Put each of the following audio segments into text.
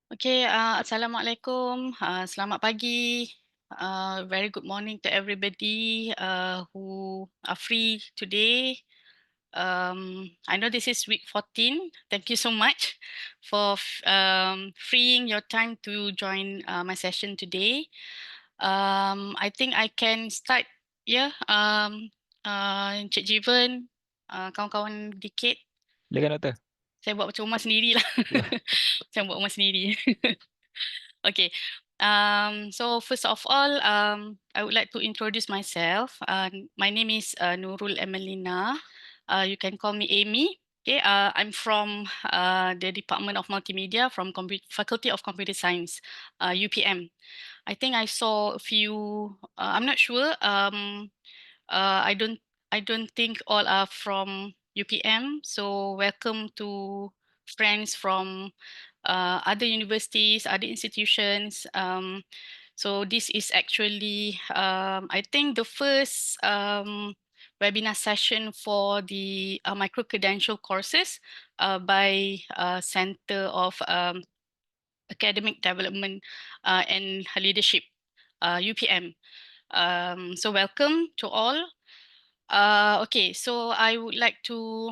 Okay, Assalamualaikum. Selamat pagi. Very good morning to everybody who are free today. I know this is week 14. Thank you so much for freeing your time to join my session today. I think I can start, yeah. Encik Jivan, kawan-kawan dikit. Silakan doktor. Saya buat macam rumah sendirilah. Ya. Saya buat rumah sendiri. Okay. So first of all, I would like to introduce myself. My name is Nurul Amelina. You can call me Amy. Okay. I'm from the Department of Multimedia from Faculty of Computer Science, UPM. I think I saw a few. I'm not sure. I don't think all are from UPM. So welcome to friends from other universities, other institutions. So this is actually, I think, the first webinar session for the micro-credential courses by Center of Academic Development and Leadership, UPM. So welcome to all. Okay, so I would like to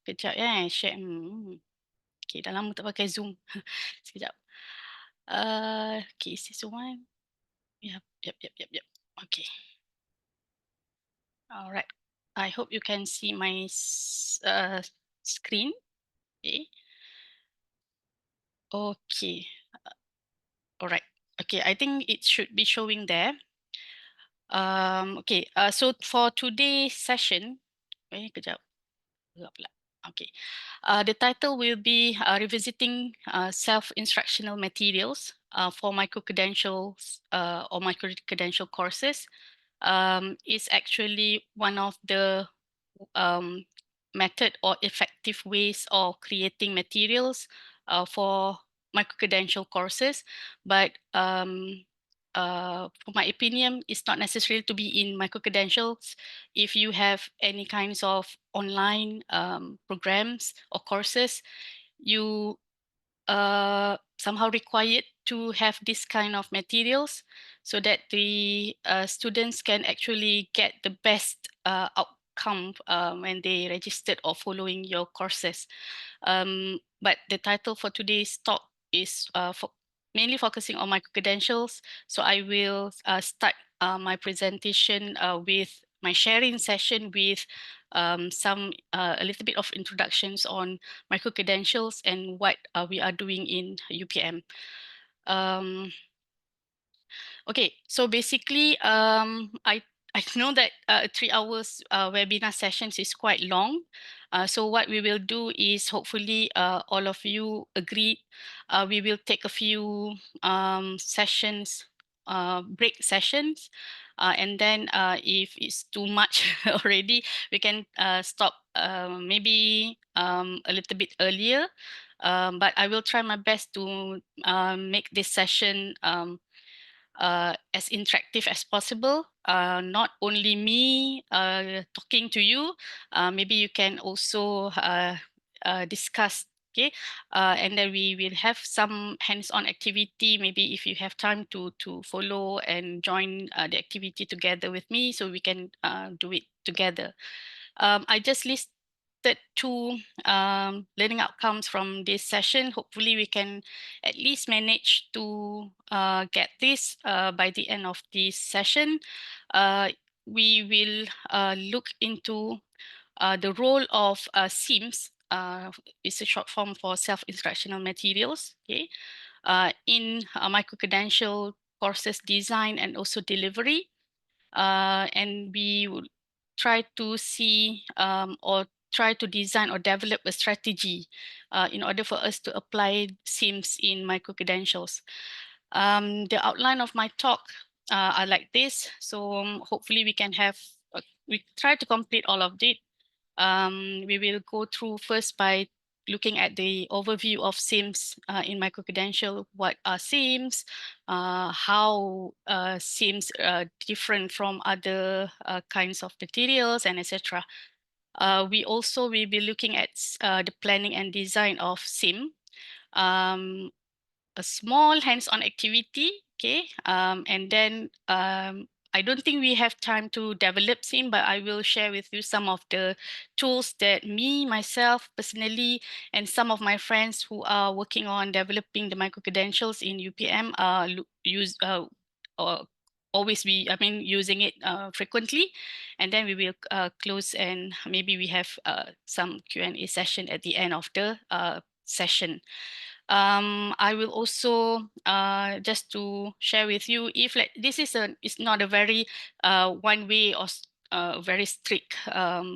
kejap share. Okay, dah lama tak pakai Zoom. Sekejap. Okay, is this the one? Yep. Okay. All right. I hope you can see my screen. Okay. Okay. All right. Okay, I think it should be showing there. Okay, so for today's session, kejap. Okay. The title will be Revisiting Self-Instructional Materials for Micro-credentials or Micro-credential courses. Is actually one of the method or effective ways of creating materials for micro-credential courses. But for my opinion, it's not necessary to be in micro-credentials. If you have any kinds of online programs or courses, you somehow required to have this kind of materials so that the students can actually get the best outcome when they registered or following your courses. But the title for today's talk is mainly focusing on micro-credentials. So I will start my presentation with my sharing session with some a little bit of introductions on micro-credentials and what we are doing in UPM. Okay, so basically, I know that 3 hours webinar sessions is quite long. So what we will do is hopefully all of you agree. We will take a few sessions, break sessions. And then if it's too much already, we can stop maybe a little bit earlier. But I will try my best to make this session as interactive as possible. Not only me talking to you, maybe you can also discuss. Okay, and then we will have some hands-on activity. Maybe if you have time to follow and join the activity together with me, so we can do it together. I just listed two learning outcomes from this session. Hopefully, we can at least manage to get this by the end of this session. We will look into the role of SIMS. It's a short form for self-instructional materials. Okay, in micro-credential courses design and also delivery. And we will try to see or try to design or develop a strategy in order for us to apply SIMS in micro-credentials. The outline of my talk are like this. So hopefully we can have, we try to complete all of it. We will go through first by looking at the overview of SIMS in micro-credential. What are SIMS? How SIMS different from other kinds of materials, and etc. We also will be looking at the planning and design of SIM. a small hands-on activity, okay? And then I don't think we have time to develop Sim, but I will share with you some of the tools that myself personally, and some of my friends who are working on developing the micro-credentials in UPM use always be, using it frequently. And then we will close, and maybe we have some Q&A session at the end of the session. I will also just to share with you, if like this is it's not a very one way or very strict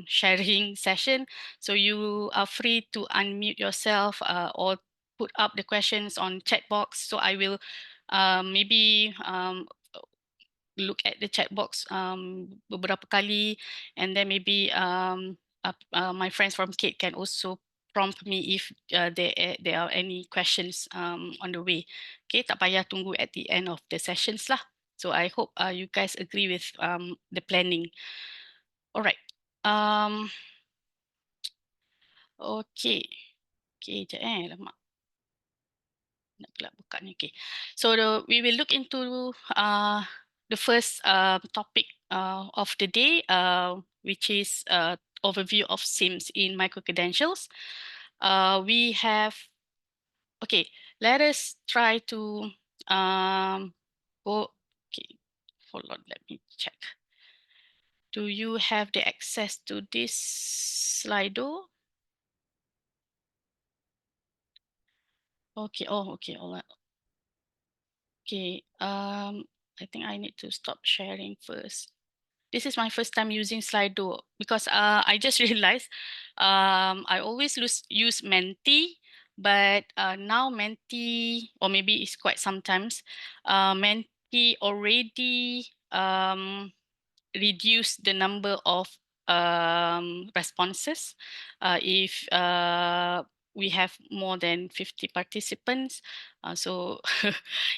sharing session, so you are free to unmute yourself or put up the questions on chat box. So I will maybe look at the chat box beberapa kali, and then maybe my friends from CADe can also prompt me if there are any questions on the way. Okay, tak payah tunggu at the end of the sessions lah. So I hope you guys agree with the planning. All right. Okay. Okay, jap lama. Nak pula buka ni. Okay. So we will look into the first topic of the day, which is overview of SIMs in micro-credentials. We have, okay, let us try to go, okay, hold on, let me check. Do you have the access to this Slido? Okay, oh, okay, all right. Okay, I think I need to stop sharing first. This is my first time using Slido because I just realized I always use Menti, but now Menti, or maybe it's quite sometimes, Menti already reduce the number of responses if we have more than 50 participants. So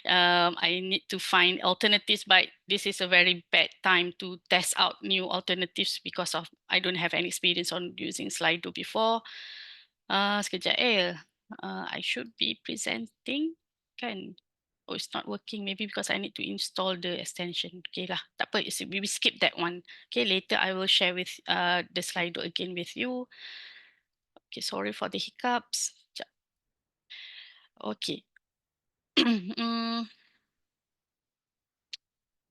I need to find alternatives, but this is a very bad time to test out new alternatives because of I don't have any experience on using Slido before. Sekejap I should be presenting kan? Oh, it's not working. Maybe because I need to install the extension. Okay lah, tak apa. We skip that one. Okay, later I will share with the Slido again with you. Okay, sorry for the hiccups. Sekejap. Okay.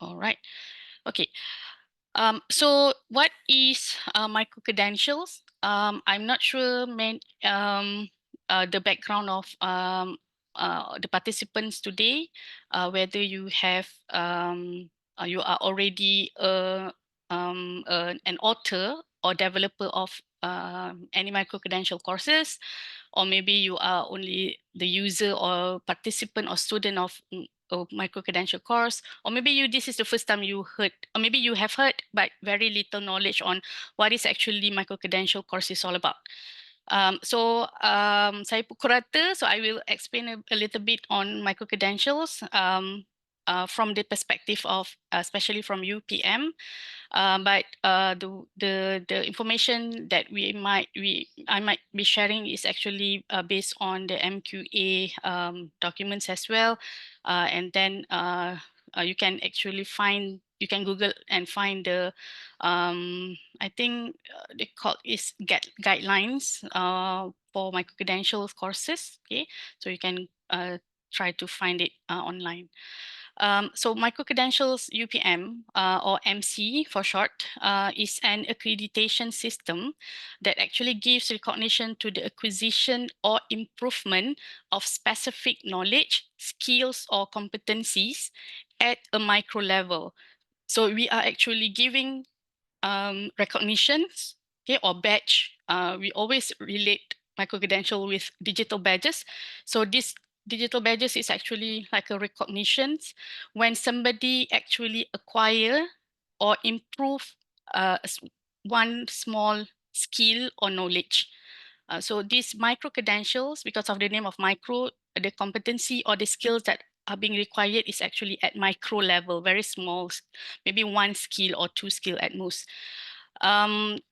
All right. Okay. So what is micro-credentials? I'm not sure the background of the participants today, whether you have you are already an author or developer of any micro-credential courses, or maybe you are only the user or participant or student of a micro-credential course, or maybe this is the first time you heard, or maybe you have heard but very little knowledge on what is actually micro-credential course is all about. Saya pukul rata, so I will explain a little bit on micro-credentials from the perspective of, especially from UPM. But the information that I might be sharing is actually based on the MQA documents as well, and then you can actually you can Google and find the I think they call is guidelines for micro-credential courses. Okay, so you can try to find it online. So Micro-Credentials UPM, or MC for short, is an accreditation system that actually gives recognition to the acquisition or improvement of specific knowledge, skills, or competencies at a micro level. So we are actually giving recognitions, okay, or badge. We always relate micro-credential with digital badges. So this digital badges is actually like a recognitions when somebody actually acquire or improve one small skill or knowledge. So these micro-credentials, because of the name of micro, the competency or the skills that are being required is actually at micro level, very small, maybe one skill or two skill at most.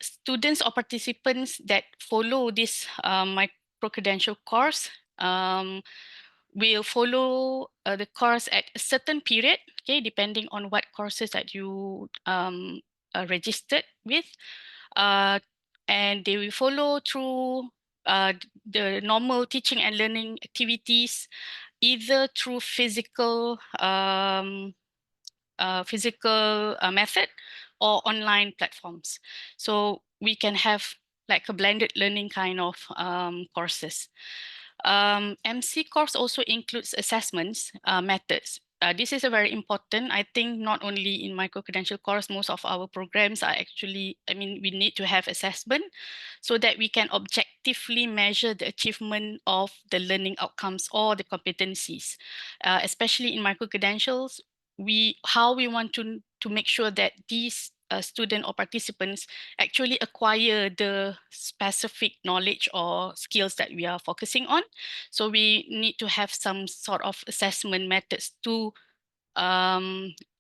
Students or participants that follow this micro-credential course will follow the course at a certain period, okay, depending on what courses that you registered with. And they will follow through the normal teaching and learning activities, either through physical method or online platforms. So we can have like a blended learning kind of courses. MC course also includes assessments methods. This is a very important, I think, not only in micro-credential course, most of our programs are actually, we need to have assessment so that we can objectively measure the achievement of the learning outcomes or the competencies. Especially in micro-credentials, how we want to make sure that these student or participants actually acquire the specific knowledge or skills that we are focusing on. So we need to have some sort of assessment methods to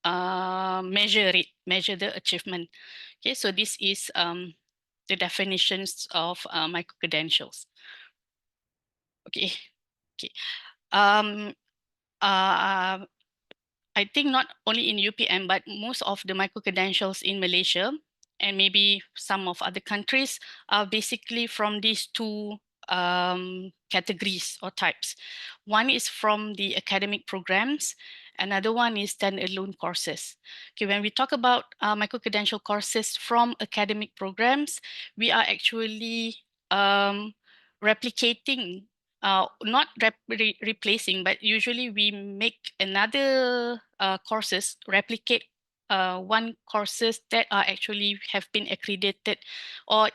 measure the achievement. Okay, so this is the definitions of micro-credentials. Okay, okay. I think not only in UPM, but most of the micro-credentials in Malaysia and maybe some of other countries are basically from these two categories or types. One is from the academic programs, another one is standalone courses. Okay, when we talk about micro-credential courses from academic programs, we are actually replicating not replacing, but usually we make another courses replicate one courses that are actually have been accredited or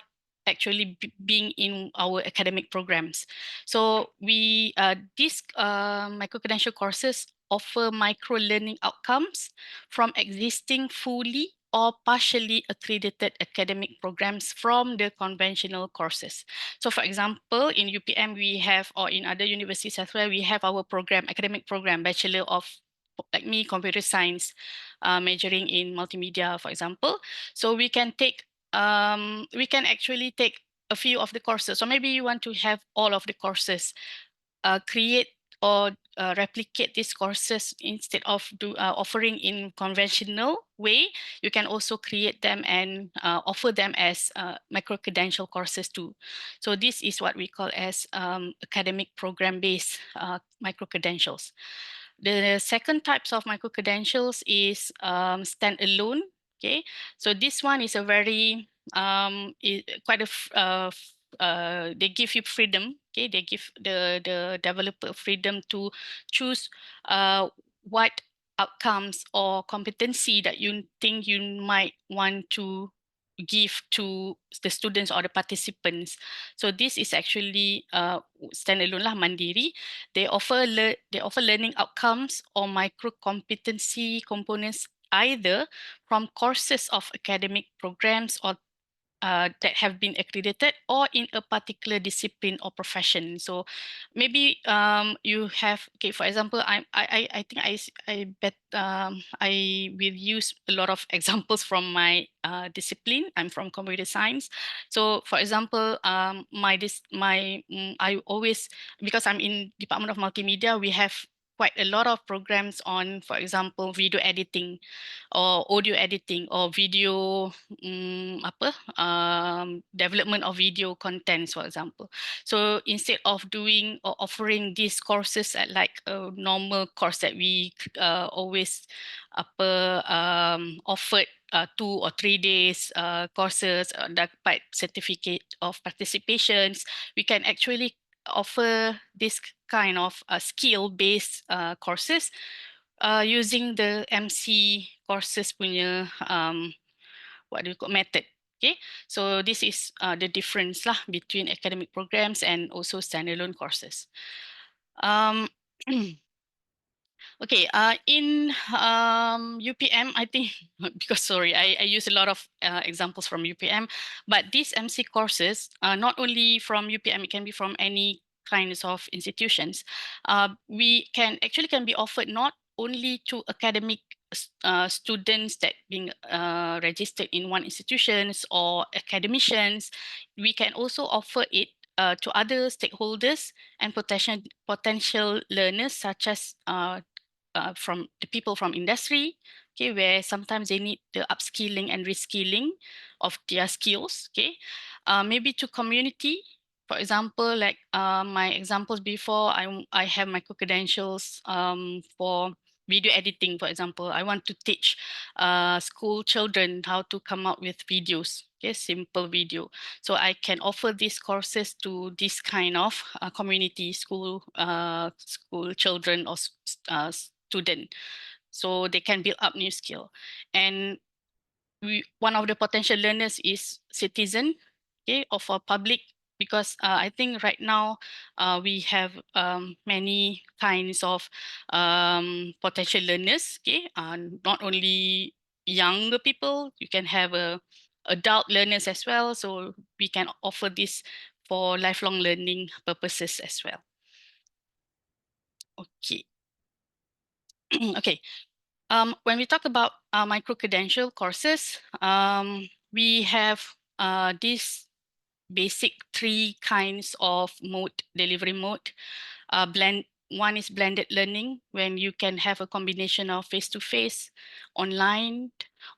actually being in our academic programs. So we these micro-credential courses offer micro-learning outcomes from existing fully or partially accredited academic programs from the conventional courses. So for example, in UPM we have, or in other universities as well, we have our program, academic program, Bachelor of, like me, Computer Science, majoring in multimedia, for example. So we can actually take a few of the courses. So maybe you want to have all of the courses, create or replicate these courses instead of offering in conventional way. You can also create them and offer them as micro-credential courses too. So this is what we call as academic program-based micro-credentials. The second types of micro-credentials is standalone. Okay, so this one is a very they give you freedom. Okay, they give the developer freedom to choose what outcomes or competency that you think you might want to give to the students or the participants. So this is actually standalone lah, mandiri. They offer learning outcomes or micro competency components either from courses of academic programs or that have been accredited or in a particular discipline or profession. So maybe you have, okay, for example, I think I will use a lot of examples from my discipline. I'm from computer science. So for example, I always, because I'm in Department of Multimedia, we have quite a lot of programs on, for example, video editing or audio editing or video development of video contents, for example. So instead of doing or offering these courses at like a normal course that we always offered 2 or 3 days courses dapat certificate of participations, we can actually offer this kind of skill-based courses using the MC courses punya what do you call method. Okay, so this is the difference lah between academic programs and also standalone courses. Okay, in UPM, I think, because sorry, I use a lot of examples from UPM, but these MC courses, not only from UPM, it can be from any kinds of institutions. We can be offered not only to academic students that being registered in one institutions or academicians. We can also offer it to other stakeholders and potential learners, such as from the people from industry, okay, where sometimes they need the upskilling and reskilling of their skills, okay. Maybe to community, for example, like my examples before, I have micro-credentials for video editing, for example. I want to teach school children how to come up with videos, okay, simple video. So I can offer these courses to this kind of community, school children or student, so they can build up new skill. And one of the potential learners is citizen, okay, of our public, because I think right now we have many kinds of potential learners, okay, not only younger people, you can have adult learners as well, so we can offer this for lifelong learning purposes as well. Okay. Okay. When we talk about micro-credential courses, we have these basic three kinds of delivery mode. One is blended learning, when you can have a combination of face-to-face, online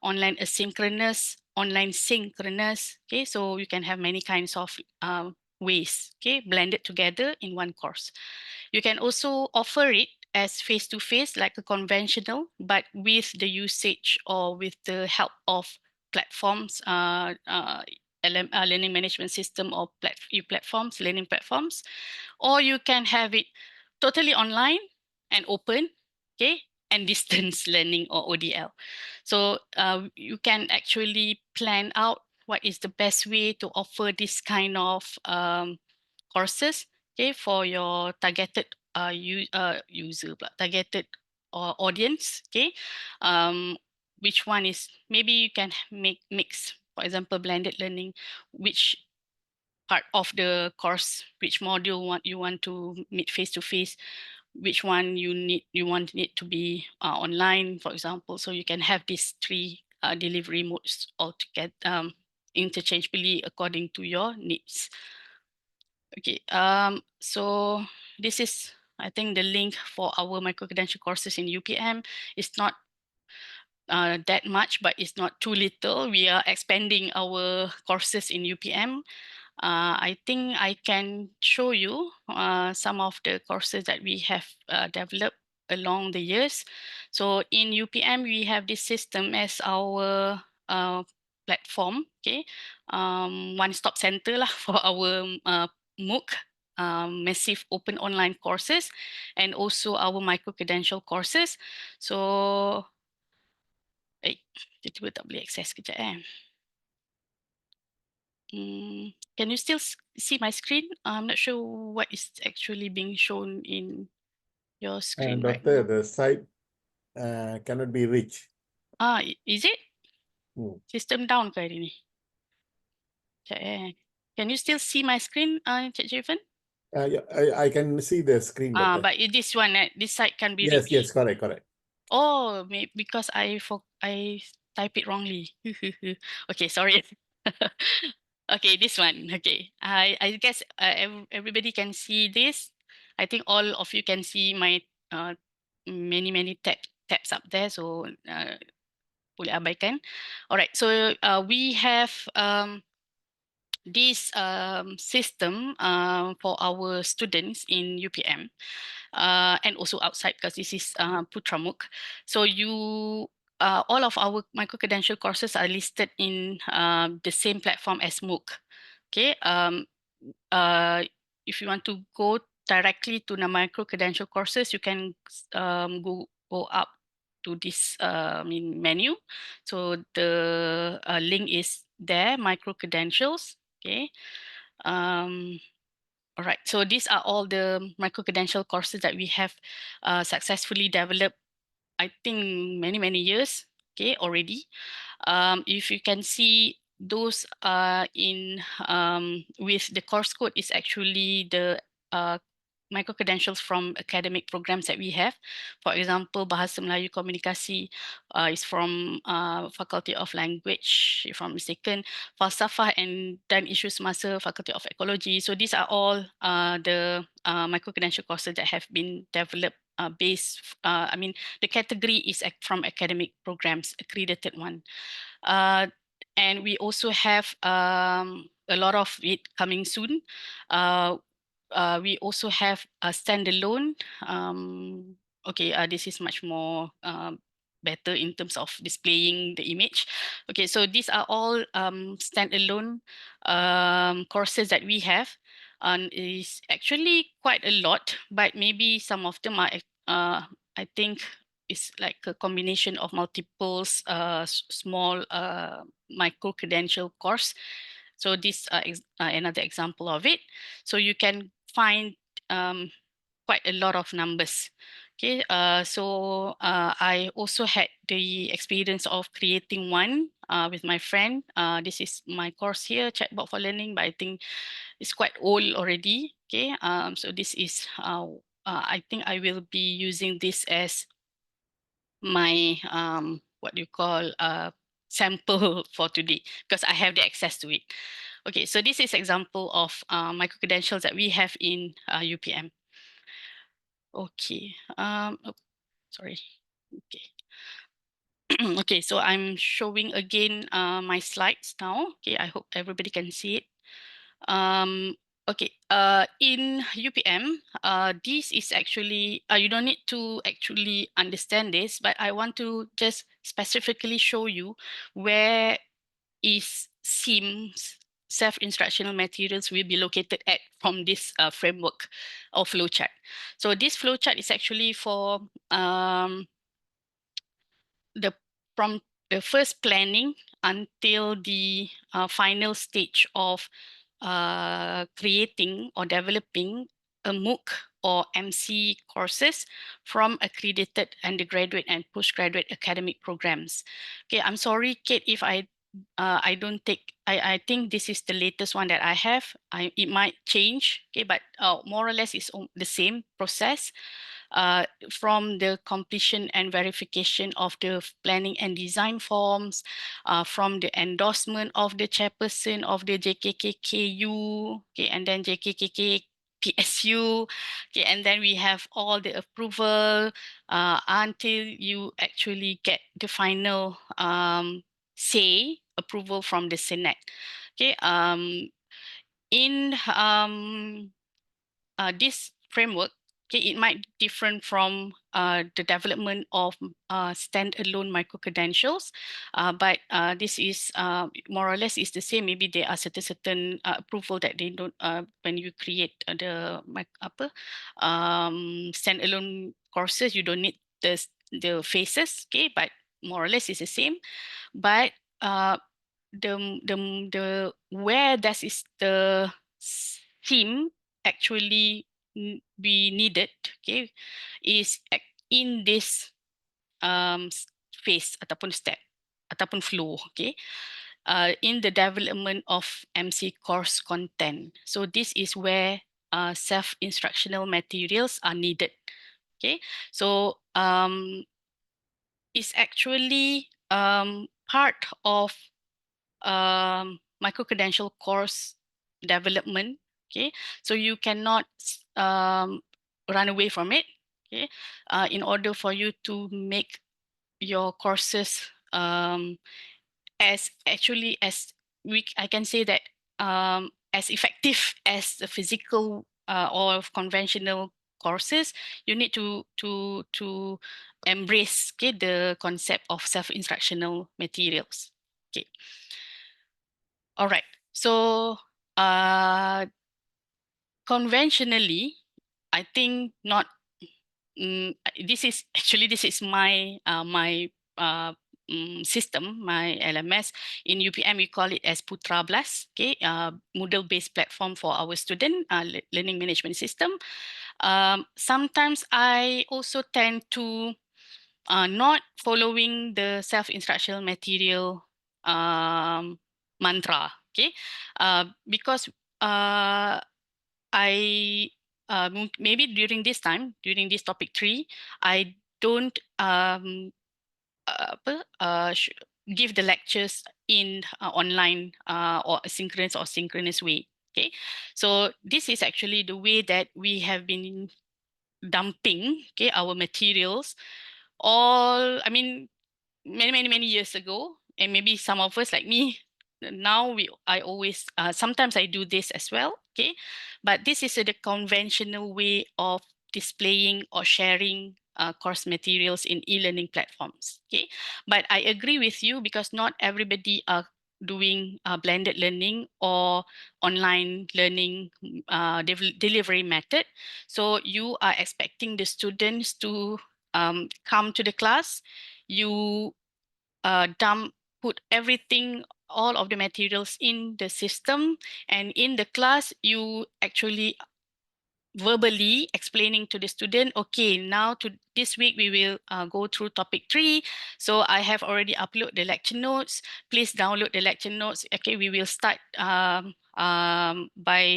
asynchronous, online synchronous. Okay, so you can have many kinds of ways, okay, blended together in one course. You can also offer it as face-to-face, like a conventional, but with the usage or with the help of platforms, learning management system or platforms, learning platforms. Or you can have it totally online and open, okay, and distance learning or ODL. So you can actually plan out what is the best way to offer this kind of courses, okay, for your targeted user, targeted audience, okay. Which one is, maybe you can make mix, for example, blended learning, which part of the course, which module you want to meet face to face, which one you want it to be online, for example. So you can have these three delivery modes altogether, interchangeably according to your needs. Okay, so this is, I think, the link for our micro-credential courses in UPM. It's not that much, but it's not too little. We are expanding our courses in UPM. I think I can show you some of the courses that we have developed along the years. So in UPM, we have this system as our platform, okay, one-stop center lah for our MOOC, massive open online courses, and also our micro-credential courses. So, tiba-tiba tak boleh access kejap eh. Can you still see my screen? I'm not sure what is actually being shown in your screen right Doctor, now. the site cannot be reached. Is it? System down ke hari ni? Sekejap eh. Can you still see my screen, Cik Javen? Yeah, I can see the screen, Doctor. But this one, this site can be Yes, reached. yes, correct. Oh, because I type it wrongly. Okay, sorry. Okay, this one. Okay, I guess everybody can see this. I think all of you can see my many tabs up there. So boleh abaikan. Alright, so we have this system for our students in UPM. And also outside, because this is Putra MOOC. So all of our micro-credential courses are listed in the same platform as MOOC. Okay, if you want to go directly to the micro-credential courses, you can go up to this menu. So the link is there, micro-credentials. Okay. All right, so these are all the micro-credential courses that we have successfully developed, I think many years, okay, already. If you can see, those in with the course code is actually the micro-credentials from academic programs that we have. For example, Bahasa Melayu Komunikasi is from Faculty of Language, if I'm mistaken. Falsafah and Dan Isu Semasa, Faculty of Ecology. So these are all the micro-credential courses that have been developed the category is from academic programs, accredited one. And we also have a lot of it coming soon. We also have a standalone. This is much more better in terms of displaying the image. Okay, so these are all standalone courses that we have, and is actually quite a lot, but maybe some of them are, I think, it's like a combination of multiples small micro-credential course. So this is another example of it. So you can find quite a lot of numbers. Okay, I also had the experience of creating one with my friend. This is my course here, Chatbot for Learning, but I think it's quite old already. Okay, so this is I think I will be using this as my what you call sample for today, because I have the access to it. Okay, so this is example of micro-credentials that we have in UPM. Okay, sorry. Okay. Okay, so I'm showing again my slides now. Okay, I hope everybody can see it. Okay, in UPM, this is actually, you don't need to actually understand this, but I want to just specifically show you where is SIM's self-instructional materials will be located at from this framework or flowchart. So this flowchart is actually for the from the first planning until the final stage of creating or developing a MOOC or MC courses from accredited undergraduate and postgraduate academic programs. Okay, I'm sorry, Kate, if I don't take, I think this is the latest one that I have. It might change, okay, but more or less it's the same process. From the completion and verification of the planning and design forms, from the endorsement of the chairperson of the JKKKU, okay, and then JKKK PSU, okay, and then we have all the approval until you actually get the final say approval from the Senate. Okay, in this framework, okay, it might be different from the development of standalone micro-credentials, but this is more or less is the same. Maybe there are certain approval that they don't, when you create the standalone courses, you don't need the phases, okay, but more or less it's the same. But the where that is the theme actually be needed, okay, is in this phase ataupun step ataupun flow, okay, in the development of MC course content. So this is where self-instructional materials are needed. Okay, so it's actually part of micro-credential course development. Okay, so you cannot run away from it. Okay, in order for you to make your courses as actually as I can say that as effective as the physical or conventional courses, you need to embrace, okay, the concept of self-instructional materials. Okay. All right. So conventionally, I think not. This is my system, my LMS. In UPM, we call it as Putra Blast. Okay, Moodle-based platform for our student learning management system. Sometimes I also tend to not following the self-instructional material mantra, okay? Because I maybe during this time, during this topic 3, I don't give the lectures in online or synchronous way. Okay, so this is actually the way that we have been dumping, okay, our materials all, I mean, many years ago, and maybe some of us like me now, I always sometimes I do this as well, okay, but this is the conventional way of displaying or sharing course materials in e-learning platforms, okay. But I agree with you, because not everybody are doing blended learning or online learning delivery method. So you are expecting the students to come to the class, you put everything, all of the materials in the system, and in the class you actually verbally explaining to the student, okay, now to this week we will go through topic 3. So I have already uploaded the lecture notes, please download the lecture notes. Okay, we will start by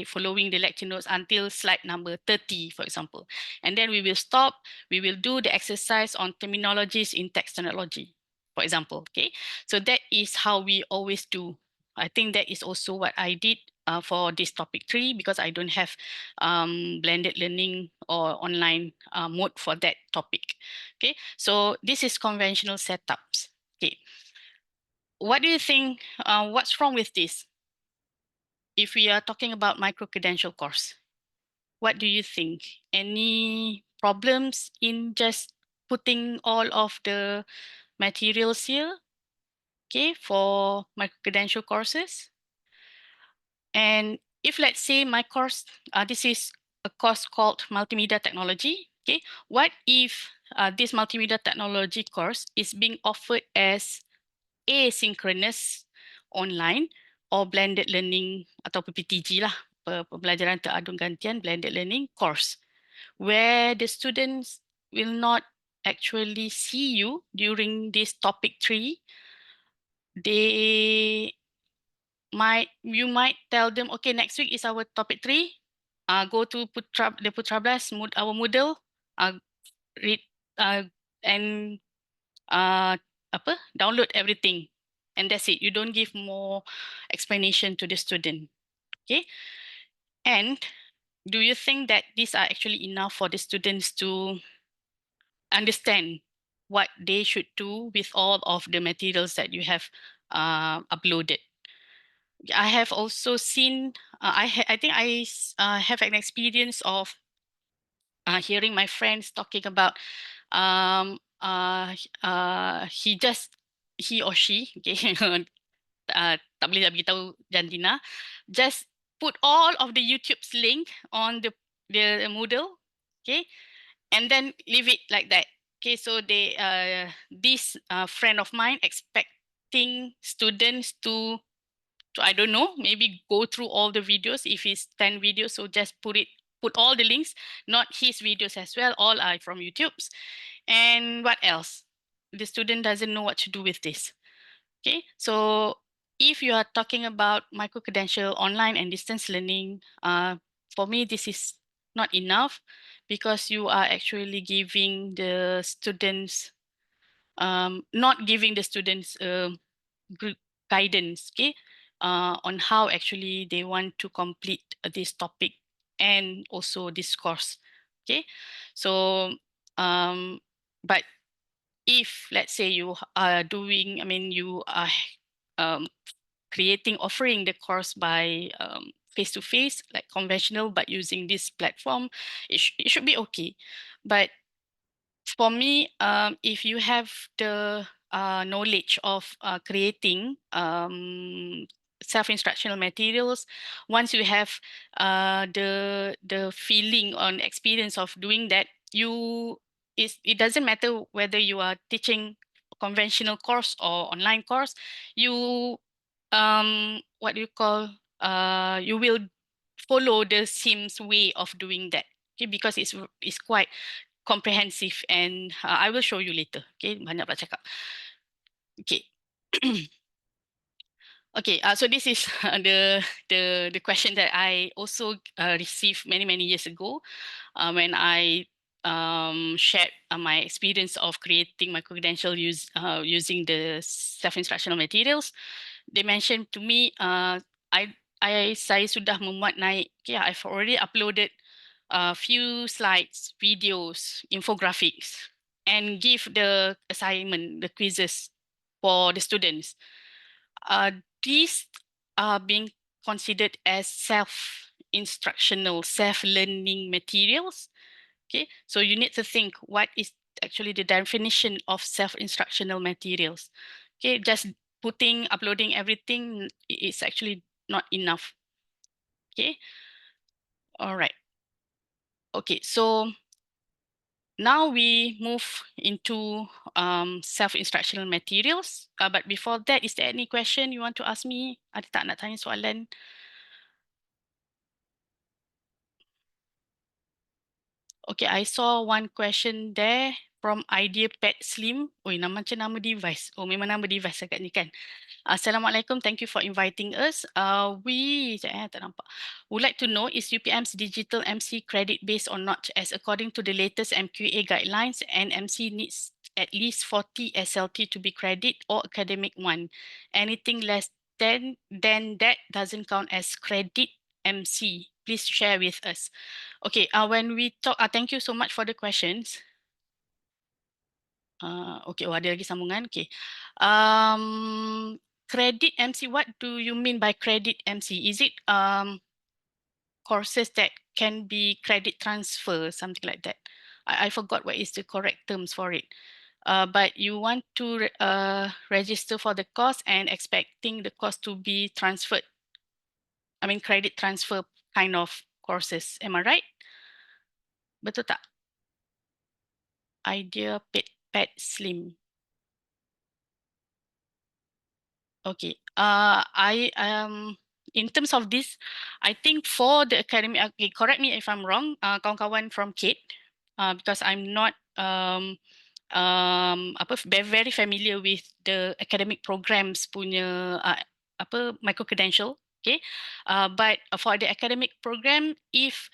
following the lecture notes until slide number 30, for example, and then we will stop, we will do the exercise on terminologies in textonology, for example. Okay, so that is how we always do. I think that is also what I did for this topic 3, because I don't have blended learning or online mode for that topic. Okay, so this is conventional setups. Okay, what do you think? What's wrong with this? If we are talking about micro-credential course, what do you think? Any problems in just putting all of the materials here? Okay, for micro-credential courses. And if let's say my course, this is a course called Multimedia Technology, okay, what if this multimedia technology course is being offered as asynchronous online or blended learning atau PPTG lah, pembelajaran teradun gantian blended learning course, where the students will not actually see you during this topic 3. You might tell them, okay, next week is our topic 3. Go to the Putra Blast, our Moodle, read and download everything, and that's it. You don't give more explanation to the student. Okay, and do you think that these are actually enough for the students to understand what they should do with all of the materials that you have uploaded? I have also seen, I think I have an experience of hearing my friends talking about he or she, okay, tak boleh nak beritahu jantina, just put all of the YouTube's link on the Moodle, okay, and then leave it like that. Okay, so this friend of mine expecting students to I don't know, maybe go through all the videos. If it's 10 videos, so just put all the links, not his videos as well, all are from YouTube's. And what else? The student doesn't know what to do with this. Okay, so if you are talking about micro-credential online and distance learning, for me, this is not enough, because you are actually giving the students, not giving the students guidance, okay, on how actually they want to complete this topic and also this course. Okay, so but if let's say you are doing, I mean, you are offering the course by face-to-face, like conventional, but using this platform, it should be okay. But for me, if you have the knowledge of creating self-instructional materials, once you have the feeling or experience of doing that, it doesn't matter whether you are teaching conventional course or online course, you what do you call you will follow the Sims way of doing that. Okay, because it's quite comprehensive, and I will show you later. Okay, banyak pula cakap. Okay. Okay, so this is the question that I also received many years ago when I shared my experience of creating micro-credential using the self-instructional materials. They mentioned to me, saya sudah memuat naik. Okay, I've already uploaded a few slides, videos, infographics, and give the assignment, the quizzes for the students. These are being considered as self-instructional, self-learning materials. Okay, so you need to think what is actually the definition of self-instructional materials. Okay, just uploading everything is actually not enough. Okay, all right. Okay, so now we move into self-instructional materials. But before that, is there any question you want to ask me? Ada tak nak tanya soalan? Okay, I saw one question there from Idea Pet Slim. Oh, nama macam nama device. Oh, memang nama device agak ni kan. Assalamualaikum, thank you for inviting us. Tak nampak. Would like to know, is UPM's digital MC credit based or not? As according to the latest MQA guidelines, an MC needs at least 40 SLT to be credit or academic one. Anything less than that doesn't count as credit MC. Please share with us. Okay, when we talk, thank you so much for the questions. Okay, oh, ada lagi sambungan. Okay. Credit MC, what do you mean by credit MC? Is it courses that can be credit transfer, something like that? I forgot what is the correct terms for it. But you want to register for the course and expecting the course to be transferred. I mean, credit transfer kind of courses. Am I right? Betul tak? Idea Pet Slim. Okay. In terms of this, I think for the academic, okay, correct me if I'm wrong, kawan-kawan from CADe, because I'm not very familiar with the academic programs punya micro-credential. Okay. But for the academic program, if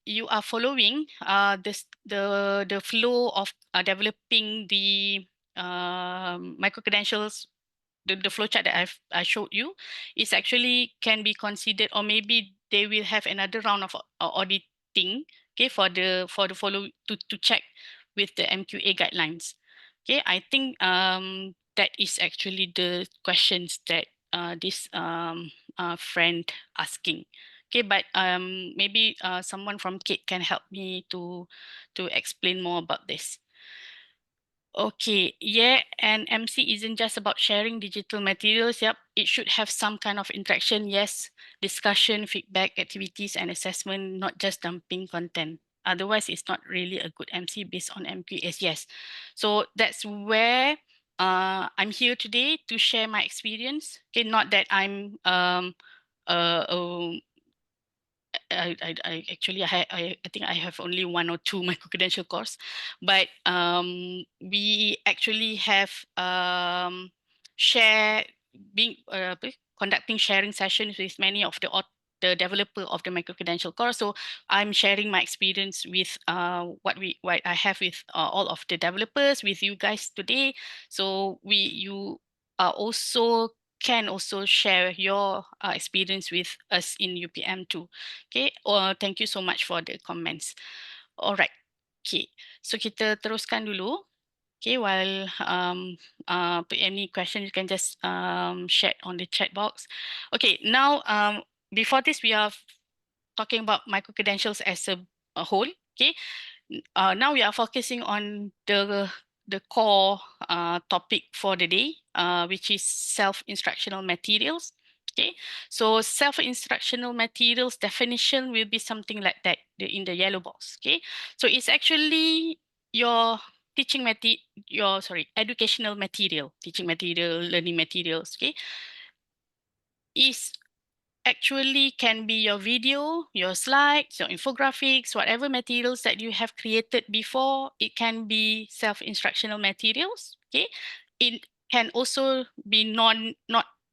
you are following the flow of developing the micro-credentials, the flowchart that I showed you is actually can be considered, or maybe they will have another round of auditing, okay, for the follow to check with the MQA guidelines. Okay, I think that is actually the questions that this friend asking. Okay, but maybe someone from CADe can help me to explain more about this. Okay, yeah, and MC isn't just about sharing digital materials. Yep, it should have some kind of interaction. Yes, discussion, feedback, activities, and assessment, not just dumping content. Otherwise, it's not really a good MC based on MQS. Yes, so that's where I'm here today to share my experience. Okay, not that I'm I actually I think I have only one or two micro-credential course, but we actually have share being conducting sharing sessions with many of the developer of the micro-credential course. So I'm sharing my experience with what I have with all of the developers with you guys today. So you are also can also share your experience with us in UPM too. Okay, thank you so much for the comments. Alright, okay, so kita teruskan dulu. Okay, while any question you can just share on the chat box. Okay, now before this we are talking about micro-credentials as a whole. Okay, now we are focusing on the core topic for the day, which is self-instructional materials. Okay, so self-instructional materials definition will be something like that in the yellow box. Okay, so it's actually your educational material, teaching material, learning materials. Okay, is actually can be your video, your slides, your infographics, whatever materials that you have created before. It can be self-instructional materials. Okay, it can also be not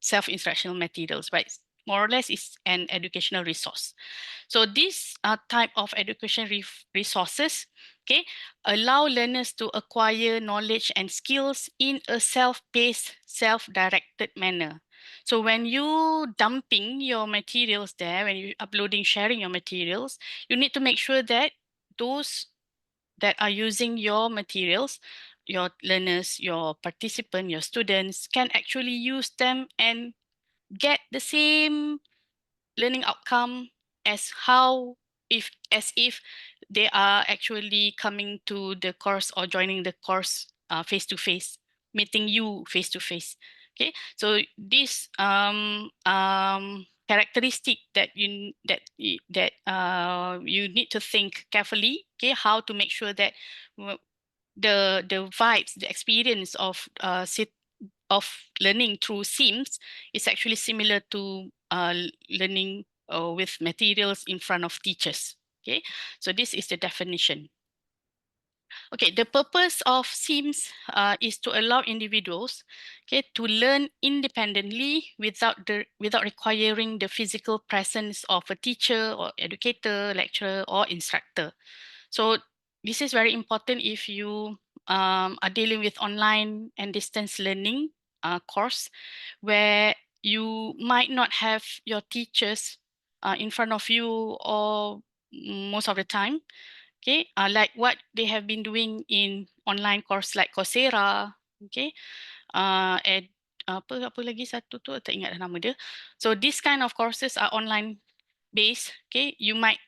self-instructional materials, right? More or less, is an educational resource. So this type of education resources, okay, allow learners to acquire knowledge and skills in a self-paced, self-directed manner. So when you dumping your materials there, when you uploading, sharing your materials, you need to make sure that those that are using your materials, your learners, your participant, your students can actually use them and get the same learning outcome as how if they are actually coming to the course or joining the course face to face, meeting you face to face. Okay, so this characteristic that you need to think carefully. Okay, how to make sure that the vibes, the experience of learning through Sims is actually similar to learning with materials in front of teachers. Okay, so this is the definition. Okay, the purpose of Sims is to allow individuals, okay, to learn independently without requiring the physical presence of a teacher or educator, lecturer, or instructor. So this is very important if you are dealing with online and distance learning course, where you might not have your teachers in front of you or most of the time. Okay, like what they have been doing in online course like Coursera. Okay, and apa lagi satu tu tak ingat dah nama dia. So this kind of courses are online based. Okay, you might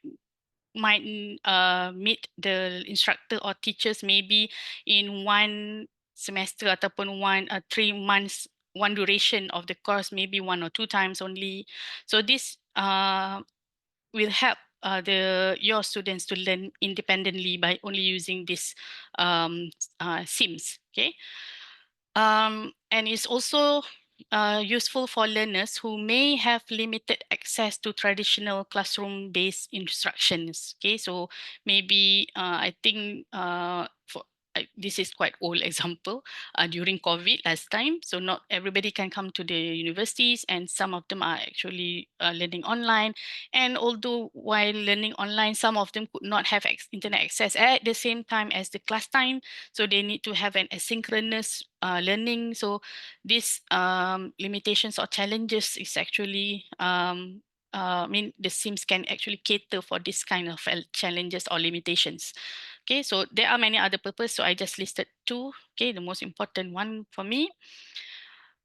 meet the instructor or teachers maybe in one semester ataupun 3 months, one duration of the course, maybe 1 or 2 times only. So this will help your students to learn independently by only using this Sims. Okay, and it's also useful for learners who may have limited access to traditional classroom-based instructions. Okay, so maybe I think this is quite old example during COVID last time. So not everybody can come to the universities, and some of them are actually learning online. And although while learning online, some of them could not have internet access at the same time as the class time. So they need to have an asynchronous learning. So these limitations or challenges is actually I mean, the Sims can actually cater for this kind of challenges or limitations. Okay, so there are many other purposes. So I just listed 2. Okay, the most important one for me.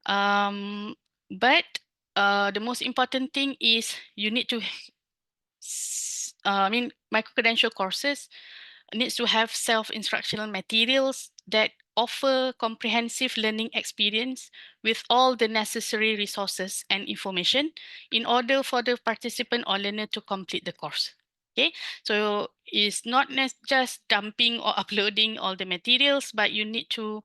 But the most important thing is you need to, I mean, micro-credential courses needs to have self-instructional materials that offer comprehensive learning experience with all the necessary resources and information in order for the participant or learner to complete the course. Okay, so it's not just dumping or uploading all the materials, but you need to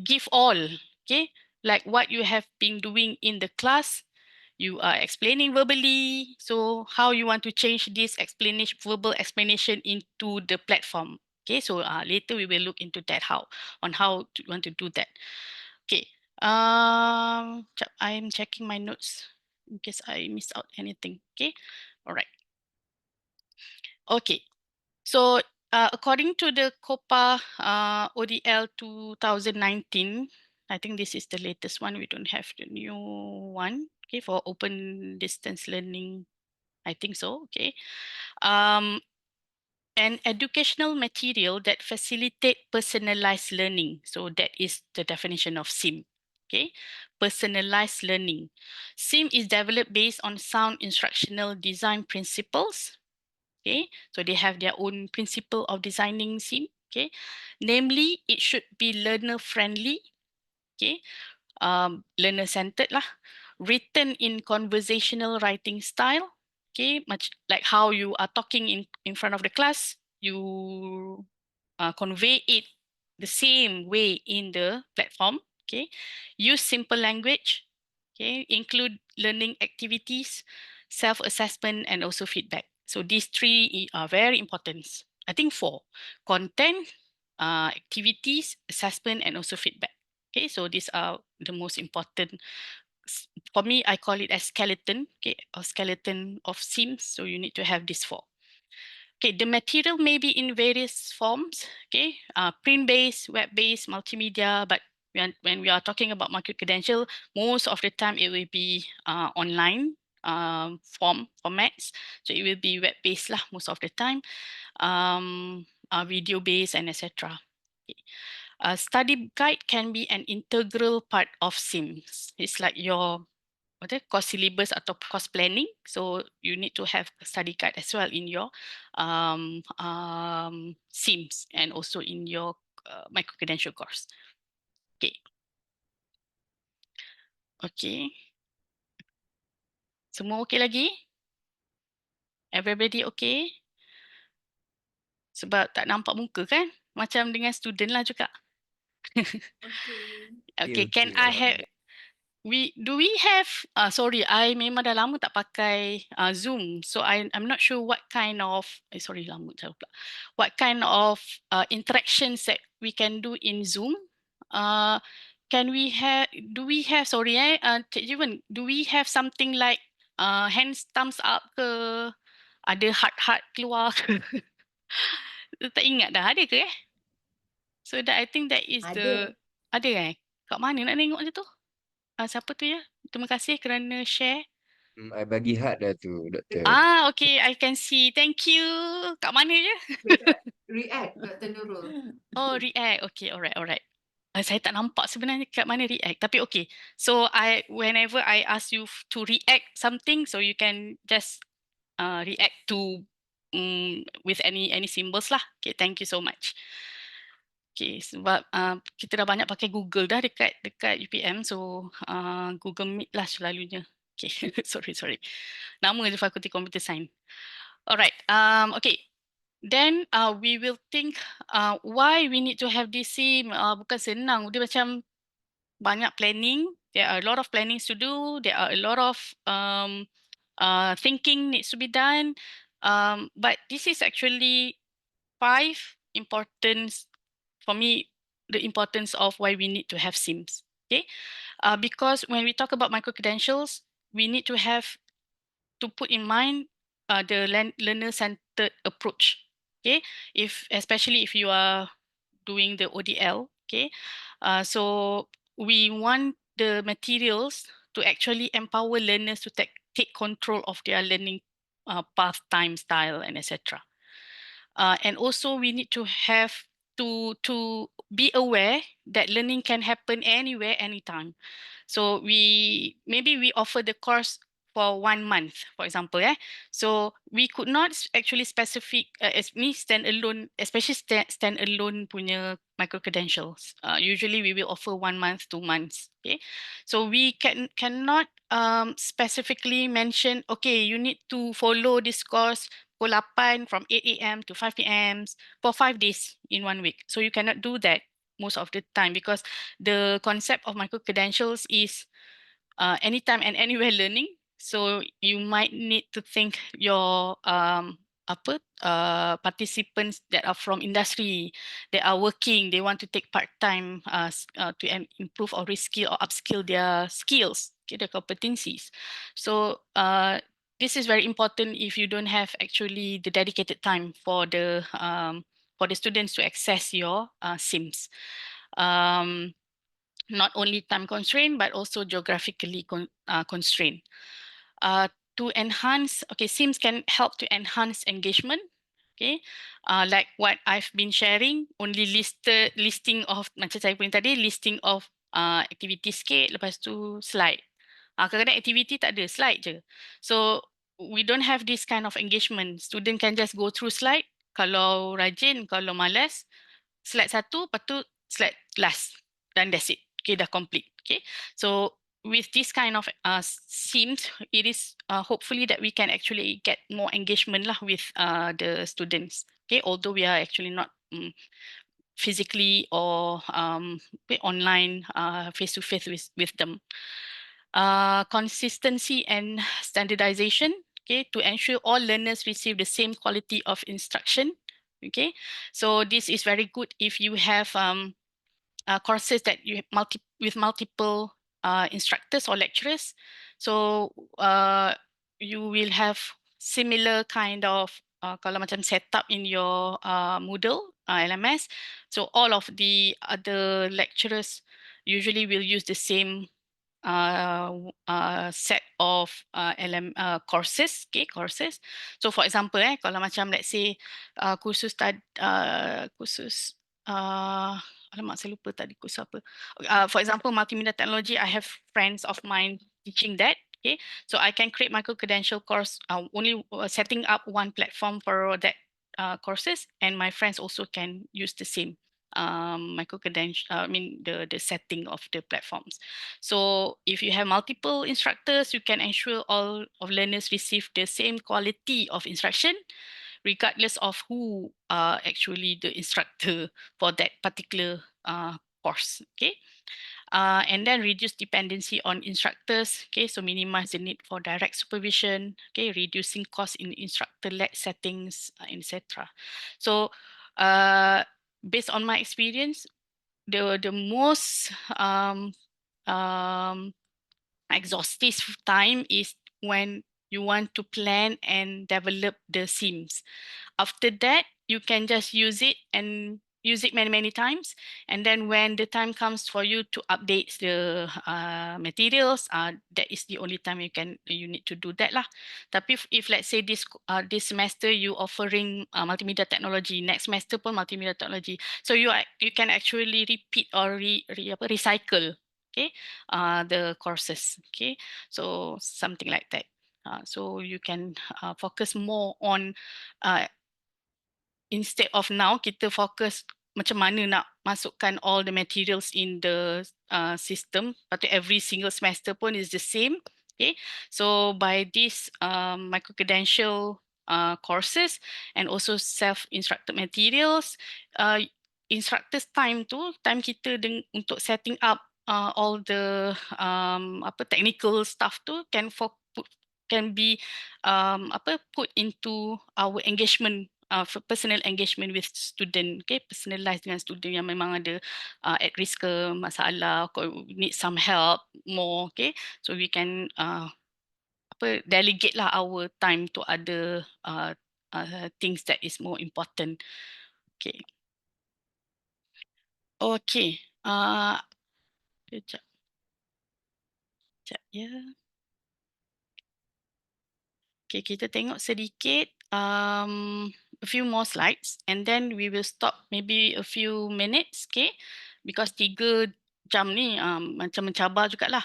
give all, okay? Like what you have been doing in the class, you are explaining verbally. So how you want to change this explanation, verbal explanation into the platform. Okay, so later we will look into that, how to want to do that. Okay, I'm checking my notes in case I missed out anything. Okay, all right. Okay, so according to the COPA ODL 2019, I think this is the latest one. We don't have the new one. Okay, for open distance learning, I think so. Okay, an educational material that facilitate personalized learning. So that is the definition of SIM. Okay, personalized learning. SIM is developed based on sound instructional design principles. Okay, so they have their own principle of designing SIM. Okay, namely, it should be learner friendly. Okay, learner centered lah, written in conversational writing style. Okay, much like how you are talking in front of the class, you convey it the same way in the platform. Okay, use simple language. Okay, include learning activities, self-assessment, and also feedback. So these 3 are very important. I think 4: content, activities, assessment, and also feedback. Okay, so these are the most important. For me, I call it a skeleton, okay, a skeleton of SIMS. So you need to have these four. Okay, the material may be in various forms, okay, print-based, web-based, multimedia, but when we are talking about micro-credential, most of the time it will be online formats. So it will be web-based lah most of the time, video-based and etc. Okay. A study guide can be an integral part of SIMS. It's like your course syllabus atau course planning. So you need to have a study guide as well in your SIMS and also in your micro-credential course. Okay. Okay. Semua okay lagi? Everybody okay? Sebab tak nampak muka kan? Macam dengan student lah juga. Okay, can I have... Do we have sorry, I memang dah lama tak pakai Zoom, so I'm not sure what kind of what kind of interactions that we can do in Zoom. Do we have Cik Jiwan, do we have something like hands thumbs up ke, ada heart keluar ke? Tak ingat dah, ada ke So that I think that is ada kat mana nak tengok je tu? Siapa tu ya? Terima kasih kerana share. I bagi heart dah tu, Doktor. Okay, I can see. Thank you. Kat mana je? React, Dr. Nurul. Oh, React. Okay, alright. Saya tak nampak sebenarnya kat mana React. Tapi okay. So whenever I ask you to react something, so you can just react to with any symbols lah. Okay, thank you so much. Okay, sebab kita dah banyak pakai Google dah dekat UPM, so Google Meet lah selalunya. Okay, sorry. Nama je Fakulti Computer Science. Alright, okay. Then we will think why we need to have this SIM. Bukan senang, dia macam banyak planning. There are a lot of plannings to do. There are a lot of thinking needs to be done. But this is actually 5 importance for me, the importance of why we need to have SIMs. Okay, because when we talk about micro-credentials, we need to have to put in mind the learner-centered approach. Okay, especially if you are doing the ODL. Okay, so we want the materials to actually empower learners to take control of their learning path, time, style, and etc. And also we need to have to be aware that learning can happen anywhere, anytime. So maybe we offer the course for 1 month, for example. So we could not actually specific as me standalone, especially standalone punya micro-credentials. Usually we will offer 1 month, 2 months. Okay, so we cannot specifically mention, okay, you need to follow this course pukul 8 from 8 a.m. to 5 p.m. for 5 days in 1 week. So you cannot do that most of the time because the concept of micro-credentials is anytime and anywhere learning. So you might need to think your participants that are from industry, they are working, they want to take part-time to improve or reskill or upskill their skills, their competencies. So this is very important if you don't have actually the dedicated time for the students to access your SIMs. Not only time constraint, but also geographically constrained. To enhance, SIMs can help to enhance engagement. Okay, like what I've been sharing, only listing of, macam saya punya tadi, listing of activity sikit, lepas tu slide. Kadang-kadang activity tak ada, slide je. So we don't have this kind of engagement. Student can just go through slide, kalau rajin, kalau malas, slide satu, lepas tu slide last, dan that's it. Okay, dah complete. Okay, so with this kind of SIMs, it is hopefully that we can actually get more engagement lah with the students. Okay, although we are actually not physically or online face-to-face with them. Consistency and standardization, okay, to ensure all learners receive the same quality of instruction. Okay, so this is very good if you have courses that you with multiple instructors or lecturers. So you will have similar kind of kalau macam setup in your Moodle LMS. So all of the other lecturers usually will use the same set of courses, okay, courses. So for example, kalau macam let's say kursus alamak saya lupa tadi kursus apa. For example, multimedia technology, I have friends of mine teaching that. Okay, so I can create micro-credential course only setting up one platform for that courses, and my friends also can use the same micro-credential, I mean the setting of the platforms. So if you have multiple instructors, you can ensure all of learners receive the same quality of instruction, regardless of who are actually the instructor for that particular course. Okay. And then reduce dependency on instructors. Okay, so minimize the need for direct supervision. Okay, reducing cost in instructor-led settings, etc. So, based on my experience, the most exhaustive time is when you want to plan and develop the themes. After that, you can just use it and use it many times. And then when the time comes for you to update the materials, that is the only time you need to do that lah. Tapi if let's say this semester you offering multimedia technology, next semester pun multimedia technology, so you can actually repeat or recycle, okay, the courses, okay, so something like that. So you can focus more on instead of now kita fokus macam mana nak masukkan all the materials in the system, but every single semester pun is the same. Okay, so by this micro-credential courses and also self-instructed materials, instructors time kita untuk setting up all the technical stuff tu can be put into our engagement, for personal engagement with student, okay, personalized dengan student yang memang ada at risk ke masalah, need some help more, okay, so we can delegate lah our time to other things that is more important. Okay. Okay. Sekejap ya. Okay, kita tengok sedikit a few more slides and then we will stop maybe a few minutes, okay? Because 3 jam ni macam mencabar jugalah.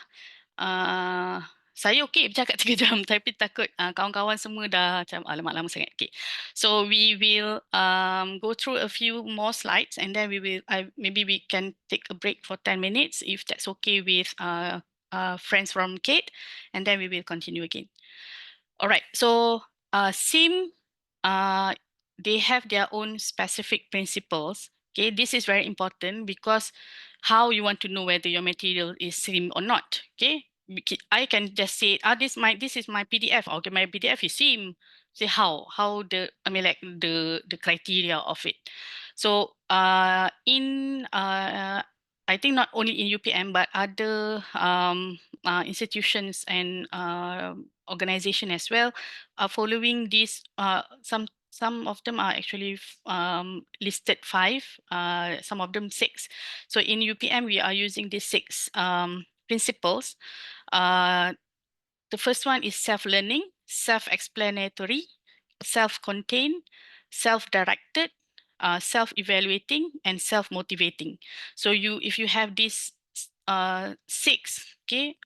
Saya okey bercakap 3 jam tapi takut kawan-kawan semua dah macam alamak lama sangat. Okay. So we will go through a few more slides and then maybe we can take a break for 10 minutes if that's okay with friends from CADe, and then we will continue again. All right, so SIM, they have their own specific principles. Okay, this is very important because how you want to know whether your material is SIM or not. Okay, I can just say, this is my PDF. Okay, my PDF is SIM. Say how the criteria of it. So I think not only in UPM but other institutions and organization as well are following this. Some of them are actually listed 5, some of them 6. So in UPM we are using these 6 principles. The first one is self-learning, self-explanatory, self-contained, self-directed, self-evaluating, and self-motivating. So if you have these 6, okay,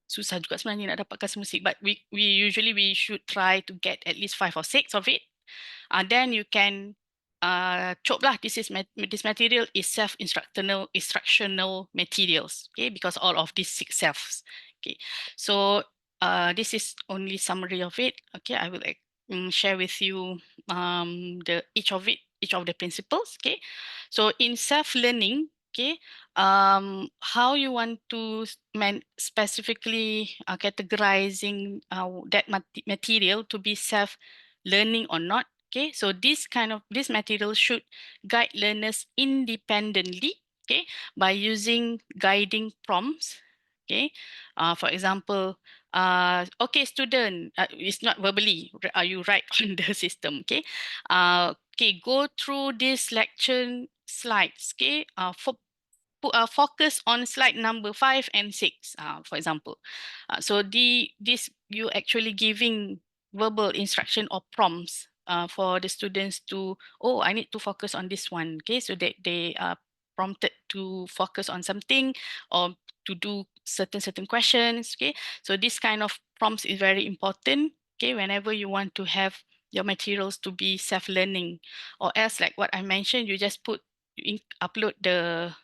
susah juga sebenarnya nak dapatkan semua 6, but we should try to get at least 5 or 6 of it. Then you can chop lah. This material is self-instructional materials, okay, because all of these 6 selves. Okay, so this is only summary of it. Okay, I will share with you each of the principles. Okay, so in self-learning, okay, how you want to specifically categorizing that material to be self-learning or not. Okay, so this material should guide learners independently okay, by using guiding prompts. Okay, for example, okay, student, it's not verbally, you write on the system. Okay, okay, go through this lecture slides. Okay, focus on slide number 5 and 6, for example. So this you actually giving verbal instruction or prompts for the students to, oh, I need to focus on this one. Okay, so that they are prompted to focus on something or to do certain questions. Okay, so this kind of prompts is very important. Okay, whenever you want to have your materials to be self-learning, or else like what I mentioned, you just upload the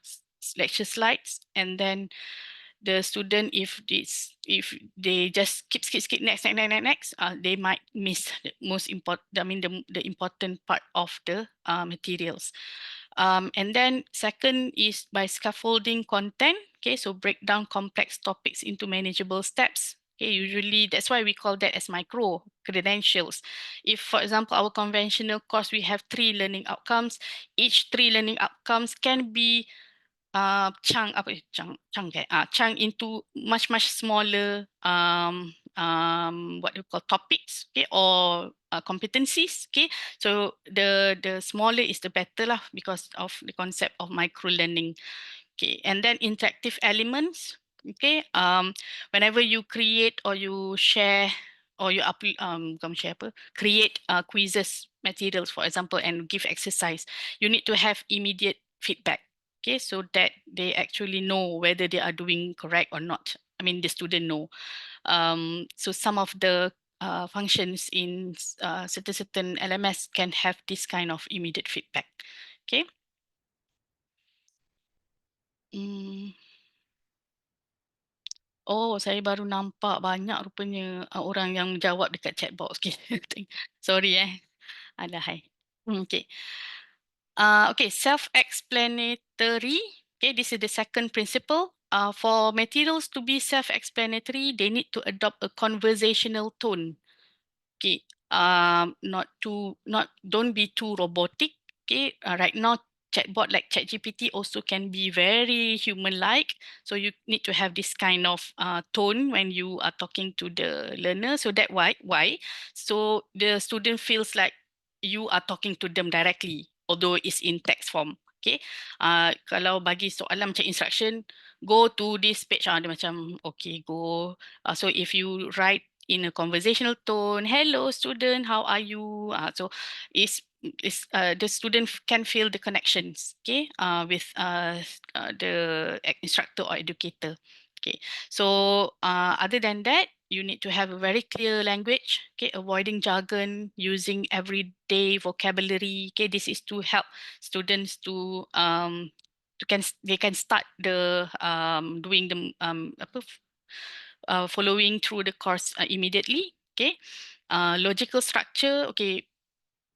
lecture slides, and then the student, if they just skip next, they might miss the most important, I mean the important part of the materials. And then second is by scaffolding content. Okay, so break down complex topics into manageable steps. Okay, usually that's why we call that as micro credentials. If, for example, our conventional course, we have 3 learning outcomes. Each 3 learning outcomes can be chunk into much smaller what you call topics, okay, or competencies. Okay, so the smaller is the better lah, because of the concept of micro learning. Okay, and then interactive elements. Okay, whenever you create or you share or you create quizzes materials, for example, and give exercise, you need to have immediate feedback. Okay, so that they actually know whether they are doing correct or not. I mean, the student know. So some of the functions in certain LMS can have this kind of immediate feedback. Okay. Oh, saya baru nampak banyak rupanya orang yang jawab dekat chat box. Okay. Sorry Alahai. Okay. Okay, self-explanatory. Okay, this is the second principle. For materials to be self-explanatory, they need to adopt a conversational tone. Okay, don't be too robotic. Okay, right now chatbot like ChatGPT also can be very human-like. So you need to have this kind of tone when you are talking to the learner. So that why? So the student feels like you are talking to them directly, although it's in text form. Okay, kalau bagi soalan macam instruction, go to this page, dia macam okay, go. So if you write in a conversational tone, hello student, how are you? So the student can feel the connections, okay, with the instructor or educator. Okay, so other than that, you need to have a very clear language, okay, avoiding jargon, using everyday vocabulary. Okay, this is to help students to they can start the doing the following through the course immediately. Okay, logical structure. Okay,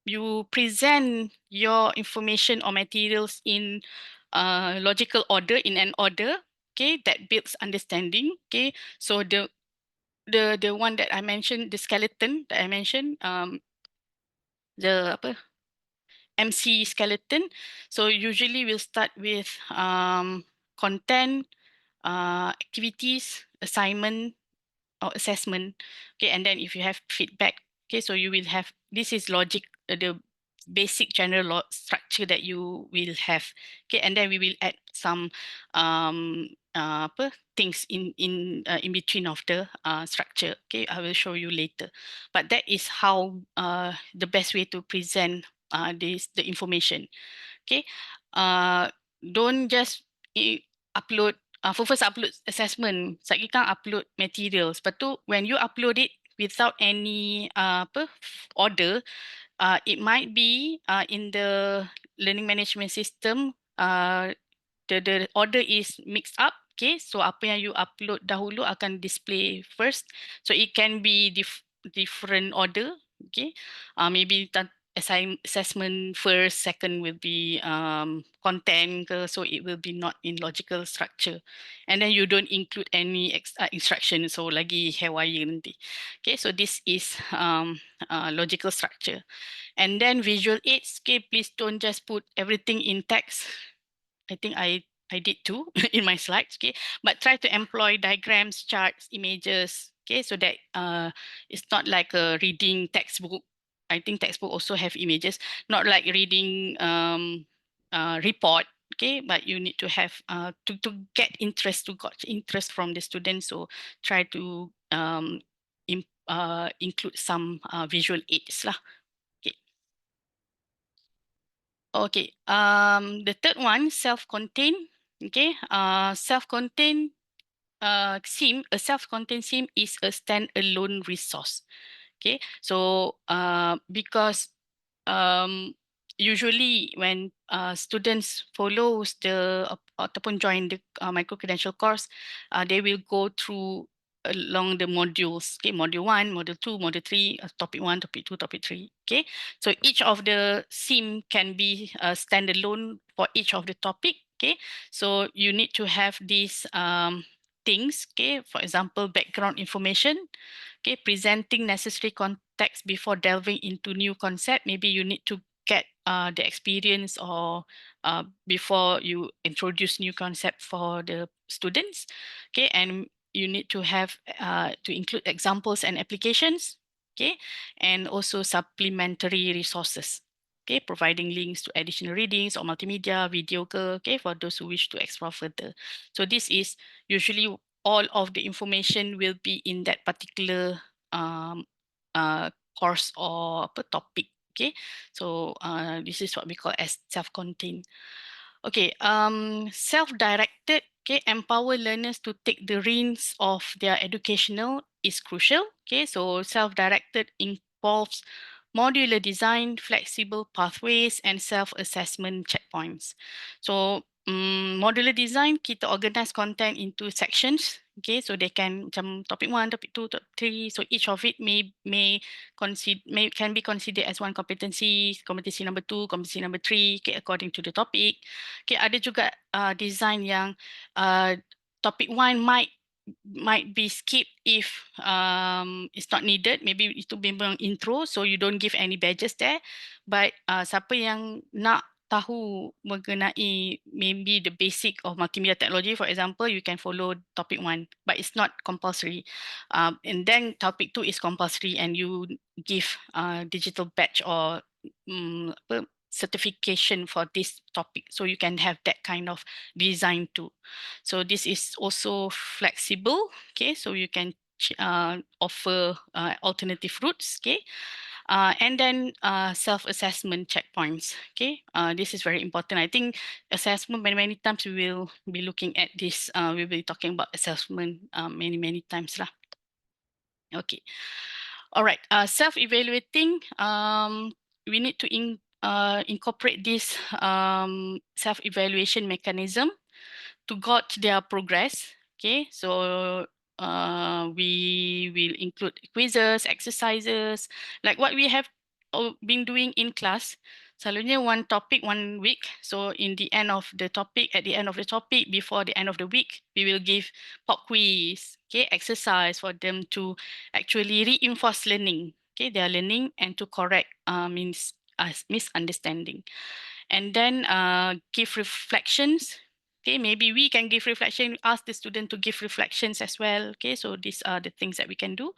you present your information or materials in logical order, in an order. Okay, that builds understanding. Okay, so the one that I mentioned, the skeleton that I mentioned, the MC skeleton. So usually we'll start with content, activities, assignment, or assessment. Okay, and then if you have feedback, okay, so you will have, this is logic, the basic general structure that you will have. Okay, and then we will add some things in between of the structure. Okay, I will show you later. But that is how the best way to present the information. Okay, don't just upload first upload assessment, sekali kan upload materials. Lepas tu when you upload it without any order, it might be in the learning management system, the order is mixed up. Okay, so apa yang you upload dahulu akan display first. So it can be different order. Okay, maybe assessment first, second will be content, so it will be not in logical structure. And then you don't include any instruction, so lagi haywire nanti. Okay, so this is logical structure. And then visual aids. Okay, please don't just put everything in text. I think I I did too in my slides, okay? But try to employ diagrams, charts, images, okay? So that it's not like a reading textbook. I think textbook also have images, not like reading report, okay? But you need to have to get interest, to got interest from the students. So try to include some visual aids lah. Okay. Okay. The third one, self-contained. Okay. Self-contained SIM, a self-contained SIM is a standalone resource. Okay. So because usually when students follows the ataupun join the micro-credential course, they will go through along the modules. Okay, module 1, module 2, module 3, topic 1, topic 2, topic 3. Okay, so each of the SIM can be standalone for each of the topic. Okay, so you need to have these things. Okay, for example, background information. Okay, presenting necessary context before delving into new concept. Maybe you need to get the experience or before you introduce new concept for the students. Okay, and you need to have to include examples and applications. Okay, and also supplementary resources. Okay, providing links to additional readings or multimedia, video, okay, for those who wish to explore further. So this is usually all of the information will be in that particular course or topic. Okay, so this is what we call as self-contained. Okay, self-directed, okay, empower learners to take the reins of their educational is crucial. Okay, so self-directed involves modular design, flexible pathways, and self-assessment checkpoints. So modular design, kita organize content into sections. Okay, so they can macam topic 1, topic 2, topic 3. So each of it can be considered as one competency number 2, competency number 3, okay, according to the topic. Okay, ada juga design yang topic 1 might be skipped if it's not needed. Maybe itu memang intro, so you don't give any badges there. But siapa yang nak tahu mengenai maybe the basic of multimedia technology, for example, you can follow topic 1, but it's not compulsory. And then topic 2 is compulsory, and you give digital badge or certification for this topic. So you can have that kind of design too. So this is also flexible. Okay, so you can offer alternative routes. Okay. And then self-assessment checkpoints. Okay, this is very important. I think assessment many times we will be looking at this. We'll be talking about assessment many times lah. Okay, all right. Self-evaluating. We need to incorporate this self-evaluation mechanism to gauge their progress. Okay, so we will include quizzes, exercises, like what we have been doing in class. Selalunya one topic, 1 week. So in the end of the topic, at the end of the topic, before the end of the week, we will give pop quiz, okay, exercise for them to actually reinforce learning, okay, their learning, and to correct misunderstanding. And then give reflections. Okay, maybe we can give reflection, ask the student to give reflections as well. Okay, so these are the things that we can do.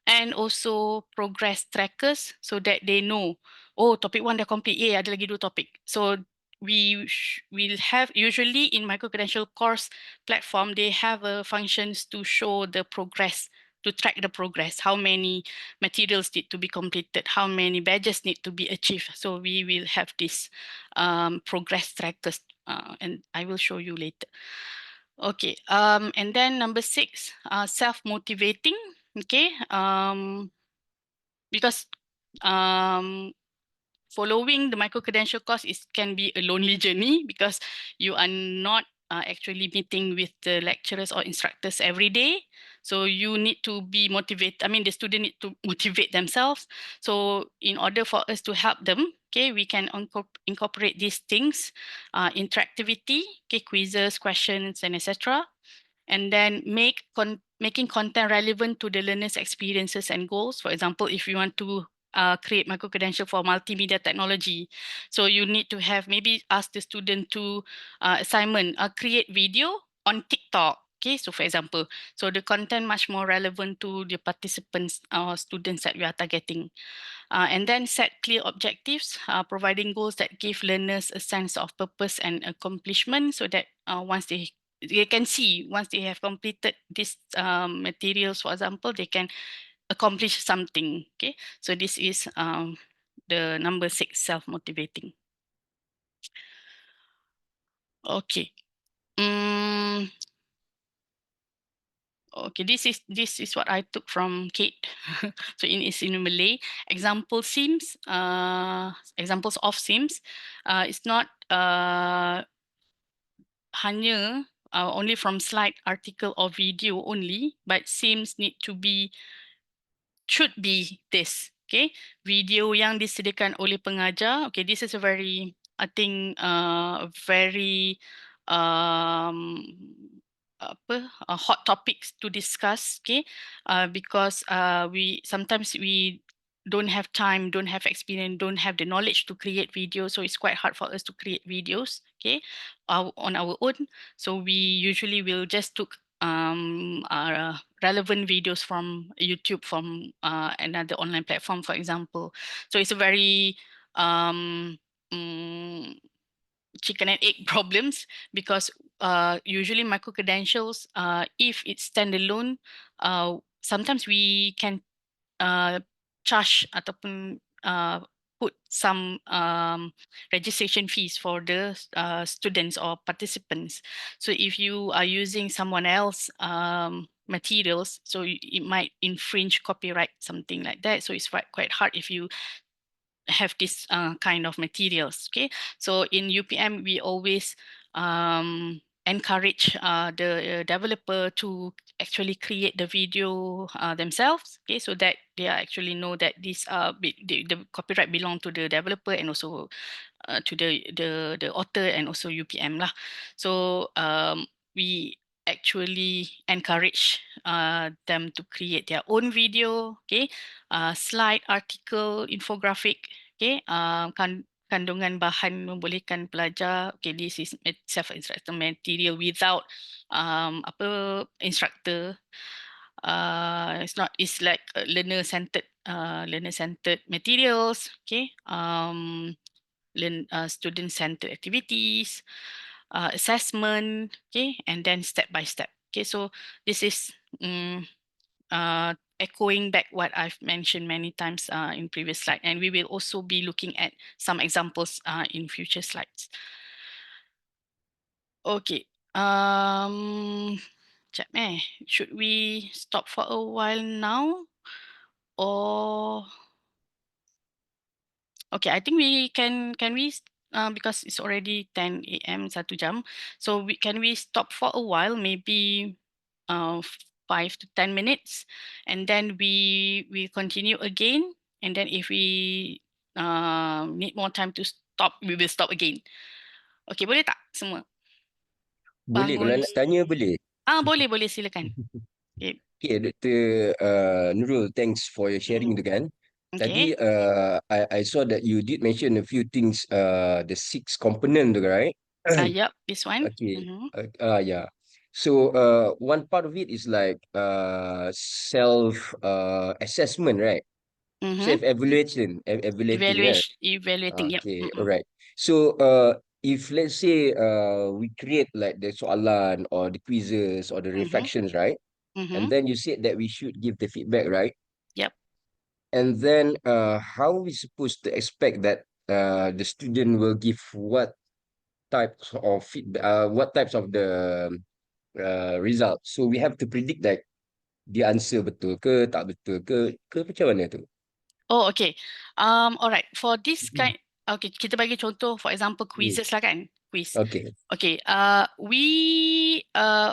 And also progress trackers so that they know, oh, topic 1 dah complete, ada lagi 2 topic. So we will have, usually in micro-credential course platform, they have functions to show the progress, to track the progress, how many materials need to be completed, how many badges need to be achieved. So we will have this progress trackers, and I will show you later. Okay, and then number 6, self-motivating. Okay, because following the micro-credential course can be a lonely journey because you are not actually meeting with the lecturers or instructors every day. So you need to be motivated. I mean, the student need to motivate themselves. So in order for us to help them, okay, we can incorporate these things, interactivity, okay, quizzes, questions, and etc. And then making content relevant to the learner's experiences and goals. For example, if you want to create micro-credential for multimedia technology. So you need to have, maybe ask the student to assignment, create video on TikTok. Okay, so for example, so the content much more relevant to the participants or students that we are targeting. And then set clear objectives, providing goals that give learners a sense of purpose and accomplishment, so that once they can see, once they have completed these materials, for example, they can accomplish something. Okay, so this is the number 6, self-motivating. Okay. Okay, this is what I took from CADe. So it's in Malay. Examples of sims. It's not hanya only from slide, article, or video only, but sims should be this. Okay, video yang disediakan oleh pengajar. Okay, this is a very, I think, very hot topics to discuss. Okay, because we sometimes don't have time, don't have experience, don't have the knowledge to create videos, so it's quite hard for us to create videos. Okay, on our own. So we usually will just took relevant videos from YouTube, from another online platform, for example. So it's a very chicken and egg problems, because usually micro-credentials, if it's standalone, sometimes we can charge ataupun put some registration fees for the students or participants. So if you are using someone else materials, so it might infringe copyright, something like that. So it's quite hard if you have this kind of materials. Okay, so in UPM we always encourage the developer to actually create the video themselves. Okay, so that they actually know that this the copyright belong to the developer, and also to the author, and also UPM lah. So we actually encourage them to create their own video. Okay, slide, article, infographic. Okay, kandungan bahan membolehkan pelajar. Okay, this is self-instructional material without instructor. It's like learner-centered materials. Okay, student-centered activities, assessment. Okay, and then step by step. Okay, so this is echoing back what I've mentioned many times in previous slide, and we will also be looking at some examples in future slides. Okay, should we stop for a while now, or okay? I think we can we because it's already 10 a.m. 1 jam, so can we stop for a while, maybe 5 to 10 minutes, and then we continue again, and then if we need more time to stop, we will stop again. Okay, boleh tak semua? Boleh, kalau Bangun. nak tanya boleh. Boleh silakan. Okay. Okay, Dr. Nurul, thanks for your sharing tu kan. Tadi Okay. I saw that you did mention a few things, the 6 component tu, right? Yep, this one. Okay. Yeah. So one part of it is like self assessment, right? Self evaluation, evaluating, right? Evaluating. Yep. Okay, alright. So if let's say we create like the soalan or the quizzes or the reflections, right? And then you said that we should give the feedback, right? Yep. And then how are we supposed to expect that the student will give what types of feedback, what types of the results? So we have to predict like dia answer betul ke, tak betul ke macam mana tu? Oh, okay. Alright. For this kind, okay, kita bagi contoh, for example, quizzes lah kan? Quiz. Okay. Okay.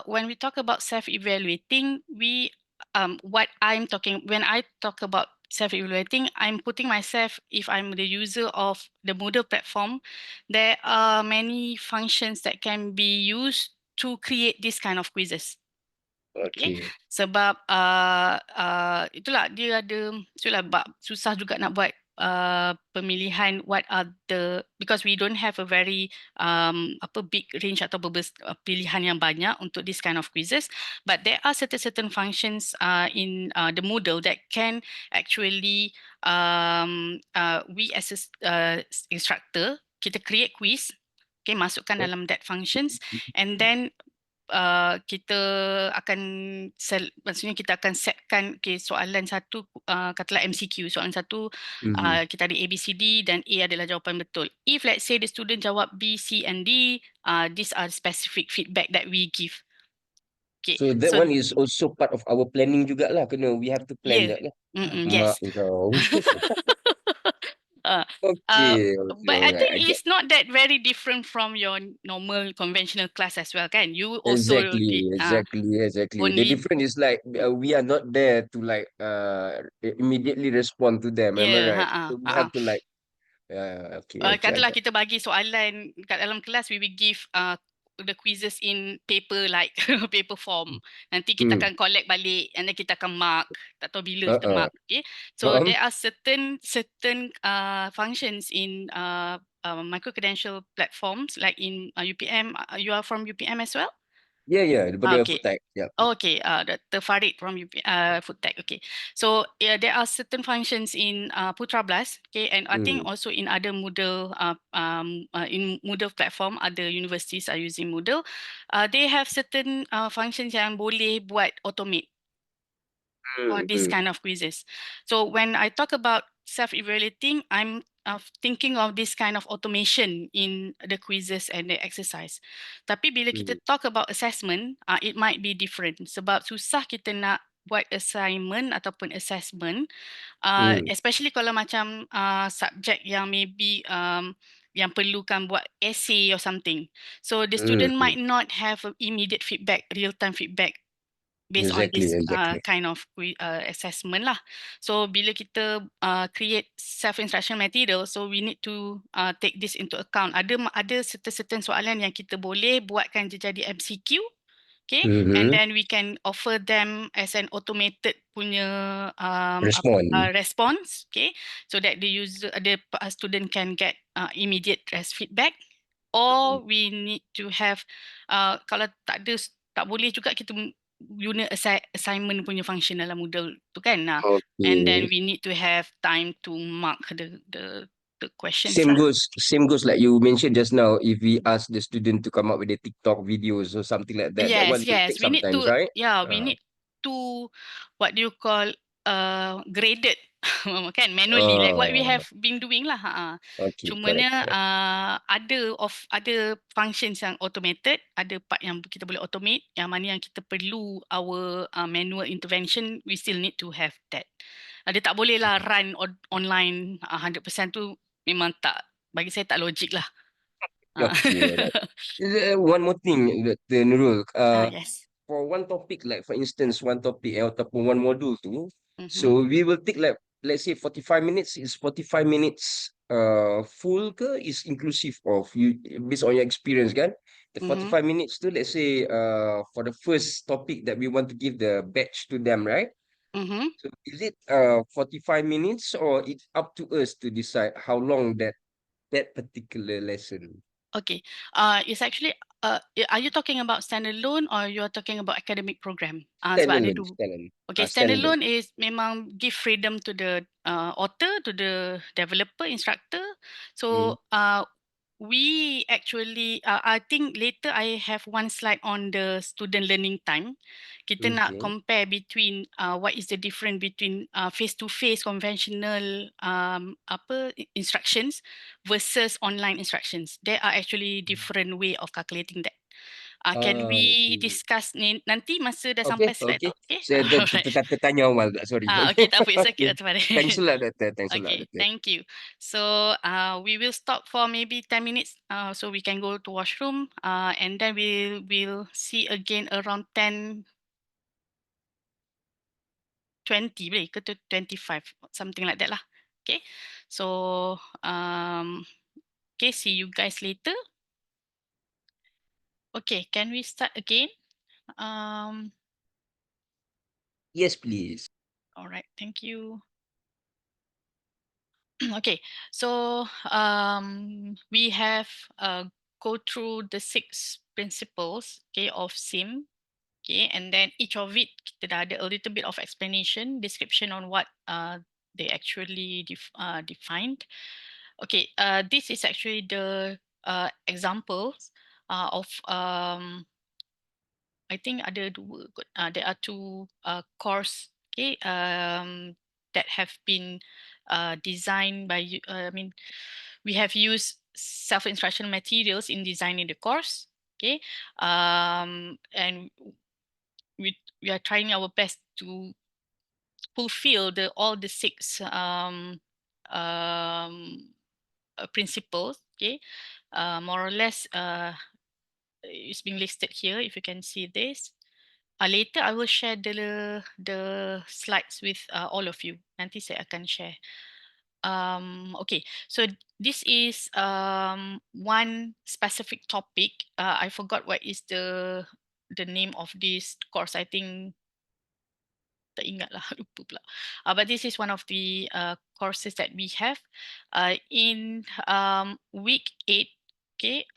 When we talk about self-evaluating, when I talk about self-evaluating, I'm putting myself, if I'm the user of the Moodle platform, there are many functions that can be used to create this kind of quizzes. Okay. Sebab itulah dia ada susah juga nak buat pemilihan what are the, because we don't have a very big range atau pilihan yang banyak untuk this kind of quizzes, but there are certain functions in the Moodle that can actually we as a instructor, kita create quiz, masukkan dalam that functions, and then kita akan maksudnya kita akan setkan soalan satu, katalah MCQ, soalan satu kita ada A, B, C, D dan A adalah jawapan betul. If let's say the student jawab B, C and D, these are specific feedback that we give. Okay, So that one is also part of our planning jugalah. We have to plan that lah. yes. Mak kau. Uh, Okay, but I alright. think it's not that very different from your normal conventional class as well, kan? You also Exactly. The only difference is like we are not there to like immediately respond to them. Am I right? So we have to like okay. I katalah got. kita bagi soalan kat dalam kelas, we will give the quizzes in paper like paper form. Nanti kita akan collect balik and then kita akan mark. Tak tahu bila kita mark. Okay. So there are certain functions in micro-credential platforms like in UPM. You are from UPM as well? Yeah, daripada Okay. Food Tech. Yeah. Okay, the Farid from Food Tech. Okay, so there are certain functions in Putra Blast. Okay, and I think also in other Moodle, in Moodle platform, other universities are using Moodle. They have certain functions yang boleh buat automate for this kind of quizzes. So when I talk about self-evaluating, I'm thinking of this kind of automation in the quizzes and the exercise. Tapi bila kita talk about assessment, it might be different. Sebab susah kita nak buat assignment ataupun assessment, especially kalau macam subject yang maybe yang perlukan buat essay or something. So the student might not have immediate feedback, real-time feedback based on this kind of assessment lah. So bila kita create self-instructional material, so we need to take this into account. Ada certain soalan yang kita boleh buatkan dia jadi MCQ, okay, and then we can offer them as an automated punya response, okay, so that the student can get immediate feedback. Or we need to have kalau tak boleh juga kita guna assignment punya function dalam Moodle tu kan. And then we need to have time to mark the questions. Same goes like you mentioned just now. If we ask the student to come up with a TikTok videos or something like that, that one will take some time, right? We need to what do you call graded kan, manually like what we have been doing lah. Okay, Cumanya correct. ada functions yang automated, ada part yang kita boleh automate, yang mana yang kita perlu our manual intervention, we still need to have that. Dia tak boleh lah run online 100% tu, memang tak, bagi saya tak logik lah. Okay, right. One more thing, Nurul. Yes. For one topic, like for instance, one topic ataupun one module tu, so we will take like, let's say 45 minutes. Is 45 minutes full ke is inclusive of you based on your experience kan? The 45 minutes tu, let's say for the first topic that we want to give the batch to them, right? So is it 45 minutes or it's up to us to decide how long that particular lesson? Okay. It's actually are you talking about standalone or you are talking about academic program? Sebab ada dua. Okay, standalone is memang give freedom to the author, to the developer, instructor. So we actually, I think later I have one slide on the student learning time. Kita nak compare between what is the difference between face-to-face conventional instructions versus online instructions. There are actually different way of calculating that. Can we discuss ni nanti masa dah sampai slide tu? Okay. Saya tertanya awal tak, sorry. Okay, tak apa, it's okay, that's fine. Thanks a lot, Doctor. Thanks a lot, Okay, Doctor. thank you. So we will stop for maybe 10 minutes so we can go to washroom and then we'll see again around 10:20 boleh ke 25, something like that lah. Okay, so okay, see you guys later. Okay, can we start again? Yes, please. All right, thank you. Okay, so we have go through the 6 principles, okay, of SIM. Okay, and then each of it kita dah ada a little bit of explanation, description on what they actually defined. Okay, this is actually the examples of I think ada dua kot. There are 2 course, okay, that have been designed by you. I mean, we have used self-instructional materials in designing the course, okay, and we are trying our best to fulfill all the 6 principles, okay, more or less. It's being listed here. If you can see this. Later, I will share the slides with all of you. Nanti saya akan share. Okay, so this is one specific topic. I forgot what is the name of this course. I think tak ingat lah, lupa pula. But this is one of the courses that we have in week 8. Okay,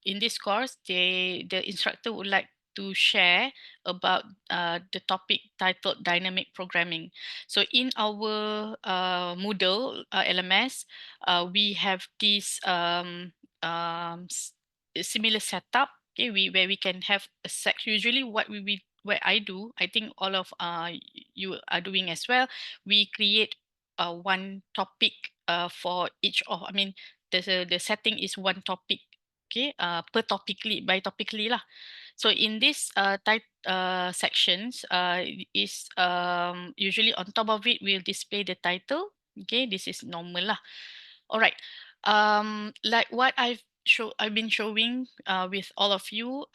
in this course, the instructor would like to share about the topic titled dynamic programming. So in our Moodle LMS, we have this similar setup. Okay, where we can have a section. Usually, what I do, I think all of you are doing as well. We create one topic for each of. I mean, the setting is one topic. Okay, per topically by topically lah. So in this sections, is usually on top of it we'll display the title. Okay, this is normal lah. All right. Like what I've been showing with all of you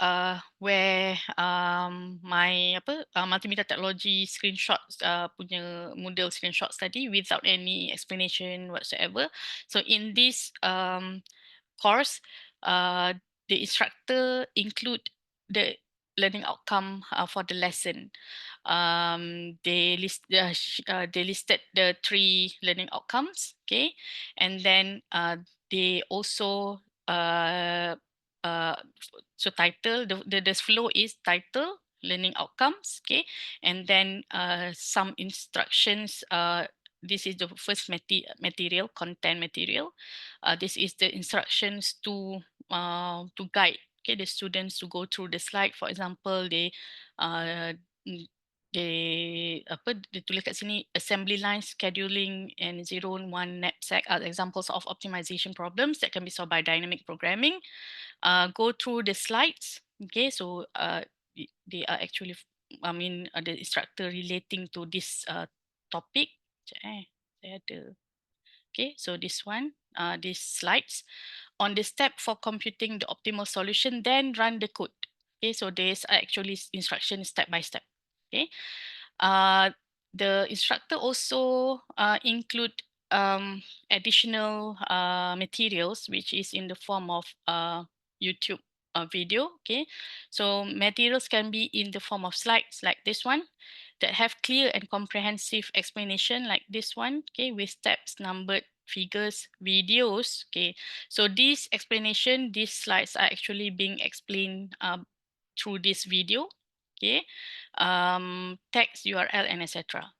where my multimedia technology screenshots punya Moodle screenshots tadi without any explanation whatsoever. So in this course, the instructor include the learning outcome for the lesson. They listed the 3 learning outcomes, okay, and then they also so title the flow is title, learning outcomes, okay, and then some instructions. This is the first material, content material. This is the instructions to guide, okay, the students to go through the slide. For example, uh, dia tulis kat sini assembly line, scheduling and 0 and 1 knapsack are examples of optimization problems that can be solved by dynamic programming. Go through the slides, okay, so they are actually the instructor relating to this topic. Saya ada. Okay, so this one, these slides on the step for computing the optimal solution, then run the code. Okay, so there's actually instructions step by step. Okay, the instructor also include additional materials, which is in the form of YouTube video. Okay, so materials can be in the form of slides like this one that have clear and comprehensive explanation like this one, okay, with steps, numbered figures, videos. Okay, so this explanation, these slides are actually being explained through this video. Okay, text, URL, and etc.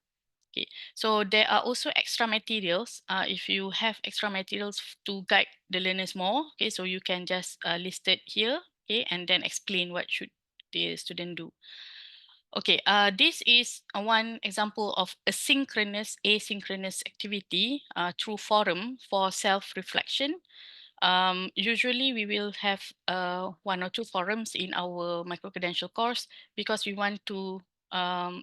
Okay, so there are also extra materials. If you have extra materials to guide the learners more, okay, so you can just list it here, okay, and then explain what should the student do. Okay, this is one example of asynchronous activity through forum for self-reflection. Usually we will have 1 or 2 forums in our micro-credential course because we want to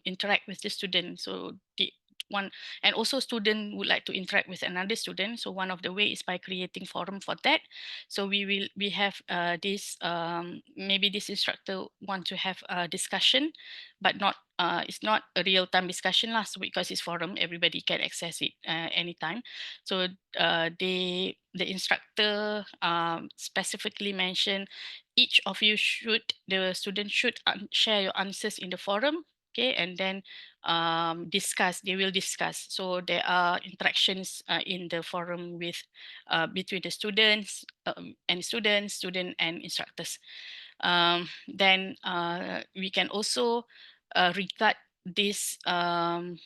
interact with the student. So the one, and also student would like to interact with another student. So one of the way is by creating forum for that. So we have this, maybe this instructor want to have a discussion, but not it's not a real-time discussion lah, so because it's forum, everybody can access it anytime. So the instructor specifically mentioned each of you the student should share your answers in the forum. okay, and then discuss. They will discuss. So there are interactions in the forum with between the students student and instructors. Then we can also regard this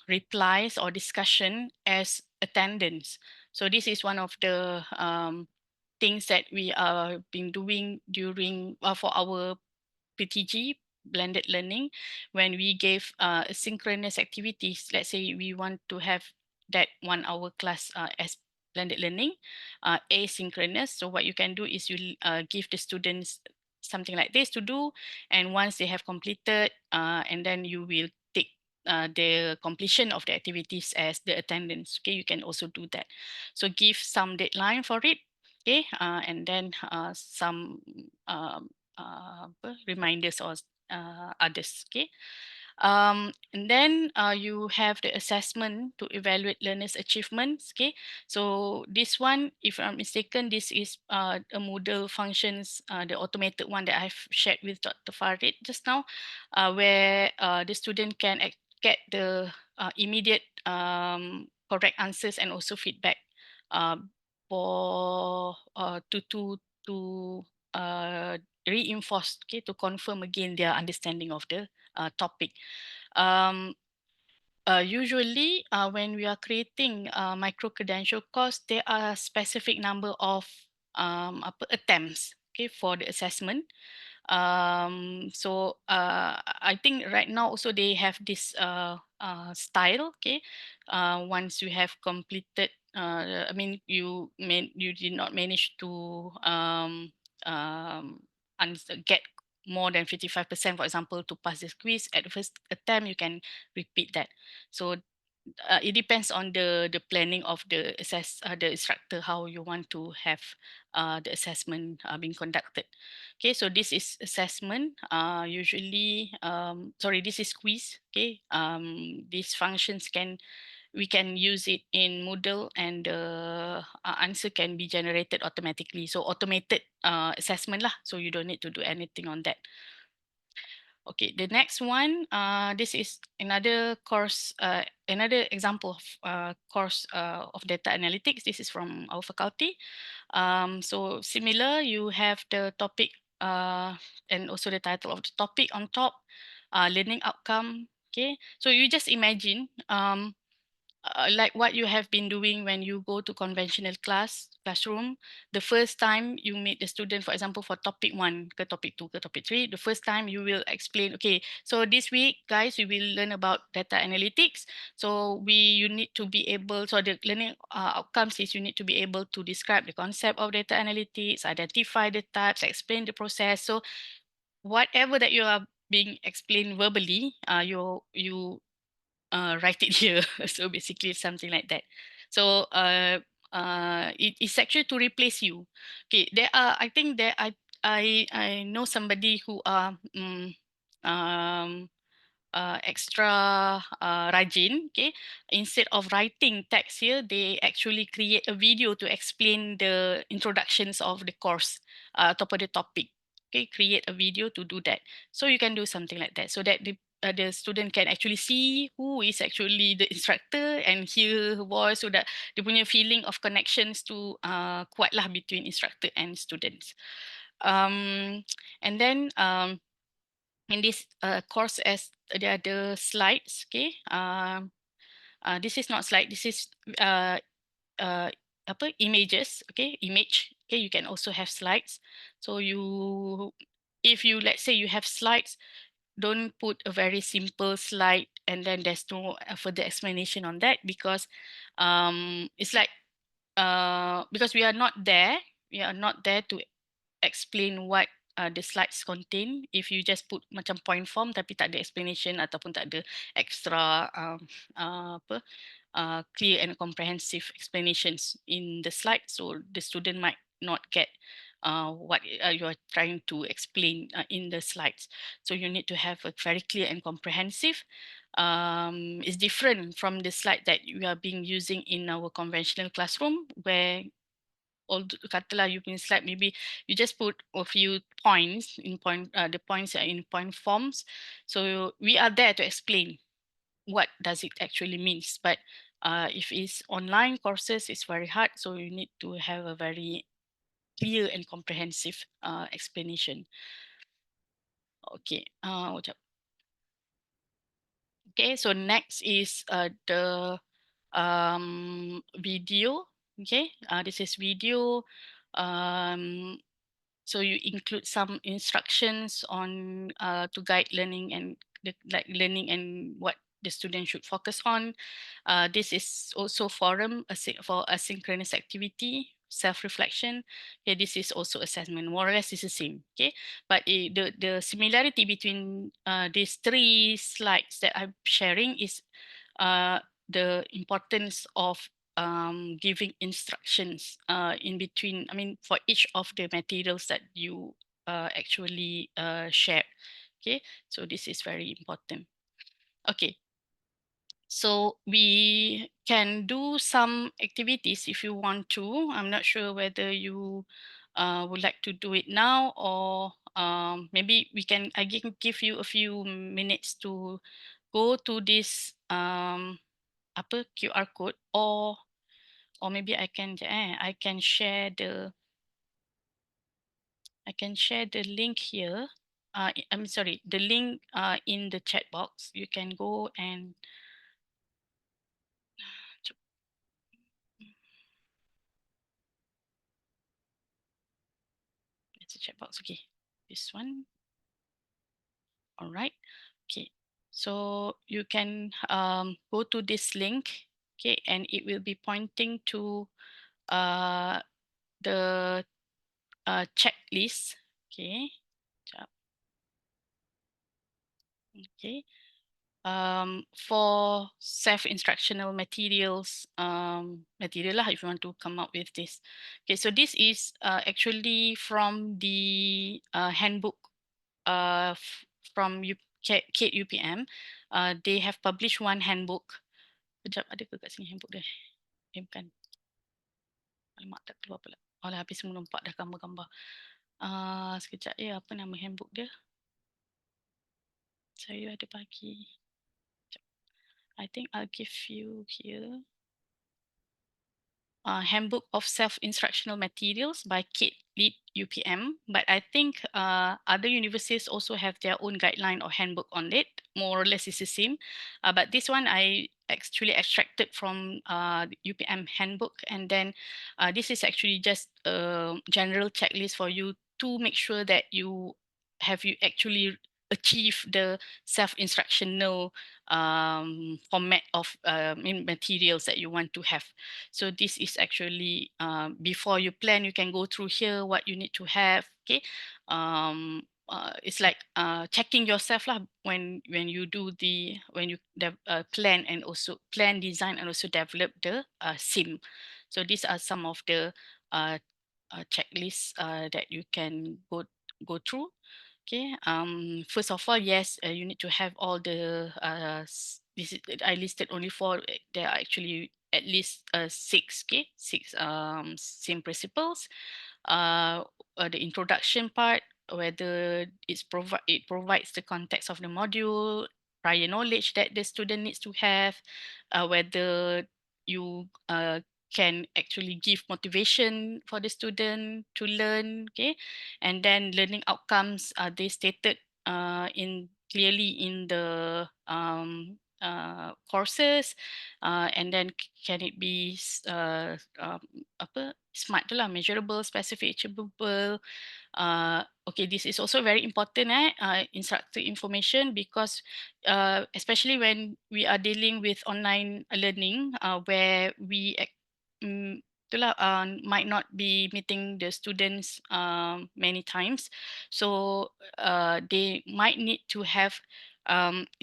replies or discussion as attendance. So this is one of the things that we are been doing during for our PTG blended learning. When we gave synchronous activities, let's say we want to have that 1 hour class as blended learning, asynchronous. So what you can do is you give the students something like this to do, and once they have completed, and then you will take the completion of the activities as the attendance. Okay, you can also do that. So give some deadline for it. Okay, and then some reminders or others. Okay. And then you have the assessment to evaluate learners' achievements. Okay, so this one, if I'm mistaken, this is a Moodle functions, the automated one that I've shared with Dr. Farid just now, where the student can get the immediate correct answers and also feedback uh, for to reinforce, okay, to confirm again their understanding of the topic. Um, Usually, when we are creating micro-credential course, there are specific number of attempts, okay, for the assessment. So I think right now also they have this style. Okay, once you have completed, I mean, you did not manage to get more than 55%, for example, to pass the quiz at the first attempt, you can repeat that. So it depends on the planning of the instructor, how you want to have the assessment being conducted. Okay, so this is assessment. Usually, sorry, this is quiz. Okay, these functions we can use it in Moodle, and the answer can be generated automatically. So automated assessment lah. So you don't need to do anything on that. Okay, the next one, this is another course, another example of course of data analytics. This is from our faculty. So similar, you have the topic and also the title of the topic on top, learning outcome. Okay, so you just imagine like what you have been doing when you go to conventional classroom. The first time you meet the student, for example, for topic 1 ke topic 2 ke topic 3, the first time you will explain, okay, so this week, guys, we will learn about data analytics. So you need to be able, so the learning outcomes is you need to be able to describe the concept of data analytics, identify the types, explain the process. So whatever that you are being explained verbally, you write it here. So basically something like that. So it's actually to replace you. Okay, there are, I think there I know somebody who are um, extra rajin. Okay, instead of writing text here, they actually create a video to explain the introductions of the course, top of the topic. Okay, create a video to do that. So you can do something like that, so that the student can actually see who is actually the instructor and hear her voice, so that dia punya feeling of connections to kuat lah between instructor and students. And then in this course, as there are the slides. Okay, this is not slide, this is apa, images. Okay, image. Okay, you can also have slides. So if you, let's say you have slides, don't put a very simple slide and then there's no further explanation on that, because it's like because we are not there to explain what the slides contain. If you just put macam point form tapi tak ada explanation ataupun tak ada extra clear and comprehensive explanations in the slide, so the student might not get what you are trying to explain in the slides. So you need to have a very clear and comprehensive. It's different from the slide that we are being using in our conventional classroom, where all katalah you punya slide, maybe you just put a few points in the points are in point forms. So we are there to explain what does it actually means. But if it's online courses, it's very hard. So you need to have a very clear and comprehensive explanation. Okay. Okay. So next is the video. Okay. This is video. So you include some instructions on to guide learning and learning and what the student should focus on. This is also forum for asynchronous activity, self-reflection. Okay, this is also assessment. More or less, it's the same. Okay, but the similarity between these three slides that I'm sharing is the importance of giving instructions in between, I mean, for each of the materials that you actually share. Okay, so this is very important. Okay, so we can do some activities if you want to. I'm not sure whether you would like to do it now, or maybe I can give you a few minutes to go to this QR code, or maybe I can share the link here. I'm sorry, the link in the chat box. You can go and it's a chat box. Okay, this one. All right. Okay, so you can go to this link. Okay, and it will be pointing to the checklist. Okay. Okay. For self-instructional materials, material lah, if you want to come up with this. Okay, so this is actually from the handbook from CADe UPM. They have published one handbook. Sekejap, ada ke kat sini handbook dia? Bukan. Alamak, tak keluar pula. Alah, habis melompat dah gambar-gambar. Sekejap ya, apa nama handbook dia? Saya ada bagi. I think I'll give you here. Handbook of Self-Instructional Materials by CADe-Lead UPM. But I think other universities also have their own guideline or handbook on it. More or less it's the same. But this one I actually extracted from the UPM handbook. And then this is actually just a general checklist for you to make sure that you actually achieve the self-instructional format of materials that you want to have. So this is actually before you plan, you can go through here what you need to have. Okay, it's like checking yourself lah when you do plan and also plan, design, and also develop the sim. So these are some of the checklists that you can go through. Okay. First of all, yes, you need to have all the I listed only 4. There are actually at least 6. Okay, 6 same principles. The introduction part, whether it provides the context of the module, prior knowledge that the student needs to have, whether you can actually give motivation for the student to learn. Okay, and then learning outcomes are they stated clearly in the courses, and then can it be smart tu lah, measurable, specific, achievable. Okay, this is also very important, instructor information, because especially when we are dealing with online learning, where we might not be meeting the students many times. So they might need to have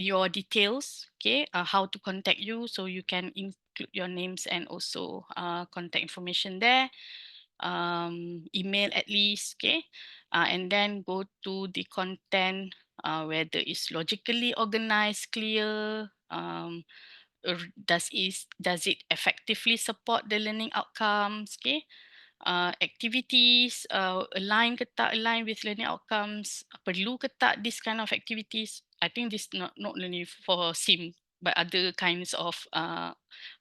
your details, okay, how to contact you, so you can include your names and also contact information there, email at least, okay, and then go to the content, whether it's logically organized, clear, does it effectively support the learning outcomes, okay, activities align ke tak align with learning outcomes, perlu ke tak this kind of activities. I think this not only for SIM but other kinds of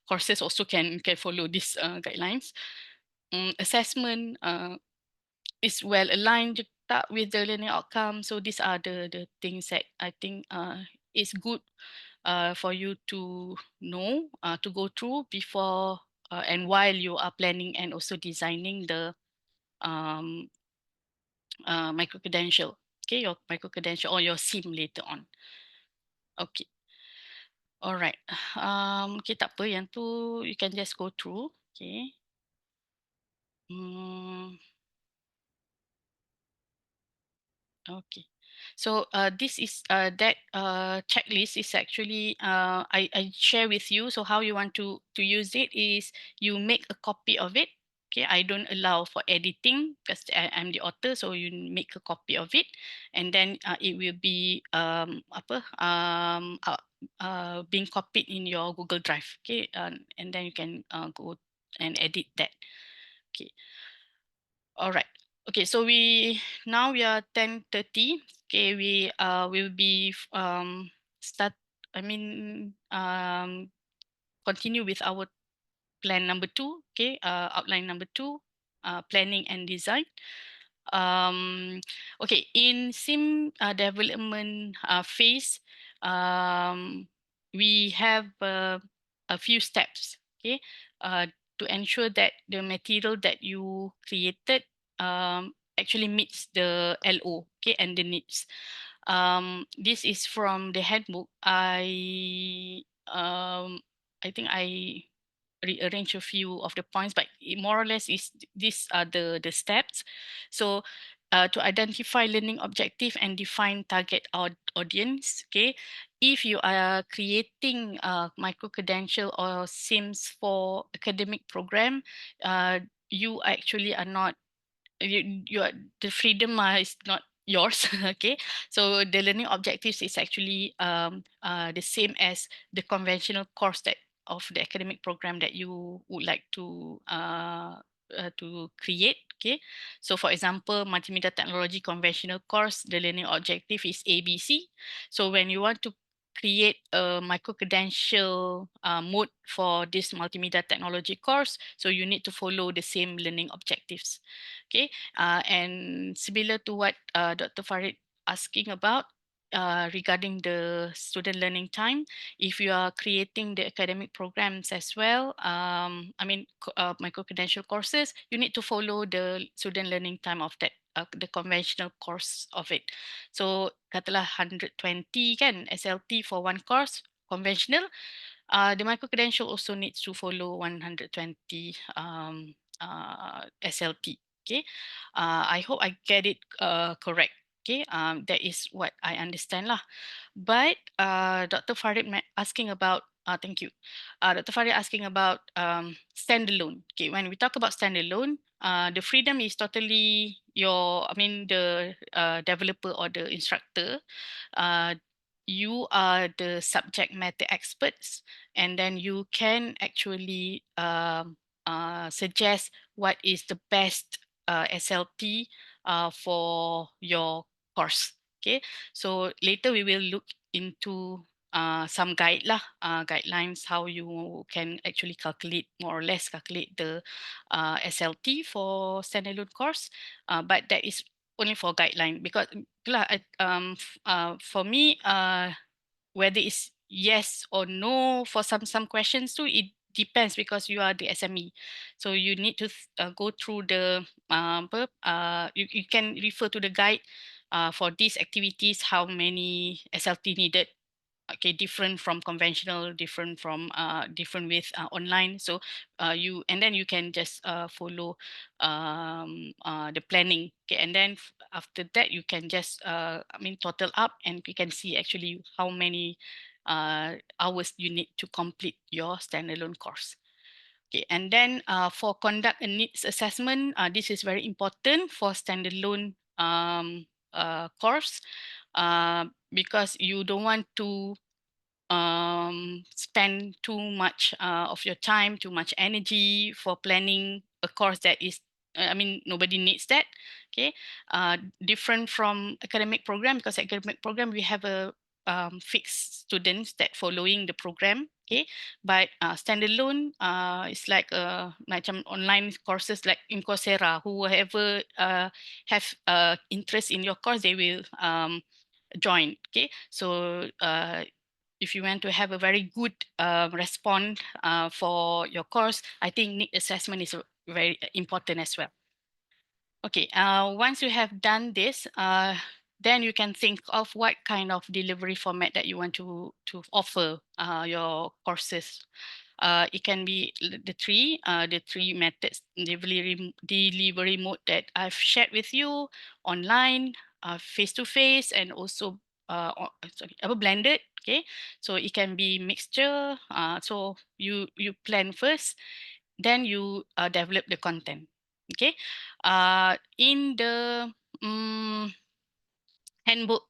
courses also can follow these guidelines. Assessment is well aligned ke tak with the learning outcome. So these are the things that I think is good for you to know, to go through before and while you are planning and also designing the micro-credential. Okay, your micro-credential or your SIM later on. Okay. Alright. Okay, tak apa. Yang tu you can just go through. Okay. Okay. So this is that checklist is actually I share with you. So how you want to use it is you make a copy of it. Okay, I don't allow for editing because I'm the author. So you make a copy of it, and then it will be being copied in your Google Drive. Okay, and then you can go and edit that. Okay. All right. Okay, so now we are 10:30. Okay, we will be continue with our plan number 2. Okay, outline number 2, planning and design. Okay, in SIM development phase, we have a few steps. Okay, to ensure that the material that you created actually meets the LO, okay, and the needs. This is from the handbook. I think I rearrange a few of the points, but more or less is these are the steps. So to identify learning objective and define target audience. Okay, if you are creating a micro-credential or SIMs for academic program, you actually are not the freedom is not yours. Okay, so the learning objectives is actually the same as the conventional course that of the academic program that you would like to create. Okay, so for example, multimedia technology conventional course, the learning objective is ABC. So when you want to create a micro-credential mode for this multimedia technology course, so you need to follow the same learning objectives. Okay, and similar to what Dr. Farid asking about regarding the student learning time, if you are creating the academic programs as well, micro-credential courses, you need to follow the student learning time of that, the conventional course of it. So katalah 120 kan SLT for one course conventional, the micro-credential also needs to follow 120 SLT. Okay, I hope I get it correct. Okay, that is what I understand lah. But Dr. Farid asking about, thank you. Dr. Farid asking about standalone. Okay, when we talk about standalone, the freedom is totally the developer or the instructor. You are the subject matter experts, and then you can actually suggest what is the best SLT for your course. Okay, so later we will look into some guidelines how you can actually more or less calculate the SLT for standalone course, but that is only for guideline because for me whether it's yes or no for some questions too, it depends because you are the SME. So you need to go through the you can refer to the guide for these activities, how many SLT needed. Okay, different from conventional, different with online. So you can just follow the planning. Okay, and then after that you can just total up and you can see actually how many hours you need to complete your standalone course. Okay, and then for conduct a needs assessment, this is very important for standalone course because you don't want to spend too much of your time, too much energy for planning a course that is I mean, nobody needs that. Okay, different from academic program, because academic program we have a fixed students that following the program. Okay, but standalone it's like macam online courses like in Coursera. Whoever have interest in your course, they will join. Okay, so if you want to have a very good response for your course, I think need assessment is very important as well. Okay, once you have done this, then you can think of what kind of delivery format that you want to offer your courses. It can be the three methods delivery mode that I've shared with you: online, face to face, and also blended. Okay, so it can be mixture. So you plan first, then you develop the content. Okay, in the handbook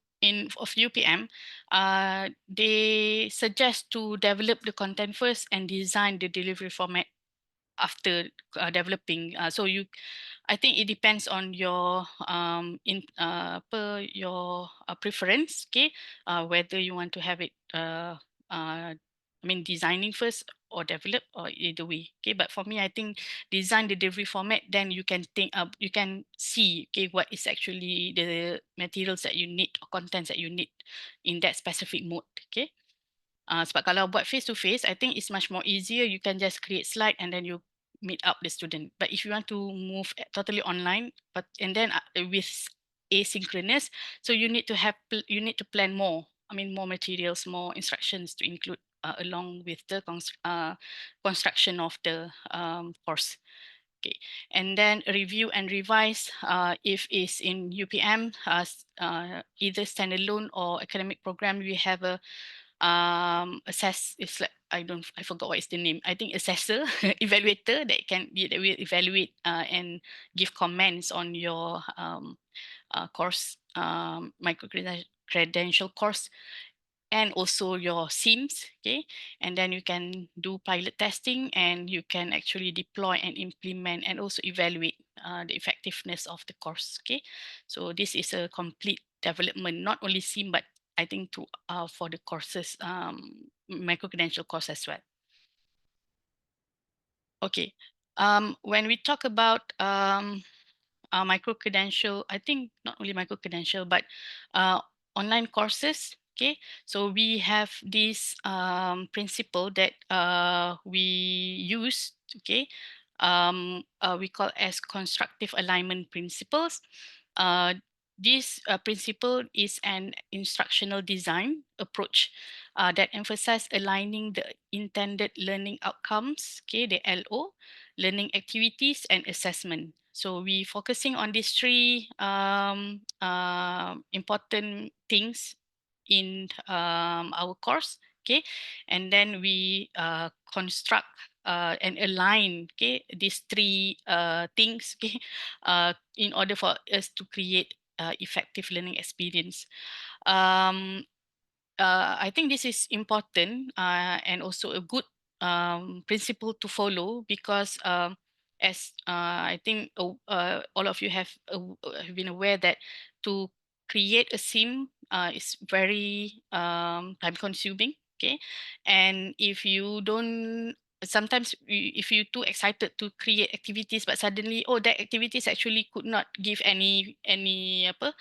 of UPM, they suggest to develop the content first and design the delivery format after developing. So I think it depends on your per your preference. Okay, whether you want to have it I mean designing first or develop, or either way. Okay, but for me, I think design the delivery format, then you can think you can see, okay, what is actually the materials that you need or contents that you need in that specific mode. Okay, sebab kalau buat face to face, I think it's much more easier. You can just create slide and then you meet up the student. But if you want to move totally online, and then with asynchronous, so you need to plan more. I mean, more materials, more instructions to include along with the construction of the course. Okay, and then review and revise if it's in UPM, either standalone or academic program. We have a assess. It's like I forgot what is the name. I think assessor, evaluator that will evaluate and give comments on your course, micro-credential course, and also your SIMs. Okay, and then you can do pilot testing, and you can actually deploy and implement and also evaluate the effectiveness of the course. Okay, so this is a complete development, not only SIM, but I think to for the courses, micro-credential course as well. Okay, when we talk about micro-credential, I think not only micro-credential, but online courses. Okay, so we have this principle that we use. Okay, we call as constructive alignment principles. This principle is an instructional design approach that emphasizes aligning the intended learning outcomes, okay, the LO, learning activities, and assessment. So we focusing on these three important things in our course, okay, and then we construct and align, okay, these three things, okay, in order for us to create effective learning experience. I think this is important and also a good principle to follow, because as I think all of you have been aware that to create a SIM is very time consuming. Okay, and if you don't, sometimes if you too excited to create activities, but suddenly, oh, that activities actually could not give any apa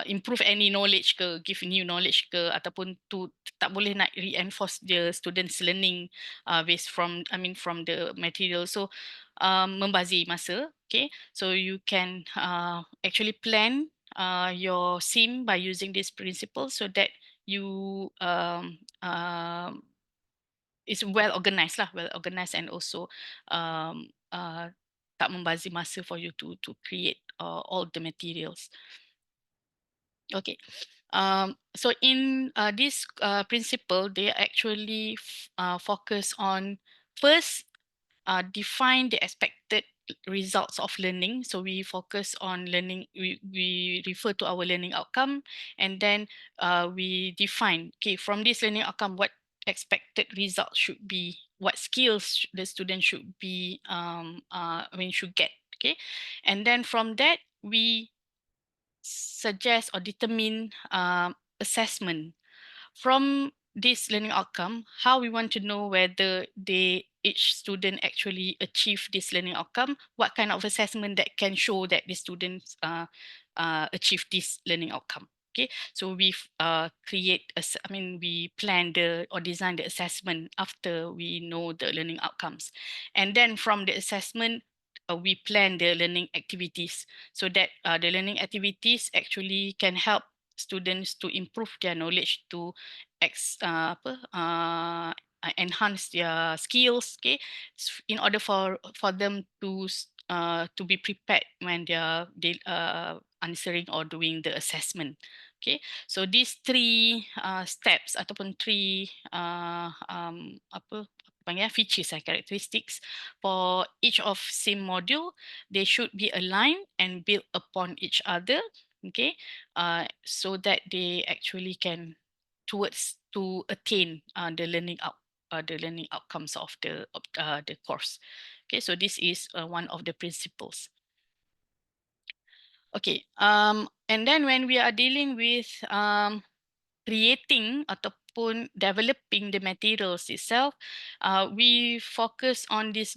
improve any knowledge ke, give new knowledge ke, ataupun tu tak boleh nak reinforce the students learning based from from the material. So membazir masa. Okay, so you can actually plan your SIM by using this principle, so that you is well organized lah, and also tak membazir masa for you to create all the materials. Okay, so in this principle, they actually focus on first define the expected results of learning. So we focus on learning, we refer to our learning outcome, and then we define, okay, from this learning outcome, what expected result should be what skills the student should be should get. Okay, and then from that we suggest or determine assessment from this learning outcome, how we want to know whether each student actually achieve this learning outcome, what kind of assessment that can show that the students achieve this learning outcome. Okay, so we we plan or design the assessment after we know the learning outcomes, and then from the assessment we plan the learning activities, so that the learning activities actually can help students to improve their knowledge, to enhance their skills. Okay, in order for them to be prepared when they answering or doing the assessment. Okay, so these three steps ataupun three features and characteristics for each of same module, they should be aligned and built upon each other. Okay, so that they actually can to attain the learning outcomes of the course. Okay, so this is one of the principles. Okay, and then when we are dealing with creating ataupun developing the materials itself, we focus on this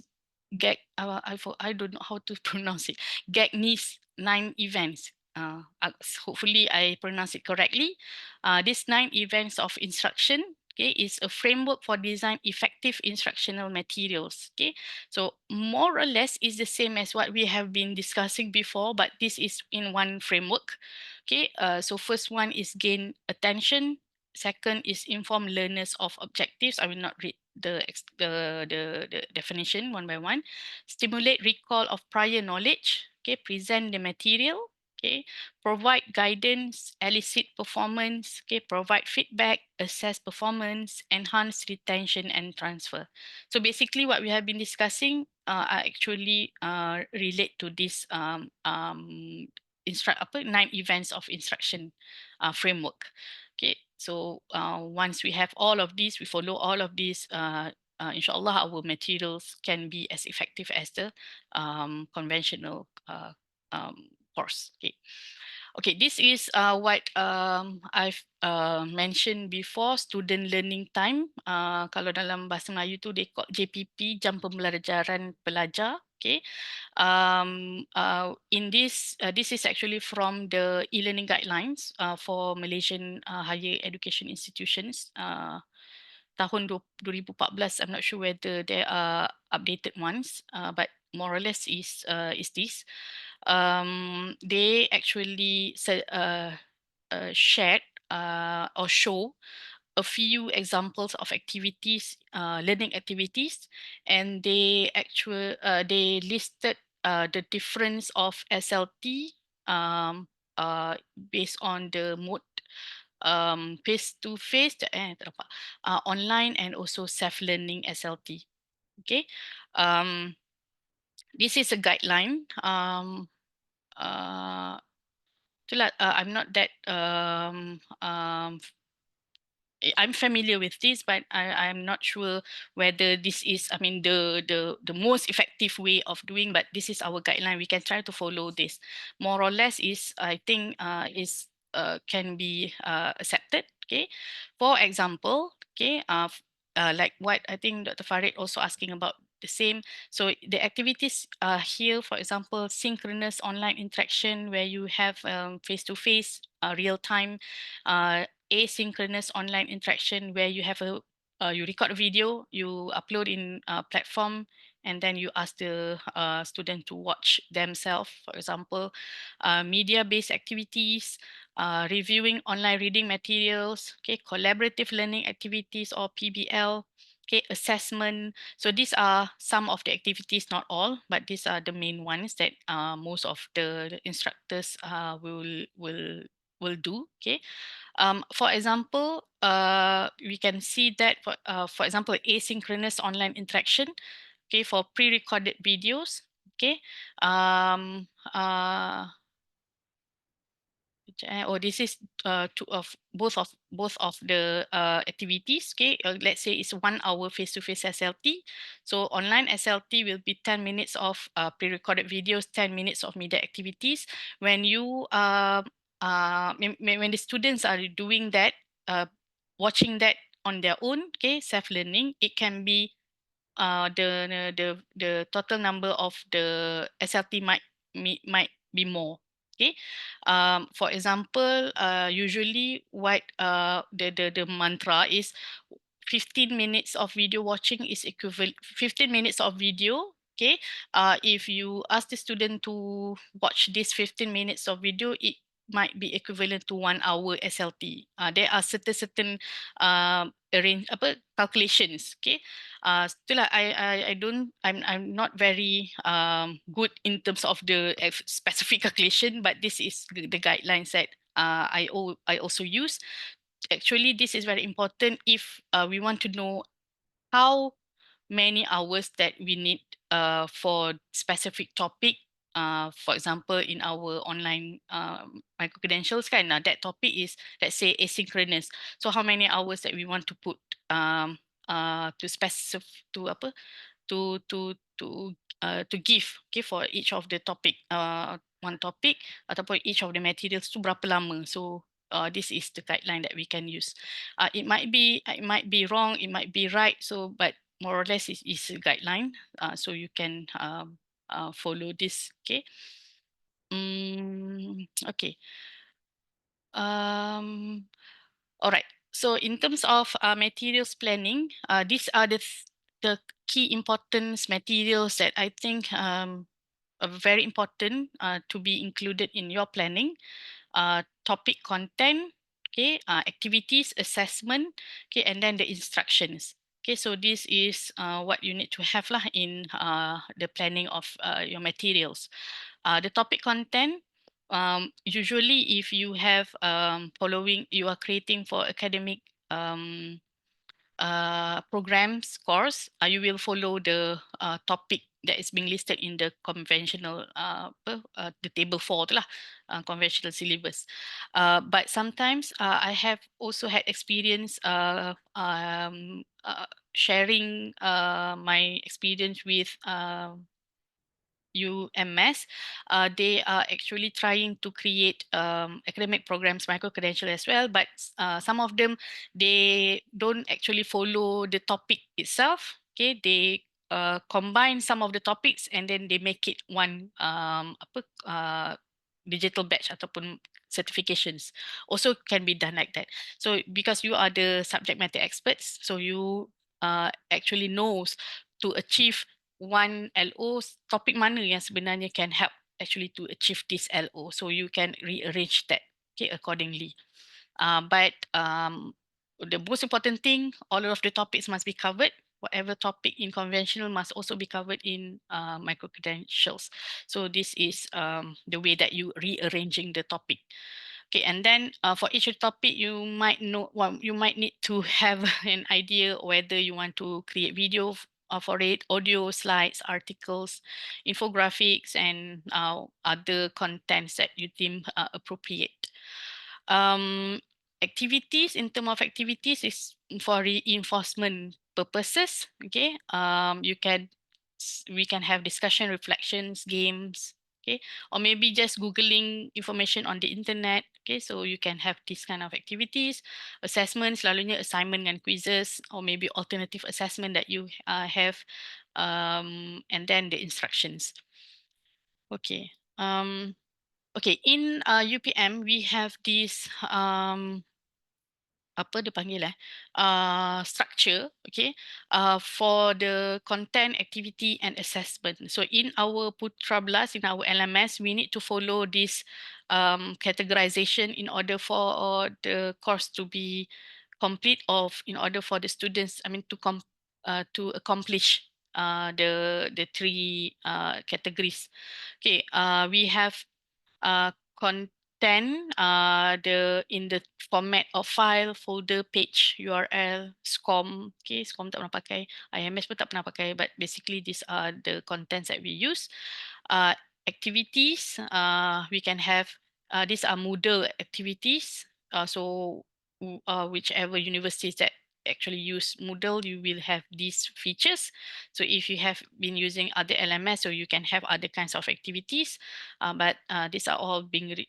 I don't know how to pronounce it. CADe-Lead 9 events. Hopefully I pronounce it correctly. These 9 events of instruction, okay, is a framework for design effective instructional materials. Okay, so more or less is the same as what we have been discussing before, but this is in one framework. Okay, so first one is gain attention. Second is inform learners of objectives. I will not read the definition one by one. Stimulate recall of prior knowledge. Okay, present the material. Okay, provide guidance, elicit performance. Okay, provide feedback, assess performance, enhance retention and transfer. So basically, what we have been discussing are actually relate to this 9 events of instruction framework. Okay, so once we have all of these, we follow all of these, inshallah, our materials can be as effective as the conventional course. Okay. Okay, this is what I've mentioned before, student learning time. Kalau dalam bahasa Melayu tu they call JPP, jam pembelajaran pelajar. Okay. In this is actually from the e-learning guidelines for Malaysian higher education institutions. Tahun 2014, I'm not sure whether there are updated ones, but more or less is this. They actually shared or show a few examples of activities, learning activities, and they listed the difference of SLT based on the mode, face-to-face, online, and also self-learning SLT. Okay, this is a guideline. I'm not that I'm familiar with this, but I'm not sure whether this is, the most effective way of doing. But this is our guideline. We can try to follow this. More or less is, I think, can be accepted. Okay, for example, okay, like what I think Dr. Farid also asking about the same. So the activities here, for example, synchronous online interaction where you have face-to-face, real time. Asynchronous online interaction where you have you record a video, you upload in a platform, and then you ask the student to watch themselves. For example, media-based activities, reviewing online reading materials, okay, collaborative learning activities or PBL, okay, assessment. So these are some of the activities, not all, but these are the main ones that most of the instructors will do. Okay. For example, we can see that for example, asynchronous online interaction, okay, for pre-recorded videos, okay. Oh, this is two of both of the activities. Okay, let's say it's 1 hour face-to-face SLT. So online SLT will be 10 minutes of pre-recorded videos, 10 minutes of media activities. When you when the students are doing that, watching that on their own, okay, self-learning, it can be the total number of the SLT might be more. Okay, for example, usually what the mantra is 15 minutes of video watching is equivalent 15 minutes of video. Okay, if you ask the student to watch this 15 minutes of video, it might be equivalent to 1 hour SLT. There are certain calculations. Okay, itulah I'm not very good in terms of the specific calculation, but this is the guidelines that I also use. Actually, this is very important if we want to know how many hours that we need for specific topic. For example, in our online micro-credentials kan, that topic is, let's say, asynchronous. So how many hours that we want to put to specify to apa to give, okay, for each of the topic, one topic ataupun each of the materials tu berapa lama. So this is the guideline that we can use. It might be wrong, it might be right. So but more or less is a guideline. So you can follow this. Okay. Okay. All right. So in terms of materials planning, these are the key importance materials that I think are very important to be included in your planning. Topic content, okay, activities, assessment, okay, and then the instructions. Okay, so this is what you need to have lah in the planning of your materials. The topic content, usually if you have you are creating for academic programs course, you will follow the topic that is being listed in the conventional the table 4 tu lah, conventional syllabus. But sometimes I have also had experience sharing my experience with UMS. They are actually trying to create academic programs, micro-credential as well, but some of them, they don't actually follow the topic itself. Okay, they combine some of the topics and then they make it one digital batch ataupun certifications. Also can be done like that. So because you are the subject matter experts, so you actually knows to achieve one LO, topik mana yang sebenarnya can help actually to achieve this LO. So you can rearrange that, okay, accordingly. But the most important thing, all of the topics must be covered. Whatever topic in conventional must also be covered in micro-credentials. So this is the way that you rearranging the topic. Okay, and then for each topic, you might know, well, you might need to have an idea whether you want to create video for it, audio, slides, articles, infographics, and other contents that you deem appropriate. Activities, in terms of activities, is for reinforcement purposes. Okay, we can have discussion, reflections, games. Okay, or maybe just Googling information on the internet. Okay, so you can have this kind of activities. Assessments, selalunya assignment and quizzes, or maybe alternative assessment that you have, and then the instructions. Okay. Okay, in UPM, we have this apa dia panggil structure, okay, for the content, activity, and assessment. So in our Putra Blast, in our LMS, we need to follow this categorization in order for the course to be complete, in order for the students, I mean, to accomplish the three categories. Okay, we have content in the format of file, folder, page, URL, SCOM. Okay, SCOM tak pernah pakai, IMS pun tak pernah pakai, but basically these are the contents that we use. Activities, we can have these are Moodle activities. So whichever universities that actually use Moodle, you will have these features. So if you have been using other LMS, so you can have other kinds of activities, but these are all being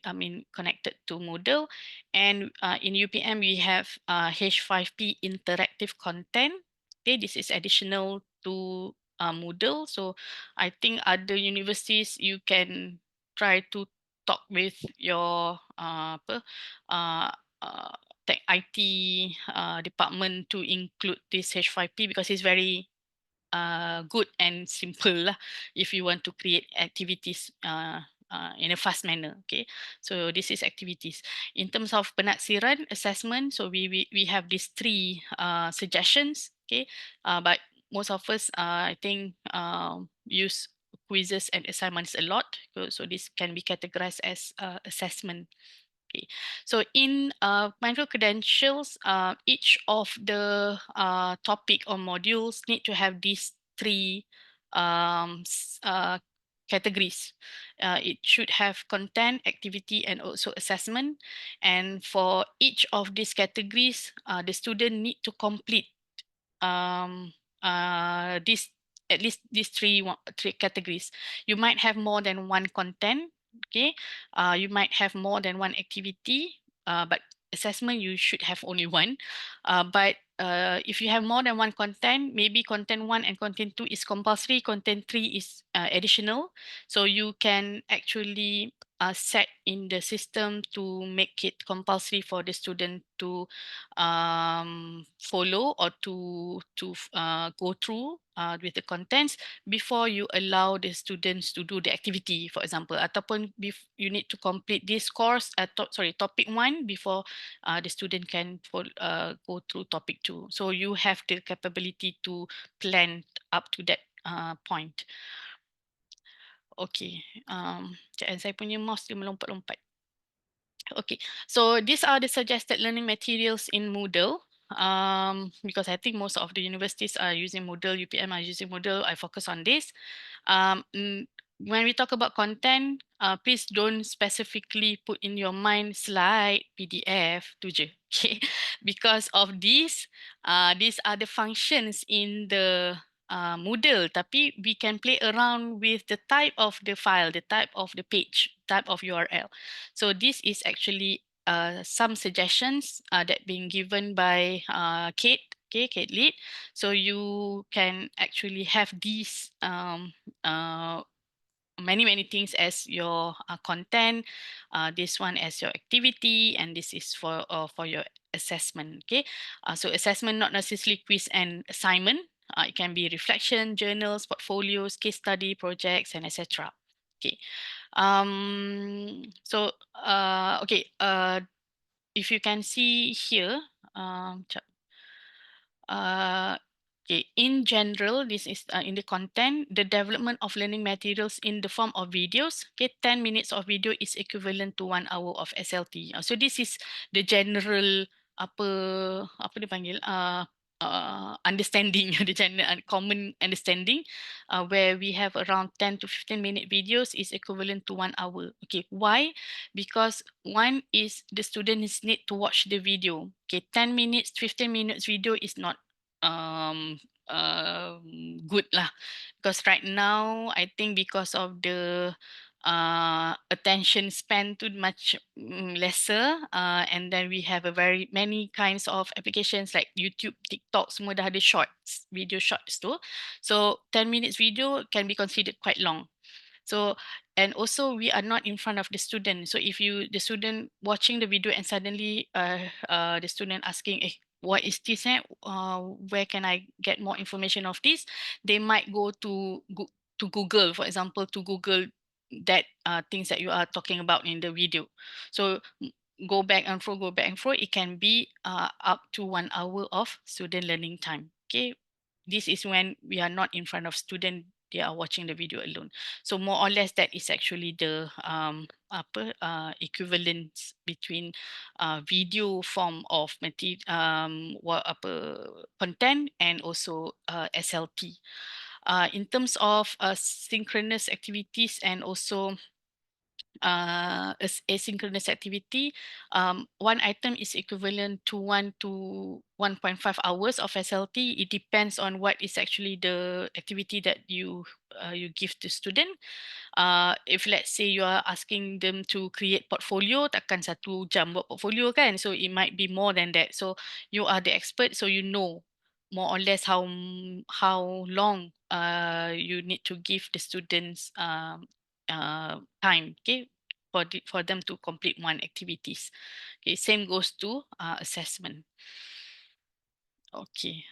connected to Moodle. And in UPM, we have H5P interactive content. Okay, this is additional to Moodle. So I think other universities, you can try to talk with your tech IT department to include this H5P, because it's very good and simple lah, if you want to create activities in a fast manner. Okay, so this is activities. In terms of penaksiran assessment, so we have these three suggestions. Okay, but most of us I think use quizzes and assignments a lot, so this can be categorized as assessment. Okay, so in micro-credentials, each of the topic or modules need to have these three categories. It should have content, activity, and also assessment. And for each of these categories, the student need to complete this, at least these three categories. You might have more than one content. Okay, you might have more than one activity, but assessment you should have only one. But if you have more than one content, maybe content 1 and content 2 is compulsory, content 3 is additional. So you can actually set in the system to make it compulsory for the student to follow or to go through with the contents before you allow the students to do the activity, for example, ataupun you need to complete this course topic 1 before the student can go through topic 2. So you have the capability to plan up to that point. Okay, saya punya mouse dia melompat-lompat. Okay, so these are the suggested learning materials in Moodle. Because I think most of the universities are using Moodle, UPM are using Moodle, I focus on this. When we talk about content, please don't specifically put in your mind slide, PDF tu je, okay? Because of these are the functions in the Moodle, tapi we can play around with the type of the file, the type of the page, type of URL. So this is actually some suggestions that being given by CADe, okay, CADe-Lead. So you can actually have these many things as your content, this one as your activity, and this is for your assessment. Okay, so assessment not necessarily quiz and assignment. It can be reflection, journals, portfolios, case study, projects, and etc. Okay, so okay, if you can see here, okay, in general, this is in the content, the development of learning materials in the form of videos. Okay, 10 minutes of video is equivalent to 1 hour of SLT. So this is the general apa dipanggil understanding, the general common understanding, where we have around 10 to 15 minute videos is equivalent to 1 hour. Okay, why? Because one is the students need to watch the video. Okay, 10 minutes, 15 minutes video is not good lah, because right now I think because of the attention span too much lesser, and then we have a very many kinds of applications like YouTube, TikTok, semua dah ada shorts, video shorts tu. So 10 minutes video can be considered quite long. So, and also we are not in front of the student. So if the student watching the video and suddenly the student asking, what is this? Where can I get more information of this? They might go to Google, for example, to Google that things that you are talking about in the video. So go back and forth, it can be up to 1 hour of student learning time. Okay, this is when we are not in front of student, they are watching the video alone. So more or less that is actually the equivalence between video form of content and also SLT. In terms of synchronous activities and also asynchronous activity, one item is equivalent to 1 to 1.5 hours of SLT. It depends on what is actually the activity that you give to student. If let's say you are asking them to create portfolio, takkan 1 jam buat portfolio kan? So it might be more than that. So you are the expert, so you know more or less how long you need to give the students time, okay, for them to complete one activities. Okay, same goes to assessment. Okay.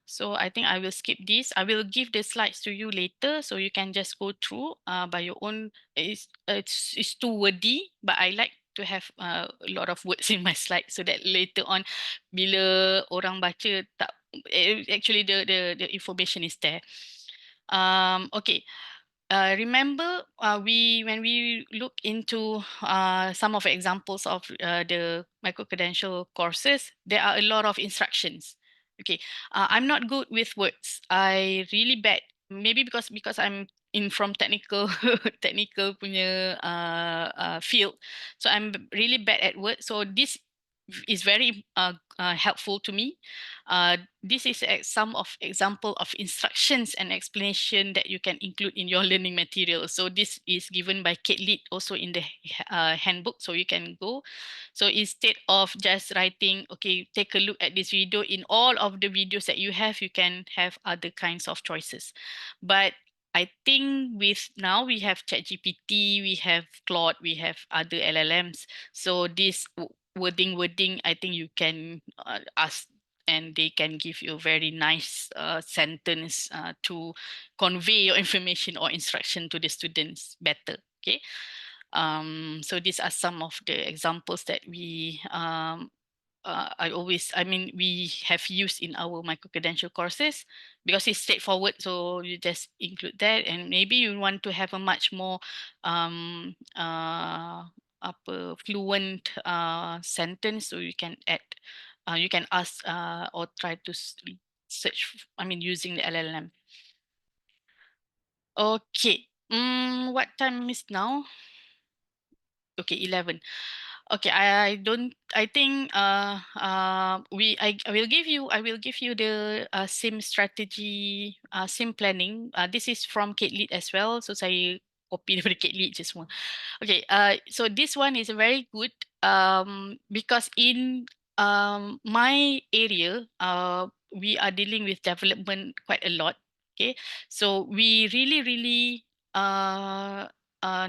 So I think I will skip this. I will give the slides to you later, so you can just go through by your own. It's too wordy, but I like to have a lot of words in my slide so that later on, bila orang baca tak, actually the information is there. Okay. Remember, when we look into some of the examples of the micro-credential courses, there are a lot of instructions. Okay, I'm not good with words. I really bad. Maybe because I'm in from technical technical punya field, so I'm really bad at words. So this is very helpful to me. This is some of example of instructions and explanation that you can include in your learning material. So this is given by CADe-Lead also in the handbook, so you can go. So instead of just writing, okay, take a look at this video, in all of the videos that you can have other kinds of choices. But I think with now we have ChatGPT, we have Claude, we have other LLMs. So this wording, I think you can ask and they can give you a very nice sentence to convey your information or instruction to the students better. Okay. So these are some of the examples that we we have used in our micro-credential courses because it's straightforward. So you just include that, and maybe you want to have a much more fluent sentence, so you can add, you can ask or try to search, using the LLM. Okay. What time is now? Okay, 11. Okay, I think I will give you the same strategy, same planning. This is from CADe-Lead as well, so saya copy daripada CADe-Lead je semua. Okay, so this one is very good because in my area, we are dealing with development quite a lot. Okay, so we really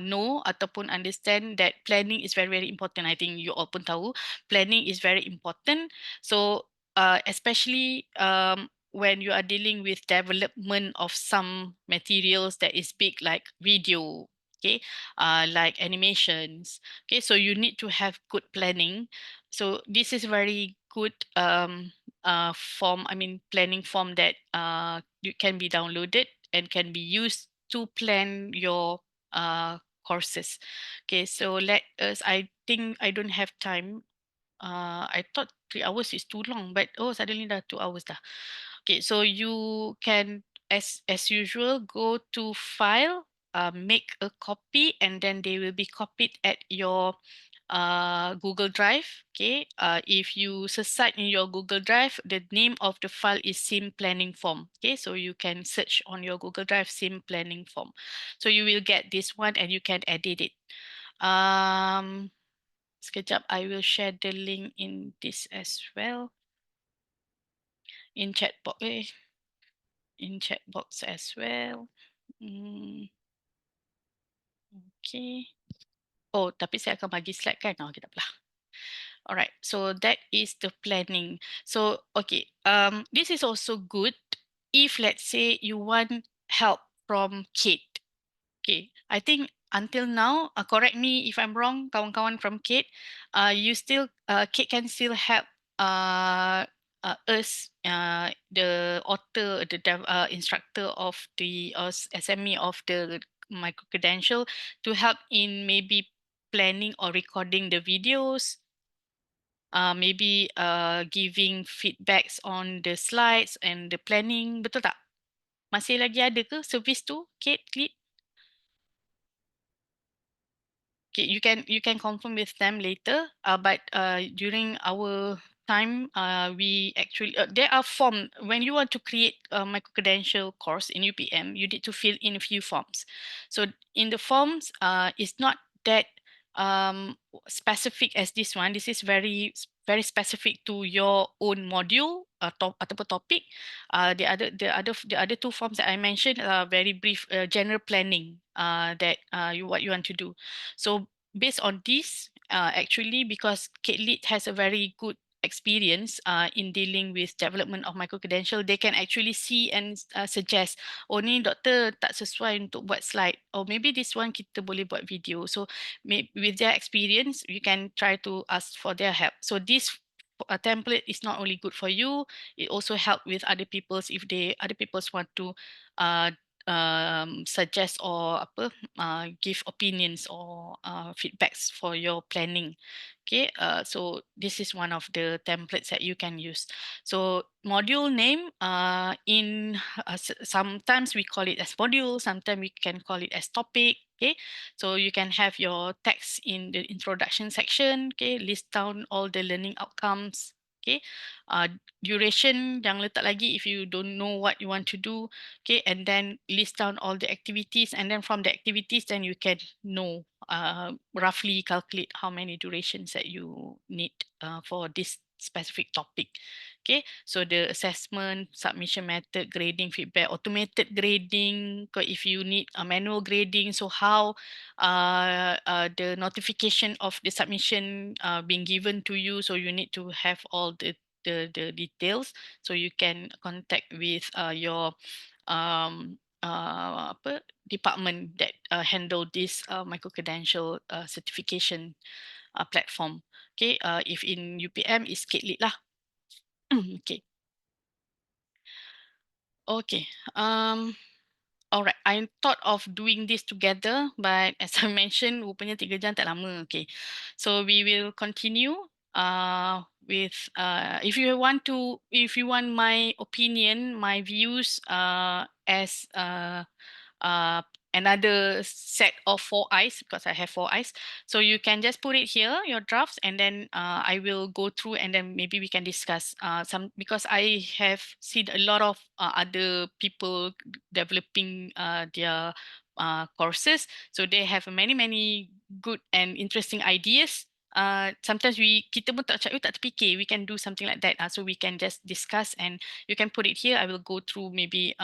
know ataupun understand that planning is very important. I think you all pun tahu planning is very important. So especially when you are dealing with development of some materials that is big like video, okay, like animations. Okay, so you need to have good planning. So this is very good form, planning form that you can be downloaded and can be used to plan your courses. Okay, so I think I don't have time. I thought 3 hours is too long, but suddenly dah 2 hours dah. Okay, so you can, as usual, go to file, make a copy, and then they will be copied at your Google Drive. Okay, if you search in your Google Drive, the name of the file is sim planning form. Okay, so you can search on your Google Drive sim planning form. So you will get this one and you can edit it. Sekejap, I will share the link in this as well. In chat box, as well. Okay. Oh, tapi saya akan bagi slide kan? Oh, kita belah. Alright, so that is the planning. So, okay, this is also good if let's say you want help from CADe. Okay, I think until now, correct me if I'm wrong, kawan-kawan from CADe, you still, CADe can still help us, the author, the instructor of the SME of the micro-credential to help in maybe planning or recording the videos, maybe giving feedbacks on the slides and the planning, betul tak? Masih lagi ada ke servis tu, CADe-Lead? Okay, you can confirm with them later. But during our time, we actually there are form when you want to create a micro-credential course in UPM, you need to fill in a few forms. So in the forms, it's not that specific as this one. This is very specific to your own module ataupun topic. The other two forms that I mentioned are very brief, general planning that what you want to do. So based on this, actually, because CADe-Lead has a very good experience in dealing with development of micro-credential, they can actually see and suggest, oh ni doktor tak sesuai untuk buat slide, or maybe this one kita boleh buat video. So with their experience, you can try to ask for their help. So this template is not only good for you, it also help with other people's if other people's want to suggest or give opinions or feedbacks for your planning. Okay, so this is one of the templates that you can use. So module name, sometimes we call it as module, sometimes we can call it as topic. Okay, so you can have your text in the introduction section. Okay, list down all the learning outcomes. Okay, duration jangan letak lagi if you don't know what you want to do. Okay, and then list down all the activities, and then from the activities, then you can know roughly calculate how many durations that you need for this specific topic. Okay, so the assessment, submission method, grading, feedback, automated grading. If you need a manual grading, so how the notification of the submission being given to you, so you need to have all the details, so you can contact with your department that handle this micro-credential certification platform. Okay, if in UPM is CADe-Lead lah. Okay. Okay. All right. I thought of doing this together, but as I mentioned, rupanya 3 jam tak lama. Okay. So we will continue with if you want my opinion, my views as another set of 4 eyes, because I have 4 eyes. So you can just put it here, your drafts, and then I will go through, and then maybe we can discuss some, because I have seen a lot of other people developing their courses. So they have many good and interesting ideas. Sometimes kita pun tak terfikir we can do something like that. So we can just discuss, and you can put it here. I will go through maybe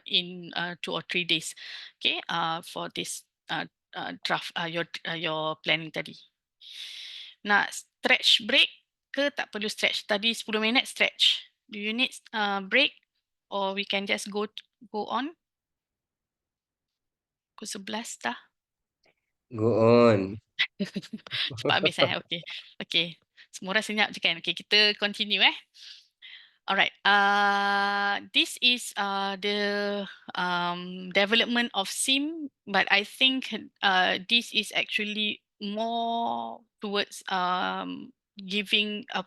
in 2 or 3 days. Okay, for this draft your planning tadi. Nak stretch break ke tak perlu stretch? Tadi 10 minit stretch. Do you need break, or we can just go on? Pukul 11 dah. Go on. Cepat habis Okay. Okay. Semua orang senyap je kan? Okay, kita continue Alright. This is the development of SIM, but I think this is actually more towards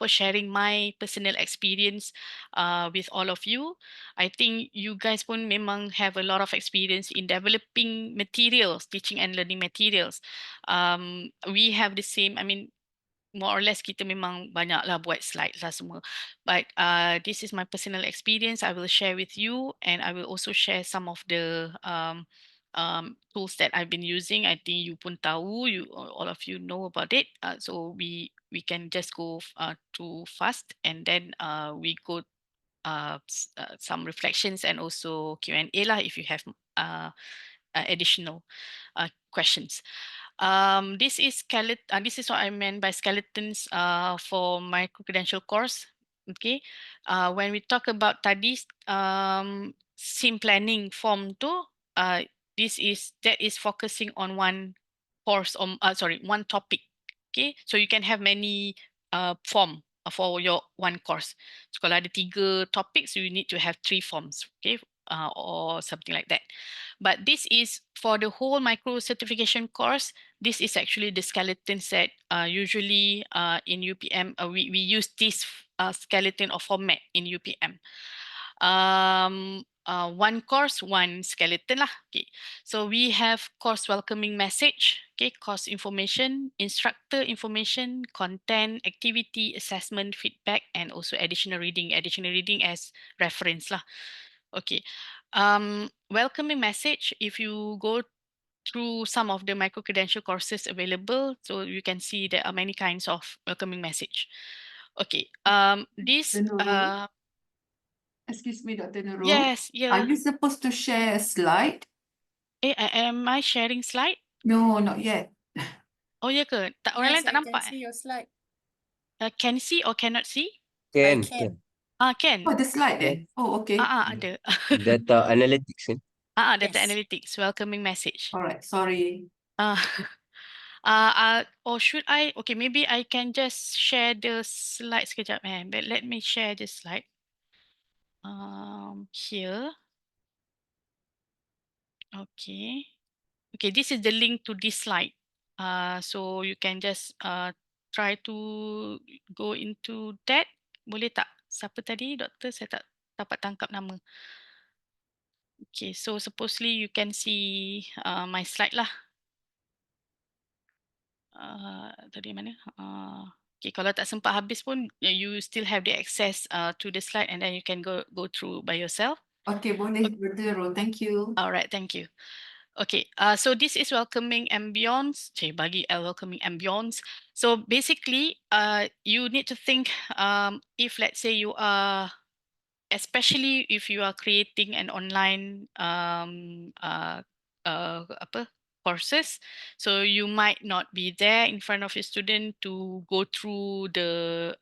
sharing my personal experience with all of you. I think you guys pun memang have a lot of experience in developing materials, teaching and learning materials. We have the same, I mean, more or less kita memang banyaklah buat slide lah semua. But this is my personal experience. I will share with you, and I will also share some of the tools that I've been using. I think you pun tahu, all of you know about it. So we can just go too fast, and then we go some reflections and also Q&A lah if you have additional questions. This is what I meant by skeletons for micro-credential course. Okay, when we talk about tadi SIM planning form tu, that is focusing on one course or one topic. Okay, so you can have many form for your one course. So kalau ada 3 topics, you need to have 3 forms. Okay, or something like that. But this is for the whole micro certification course. This is actually the skeleton set. Usually in UPM, we use this skeleton or format in UPM. one course, one skeleton lah. Okay. So we have course welcoming message, okay, course information, instructor information, content, activity, assessment, feedback, and also additional reading. Additional reading as reference lah. Okay. Welcoming message, if you go through some of the micro-credential courses available, so you can see there are many kinds of welcoming message. Okay. This Nurul? Excuse me, Dr. Nurul. yes, Are yeah. you supposed to share a slide? Am I sharing slide? No, not yet. Oh ya ke? Tak, orang lain Yes, tak I can nampak. see your slide. Can see or cannot see? I Can. can. Can. Oh, the slide Yes. there. Oh, okay. Ada. Data analytics kan? Data Yes. analytics, welcoming message. All right, sorry. Or should I? Okay, maybe I can just share the slide sekejap. But let me share the slide. Here. Okay. Okay, this is the link to this slide. So you can just try to go into that. Boleh tak? Siapa tadi? Doktor, saya tak dapat tangkap nama. Okay, so supposedly you can see my slide lah. Tadi mana? Okay, kalau tak sempat habis pun, you still have the access to the slide and then you can go through by yourself. Okay, boleh, Dr. Nurul. Thank you. All right, thank you. Okay, so this is welcoming ambience. Bagi welcoming ambience. So basically, you need to think if let's say you are, especially if you are creating an online courses, so you might not be there in front of your student to go through the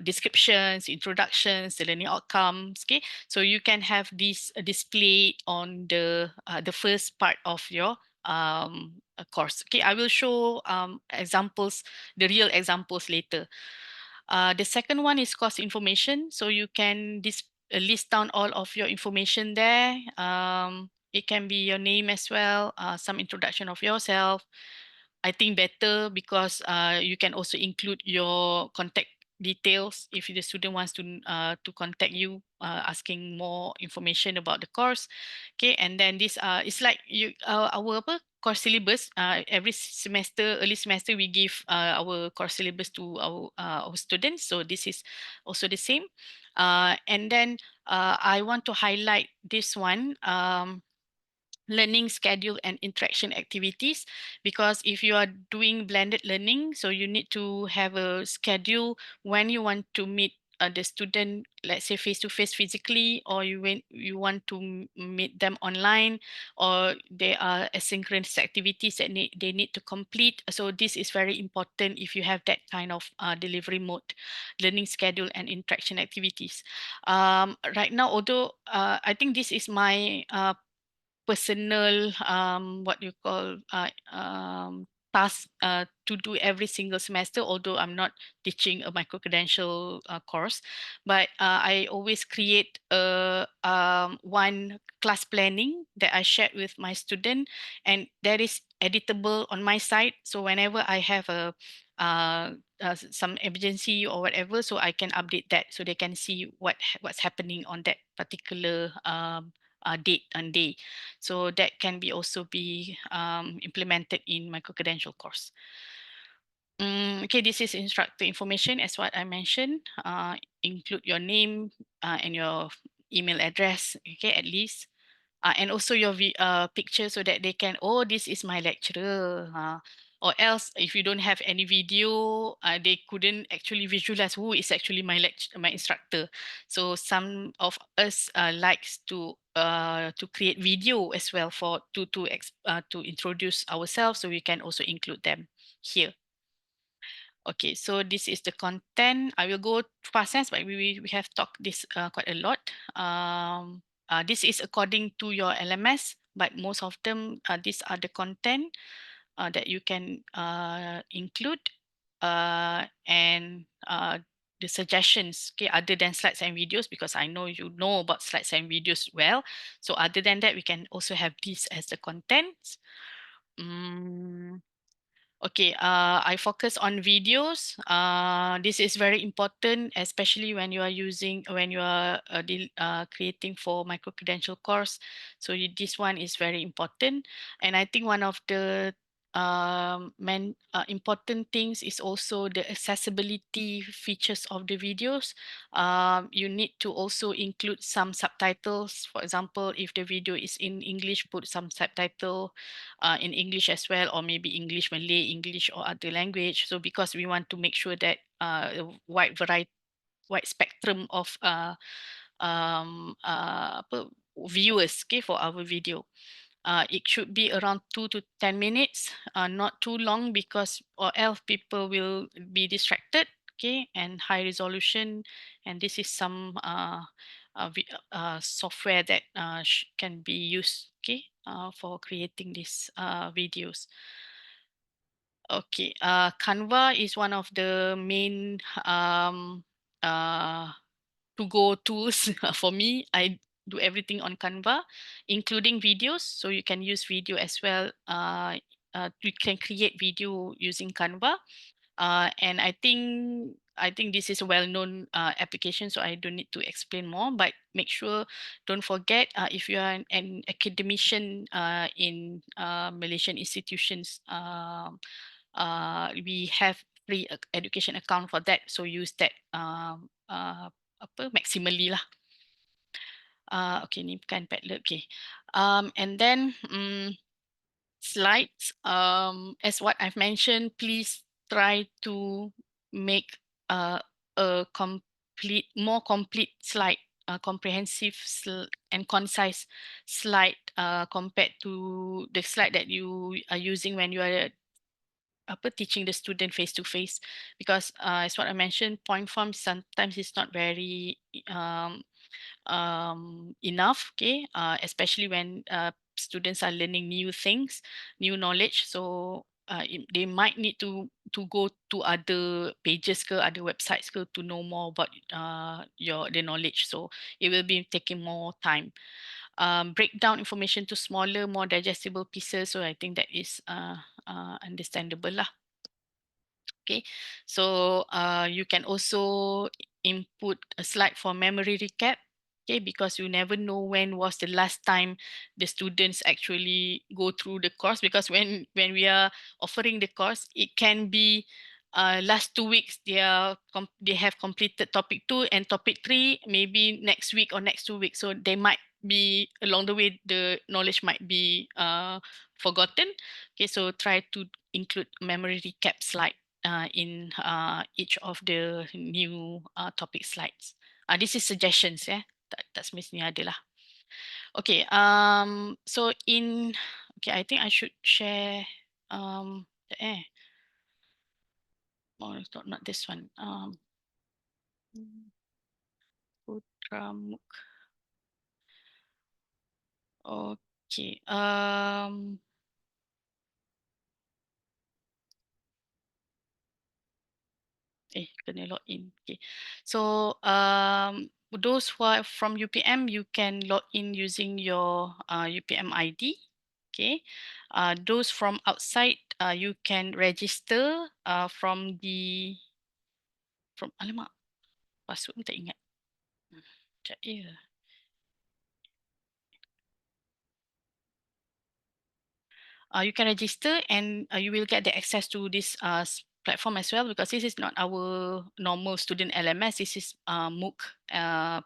descriptions, introductions, the learning outcomes. Okay, so you can have this displayed on the first part of your course. Okay, I will show examples, the real examples later. The second one is course information. So you can list down all of your information there. It can be your name as well, some introduction of yourself. I think better because you can also include your contact details if the student wants to contact you asking more information about the course. Okay, and then this it's like our course syllabus. Every semester, early semester, we give our course syllabus to our students. So this is also the same. And then I want to highlight this one. Learning schedule and interaction activities, because if you are doing blended learning, so you need to have a schedule when you want to meet the student, let's say face to face physically, or you want to meet them online, or there are asynchronous activities that they need to complete. So this is very important if you have that kind of delivery mode, learning schedule and interaction activities. Right now, although I think this is my personal what you call task to do every single semester, although I'm not teaching a micro-credential course, but I always create a one class planning that I shared with my student, and that is editable on my site. So whenever I have some emergency or whatever, so I can update that so they can see what's happening on that particular date and day. So that can be also be implemented in micro-credential course. Okay, this is instructor information as what I mentioned. Include your name and your email address, okay, at least. And also your picture so that they can, oh, this is my lecturer. Or else, if you don't have any video, they couldn't actually visualize who is actually my instructor. So some of us likes to create video as well for to introduce ourselves, so we can also include them here. Okay, so this is the content. I will go fast, but we have talked this quite a lot. This is according to your LMS, but most of them, these are the content that you can include, and the suggestions, okay, other than slides and videos, because I know you know about slides and videos well. So other than that, we can also have this as the contents. Okay, I focus on videos. This is very important, especially when you are creating for micro-credential course. So this one is very important. And I think one of the main important things is also the accessibility features of the videos. You need to also include some subtitles. For example, if the video is in English, put some subtitle in English as well, or maybe English, Malay, English, or other language. So because we want to make sure that a wide spectrum of viewers, okay, for our video. It should be around 2 to 10 minutes, not too long, because or else people will be distracted, okay, and high resolution. And this is some software that can be used, okay, for creating these videos. Okay, Canva is one of the main to-go tools for me. I do everything on Canva, including videos. So you can use video as well. You can create video using Canva. And I think this is a well-known application, so I don't need to explain more. But make sure, don't forget, if you are an academician in Malaysian institutions, we have free education account for that. So use that maximally lah. Okay, ni bukan Padlet. Okay. And then slides. As what I've mentioned, please try to make a more complete slide, comprehensive and concise slide compared to the slide that you are using when you are teaching the student face to face, because as what I mentioned, point form sometimes is not very enough, okay, especially when students are learning new things, new knowledge. So they might need to go to other pages ke, other websites ke, to know more about the knowledge. So it will be taking more time. Break down information to smaller, more digestible pieces. So I think that is understandable lah. Okay, so you can also input a slide for memory recap. Okay, because you never know when was the last time the students actually go through the course. Because when we are offering the course, it can be last 2 weeks they have completed topic 2 and topic 3 maybe next week or next 2 weeks. So they might be along the way the knowledge might be forgotten. Okay, so try to include memory recap slide in each of the new topic slides. This is suggestions, yeah. Tak semestinya ada lah. Okay, so okay, I think I should share oh, not this one. Putramuk. Okay. Kena log in. Okay. So those who are from UPM, you can log in using your UPM ID. Okay. Those from outside, you can register from alamak, password ni tak ingat. Sekejap ya. You can register and you will get the access to this platform as well, because this is not our normal student LMS. This is MOOC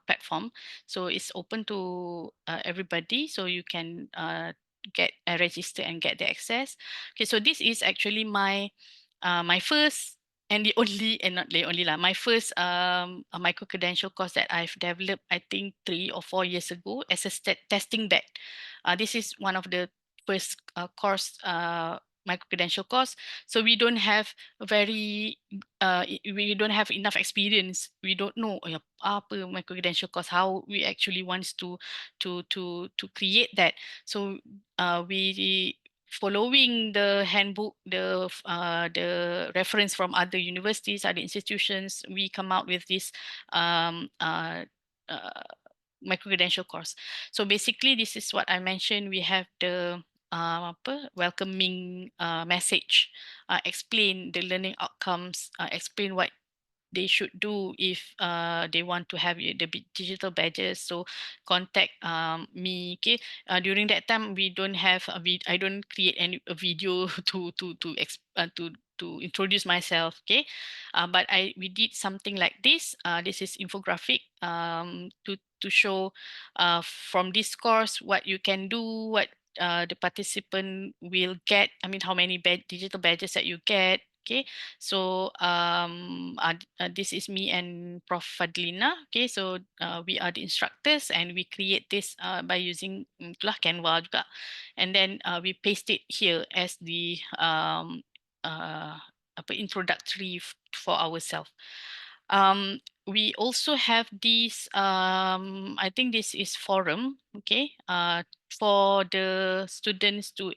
platform, so it's open to everybody, so you can get register and get the access. Okay, so this is actually my my first and the only, and not the only lah, my first micro-credential course that I've developed, I think 3 or 4 years ago, as a testing bed. This is one of the first course, micro-credential course. So we don't have we don't have enough experience. We don't know apa micro-credential course, how we actually wants to create that. So we following the handbook, the reference from other universities, other institutions, we come out with this micro-credential course. So basically, this is what I mentioned. We have the welcoming message explain the learning outcomes, explain what they should do if they want to have the digital badges. So contact me. Okay, during that time we don't have I don't create a video to introduce myself. Okay, but we did something like this. This is infographic to show from this course what you can do, what the participant will get. I mean, how many digital badges that you get. Okay, so this is me and Prof. Fadlina. Okay, so we are the instructors and we create this by using itulah Canva juga, and then we paste it here as the introductory for ourselves. We also have this, I think this is forum, okay, for the students to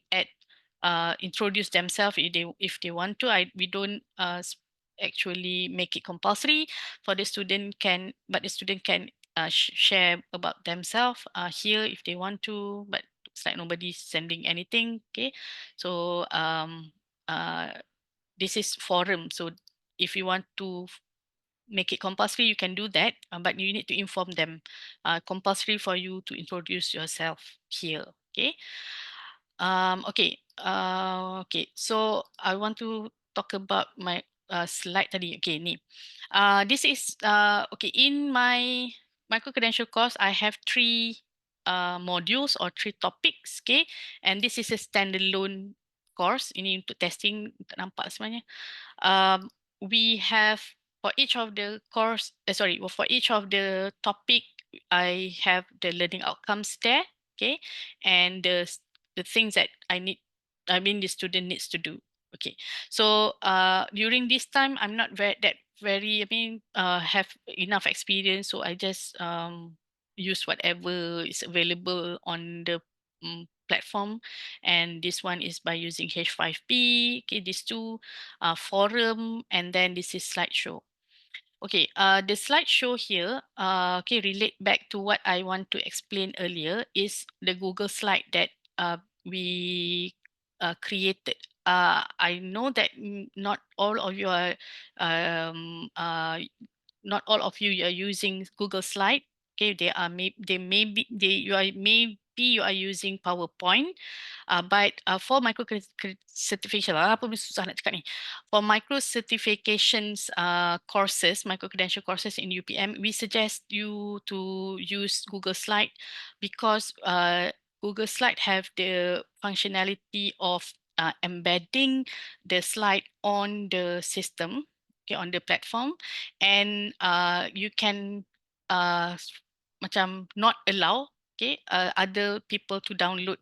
introduce themselves if they want to. We don't actually make it compulsory for the student but the student can share about themselves here if they want to, but looks like nobody's sending anything. Okay, so this is forum. So if you want to make it compulsory, you can do that, but you need to inform them. Compulsory for you to introduce yourself here. Okay. Okay. So I want to talk about my slide tadi. Okay, ni. This is okay. In my micro-credential course, I have 3 modules or 3 topics. Okay, and this is a standalone course. Ini untuk testing, tak nampak sebenarnya. We have for each of the course, for each of the topic, I have the learning outcomes there, okay, and the things that the student needs to do. Okay, so during this time, I'm not have enough experience, so I just use whatever is available on the platform, and this one is by using H5P. Okay, these two forum, and then this is slideshow. Okay, the slideshow here, okay, relate back to what I want to explain earlier is the Google slide that we created. I know that not all of you are using Google Slide. Okay, you are using PowerPoint. But for micro certification, apa susah nak cakap ni? For micro certifications courses, micro credential courses in UPM, we suggest you to use Google Slide because Google Slide have the functionality of embedding the slide on the system, okay, on the platform, and you can macam not allow, okay, other people to download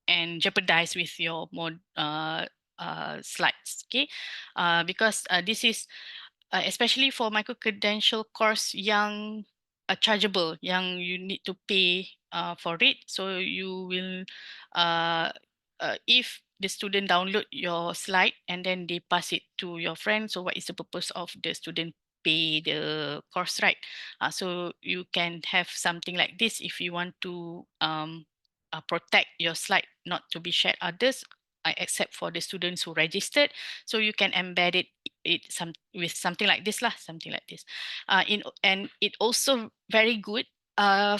and jeopardize with your slides, okay, because this is especially for micro-credential course yang chargeable, yang you need to pay for it. So you will, if the student download your slide and then they pass it to your friend, so what is the purpose of the student pay the course, right? So you can have something like this if you want to protect your slide not to be shared others, except for the students who registered. So you can embed it with something like this lah, something like this. And it also very good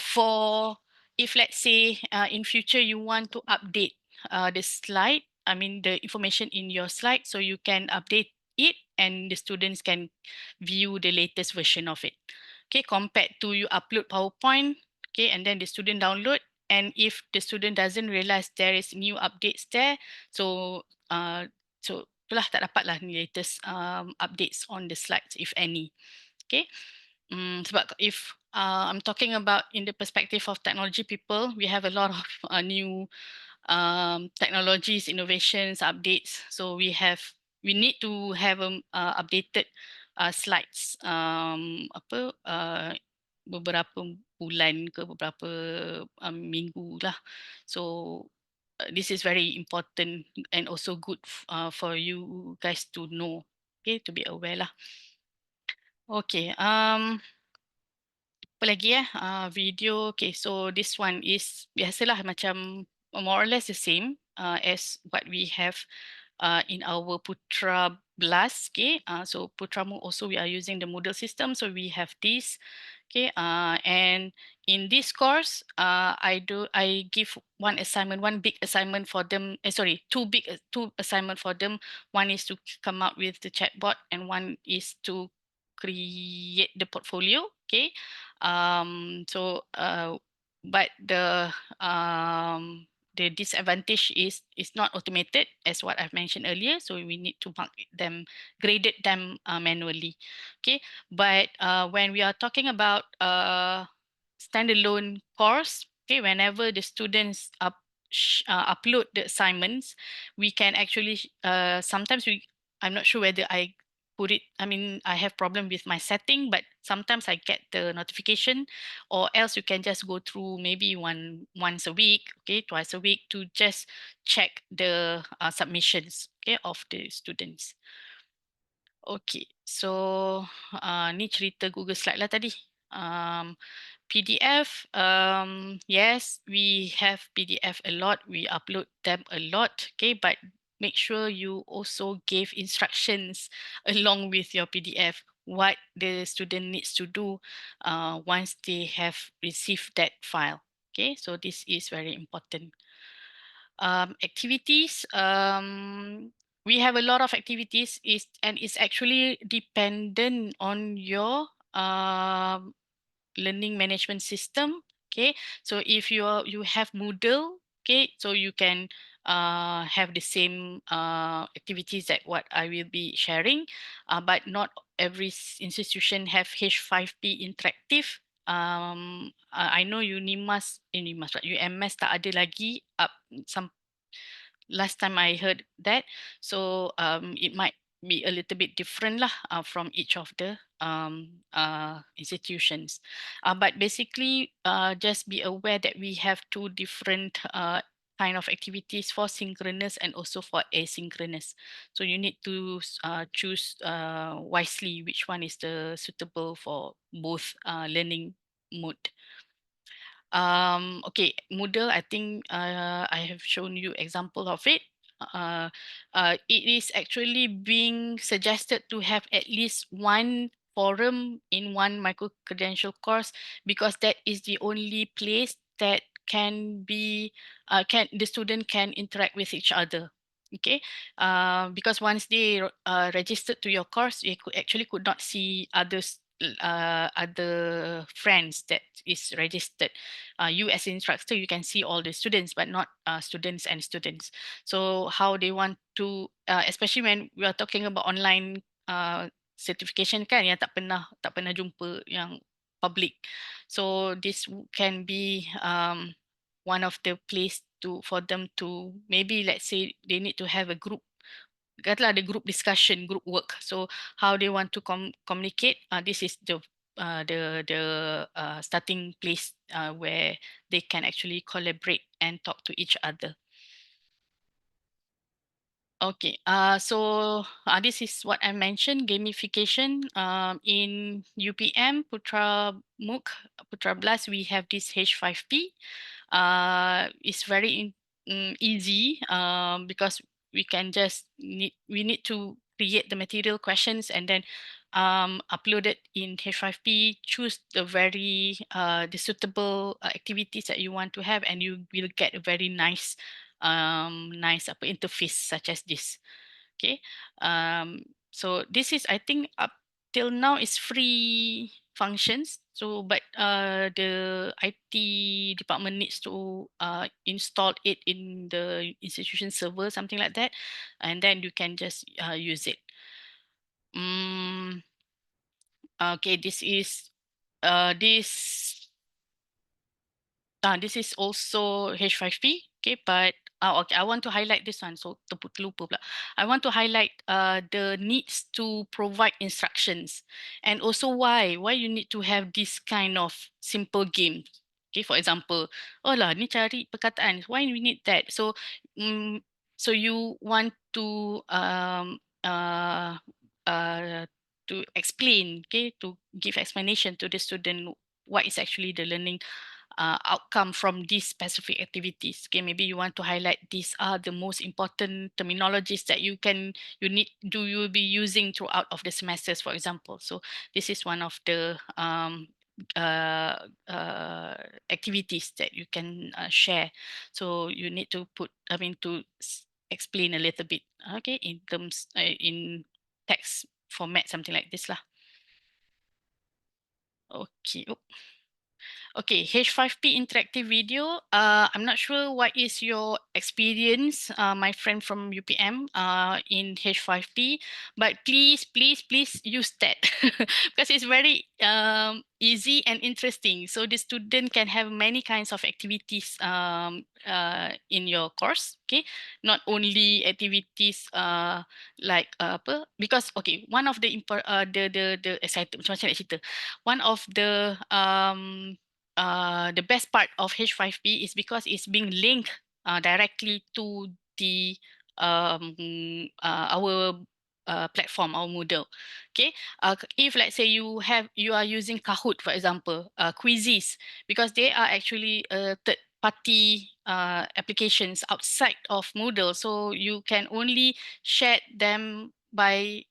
for if let's say in future you want to update the slide, I mean the information in your slide, so you can update it and the students can view the latest version of it. Okay, compared to you upload PowerPoint, okay, and then the student download, and if the student doesn't realize there is new updates there, so itulah tak dapat lah latest updates on the slides if any. Okay, sebab if I'm talking about in the perspective of technology people, we have a lot of new technologies, innovations, updates. So we need to have updated slides beberapa bulan ke beberapa minggu lah. So this is very important and also good for you guys to know, okay, to be aware lah. Okay, apa lagi video. Okay, so this one is biasalah macam more or less the same as what we have in our Putra Blast. Okay, so Putramu also we are using the Moodle system, so we have this. Okay, and in this course, I give one big assignment for them. Two assignment for them. One is to come up with the chatbot, and one is to create the portfolio. Okay, but the disadvantage is it's not automated as what I've mentioned earlier. So we need to graded them manually. Okay, but when we are talking about standalone course, okay, whenever the students upload the assignments, we can actually sometimes I'm not sure whether I put it, I mean, I have problem with my setting, but sometimes I get the notification, or else you can just go through maybe once a week, okay, twice a week to just check the submissions, okay, of the students. Okay, so ni cerita Google Slide lah tadi. PDF, yes, we have PDF a lot. We upload them a lot, okay, but make sure you also give instructions along with your PDF, what the student needs to do once they have received that file. Okay, so this is very important. Activities, we have a lot of activities and it's actually dependent on your learning management system. Okay, so if you have Moodle, okay, so you can have the same activities that what I will be sharing, but not every institution have H5P interactive. I know UNIMAS right? UMS tak ada lagi some last time I heard that. So it might be a little bit different lah from each of the institutions. But basically, just be aware that we have two different kind of activities for synchronous and also for asynchronous. So you need to choose wisely which one is the suitable for both learning mode. Okay, Moodle, I think I have shown you example of it. It is actually being suggested to have at least one forum in one micro-credential course, because that is the only place that can be the student can interact with each other. Okay, because once they registered to your course, they could not see other friends that is registered. You as an instructor, you can see all the students, but not students and students. So how they want to, especially when we are talking about online certification kan, yang tak pernah jumpa yang public. So this can be one of the place for them to, maybe let's say they need to have a group, katalah ada group discussion, group work. So how they want to communicate, this is the starting place where they can actually collaborate and talk to each other. Okay, so this is what I mentioned, gamification. In UPM, Putra MOOC, Putra Blast, we have this H5P. It's very easy because we need to create the material questions and then upload it in H5P, choose the suitable activities that you want to have, and you will get a very nice interface such as this. Okay, so this is, I think, up till now is free functions. So but the IT department needs to install it in the institution server, something like that, and then you can just use it. Okay, this is this is also H5P, okay, but okay, I want to highlight this one. So terlupa pula. I want to highlight the needs to provide instructions, and also why you need to have this kind of simple games. Okay, for example, oh lah, ni cari perkataan. Why we need that? So, so you want to explain, okay, to give explanation to the student what is actually the learning outcome from these specific activities. Okay, maybe you want to highlight these are the most important terminologies that you will be using throughout of the semesters, for example. So this is one of the activities that you can share. So you need to explain a little bit, okay, in terms in text format, something like this lah. Okay. Okay, H5P interactive video. I'm not sure what is your experience, my friend from UPM, in H5P, but please use that because it's very easy and interesting. So the student can have many kinds of activities in your course. Okay, not only activities like because okay, one of the excited macam mana nak cerita, one of the best part of H5P is because it's being linked directly to the our platform, our Moodle. Okay, if let's say you are using Kahoot, for example, quizzes, because they are actually third-party applications outside of Moodle, so you can only share them by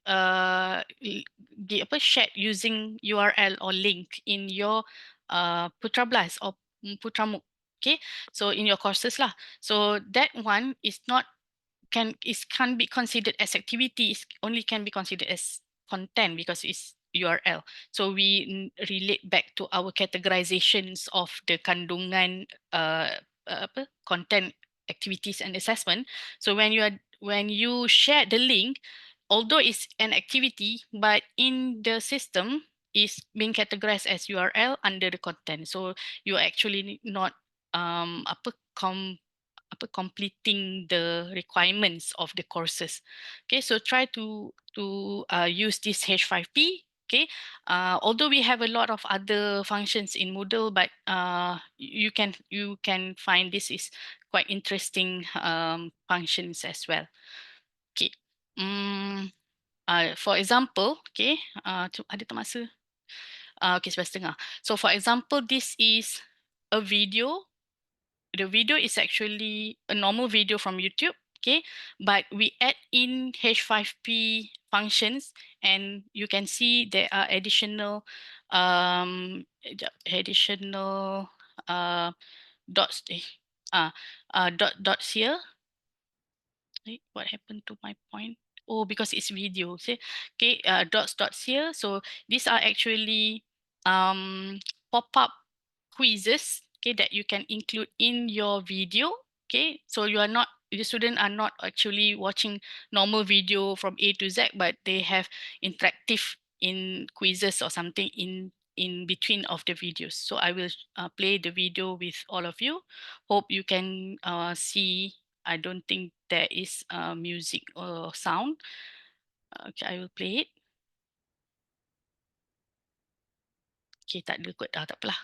share using URL or link in your Putra Blast or Putra MOOC. Okay, so in your courses lah. So that one is not can't be considered as activities, only can be considered as content because it's URL. So we relate back to our categorizations of the kandungan content, activities and assessment. So when you share the link, although it's an activity, but in the system is being categorized as URL under the content. So you're actually not completing the requirements of the courses. Okay, so try to use this H5P. Okay, although we have a lot of other functions in Moodle, but you can find this is quite interesting functions as well. Okay. For example, okay, ada tak masa? Okay, 11:30. So for example, this is a video. The video is actually a normal video from YouTube, okay, but we add in H5P functions, and you can see there are additional dots dots here. What happened to my point? Oh, because it's video. See, okay, dots here. So these are actually pop-up quizzes, okay, that you can include in your video. Okay, so the students are not actually watching normal video from A to Z, but they have interactive in quizzes or something in between of the videos. So I will play the video with all of you. Hope you can see. I don't think there is music or sound. Okay, I will play it. Okay, tak ada kot. Tak apalah.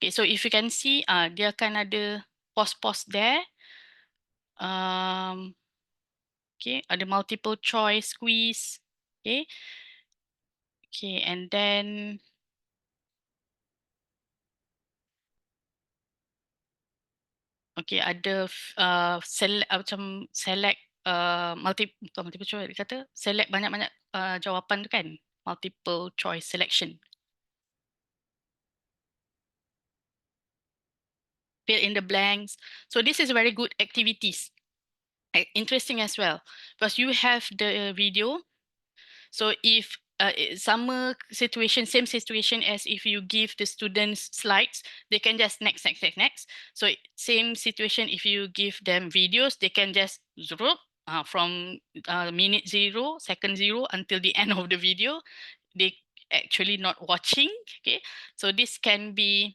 Okay, so if you can see, dia akan ada pause there. Okay, ada multiple choice quiz. Okay. Okay, and then okay, ada select multiple choice, dia kata select banyak-banyak jawapan tu kan, multiple choice selection. Fill in the blanks. So this is very good activities. Interesting as well because you have the video. So if same situation as if you give the students slides, they can just next. So same situation if you give them videos, they can just from minute 0, second 0 until the end of the video. They actually not watching. Okay, so this can be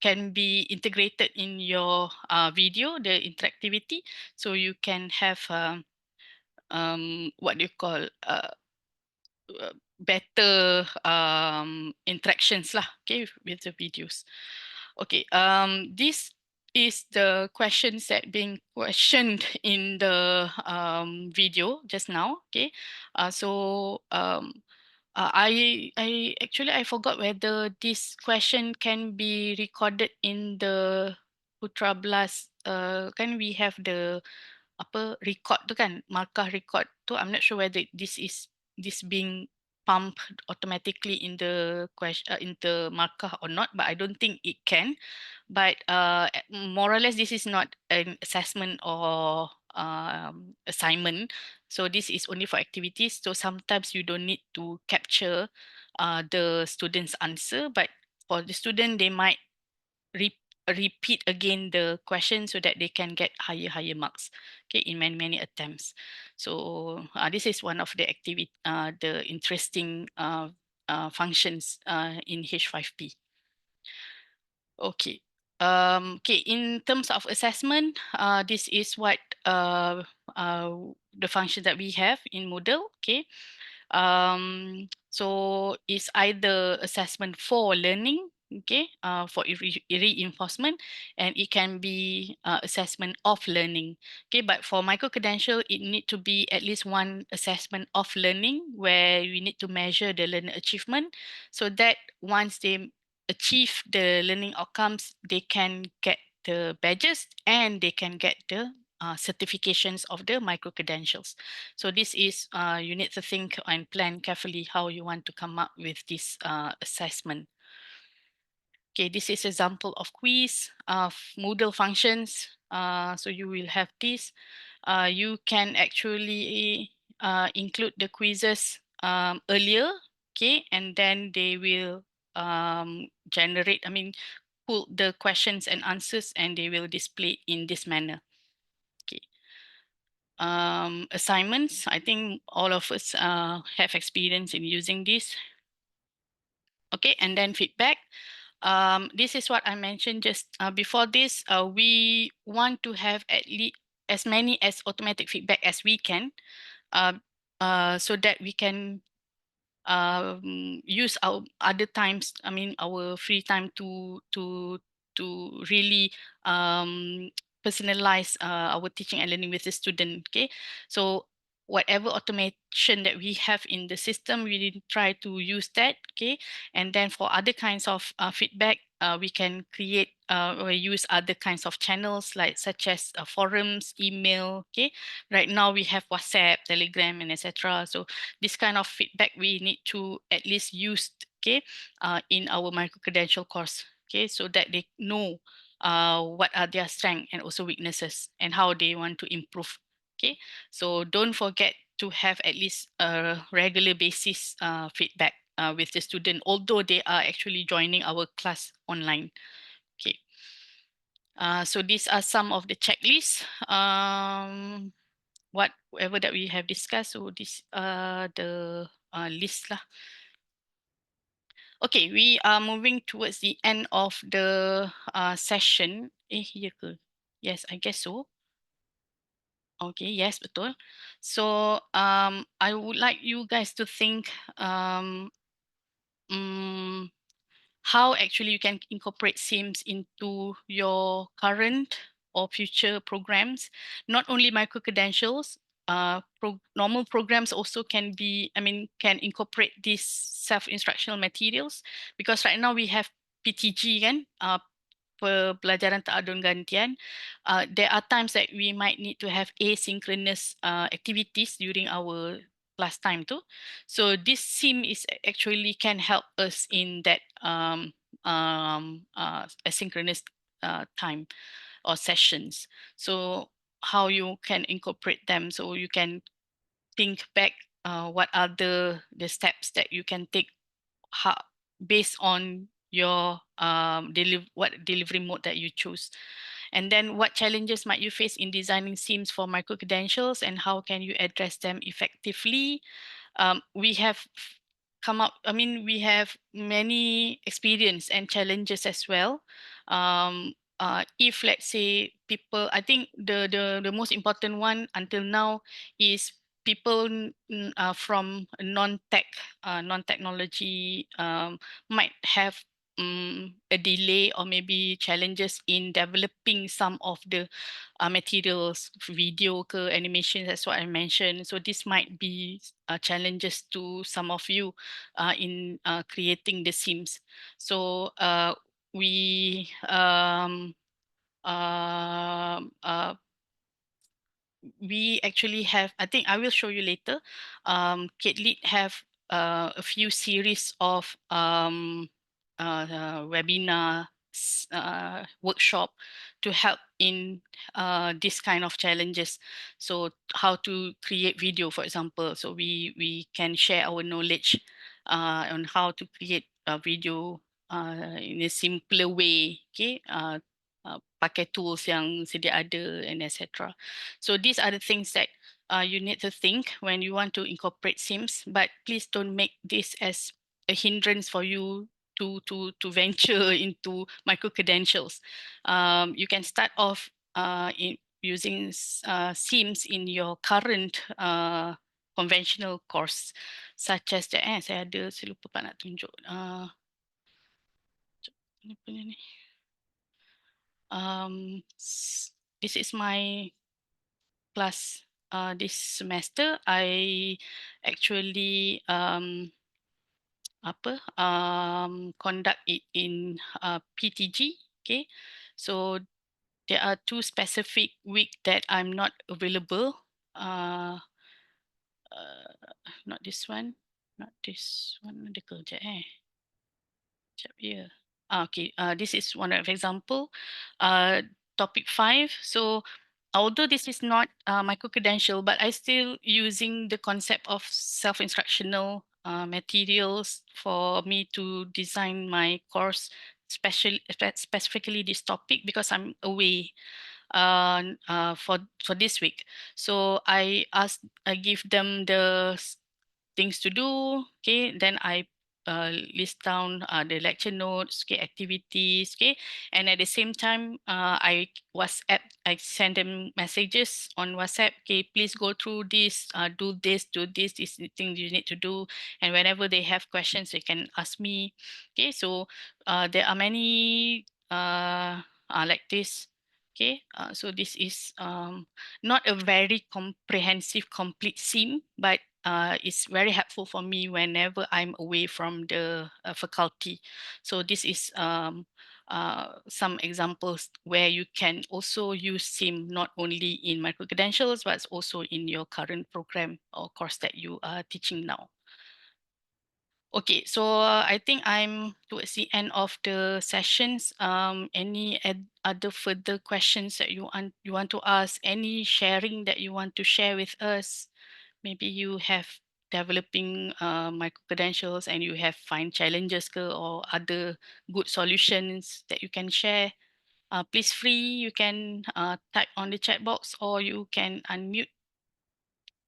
can be integrated in your video, the interactivity, so you can have what do you call better interactions lah, okay, with the videos. Okay, this is the questions that being questioned in the video just now. Okay, so I actually I forgot whether this question can be recorded in the Putra Blast. Kan we have the apa record tu kan, markah record tu. I'm not sure whether this being pumped automatically in the question in the markah or not, but I don't think it can. But more or less, this is not an assessment or assignment. So this is only for activities. So sometimes you don't need to capture the student's answer, but for the student, they might re repeat again the question so that they can get higher marks. Okay, in many attempts. So this is one of the the interesting functions in H5P. Okay. Okay, in terms of assessment, this is what the function that we have in Moodle. Okay. So it's either assessment for learning, okay, for reinforcement, and it can be assessment of learning. Okay, but for micro-credential, it need to be at least one assessment of learning where we need to measure the learner achievement so that once they achieve the learning outcomes, they can get the badges and they can get the certifications of the micro-credentials. So this is, you need to think and plan carefully how you want to come up with this assessment. Okay, this is example of quiz of Moodle functions. So you will have this. You can actually include the quizzes earlier, okay, and then they will generate, pull the questions and answers and they will display in this manner. Okay. Assignments, I think all of us have experience in using this. Okay, and then feedback. This is what I mentioned just before this. We want to have at least as many as automatic feedback as we can, so that we can use our other times, our free time to really personalize our teaching and learning with the student. Okay, so whatever automation that we have in the system, we try to use that. Okay, and then for other kinds of feedback, we can create or use other kinds of channels like such as forums, email. Okay, right now we have WhatsApp, Telegram, and etc. So this kind of feedback we need to at least use, okay, in our micro-credential course, okay, so that they know what are their strengths and also weaknesses and how they want to improve. Okay, so don't forget to have at least a regular basis feedback with the student, although they are actually joining our class online. Okay, so these are some of the checklists. Whatever that we have discussed, so this the list lah. Okay, we are moving towards the end of the session. Ya ke? Yes, I guess so. Okay, yes, betul. So I would like you guys to think how actually you can incorporate SIMS into your current or future programs, not only micro-credentials, normal programs also can be, can incorporate these self-instructional materials, because right now we have PTG kan, pelajaran takadun gantian. There are times that we might need to have asynchronous activities during our class time too. So this SIM is actually can help us in that asynchronous time or sessions. So how you can incorporate them, so you can think back what are the steps that you can take based on your what delivery mode that you choose. And then what challenges might you face in designing SIMs for micro-credentials and how can you address them effectively? We have come up, we have many experience and challenges as well. If let's say people, I think the most important one until now is people from non-technology might have a delay or maybe challenges in developing some of the materials, video ke animation, that's what I mentioned. So this might be challenges to some of you in creating the Sims. So we we actually have, I think I will show you later, CADe-Lead have a few series of webinar workshop to help in this kind of challenges. So how to create video, for example. So we can share our knowledge on how to create a video in a simpler way, okay? Pakai tools yang sedia ada and etc. So these are the things that you need to think when you want to incorporate Sims, but please don't make this as a hindrance for you to venture into micro-credentials. You can start off in using Sims in your current conventional course, such as the saya lupa pak nak tunjuk. Apa ni? This is my class this semester. I actually conduct it in PTG. Okay, so there are 2 specific week that I'm not available. Not this one, not this one. Ada ke? Sekejap Sekejap ya. Okay, this is one of example. Topic 5. So although this is not micro-credential, but I still using the concept of self-instructional materials for me to design my course, specifically this topic, because I'm away for this week. So I give them the things to do. Okay, then I list down the lecture notes, okay, activities, okay, and at the same time, I send them messages on WhatsApp. Okay, please go through this, do this, this thing you need to do, and whenever they have questions, they can ask me. Okay, so there are many like this. Okay, so this is not a very comprehensive, complete sim, but it's very helpful for me whenever I'm away from the faculty. So this is some examples where you can also use SIM not only in micro-credentials, but also in your current program or course that you are teaching now. Okay, so I think I'm towards the end of the sessions. Any other further questions that you want to ask? Any sharing that you want to share with us? Maybe you have developing micro-credentials and you have find challenges or other good solutions that you can share. Please free, you can type on the chat box or you can unmute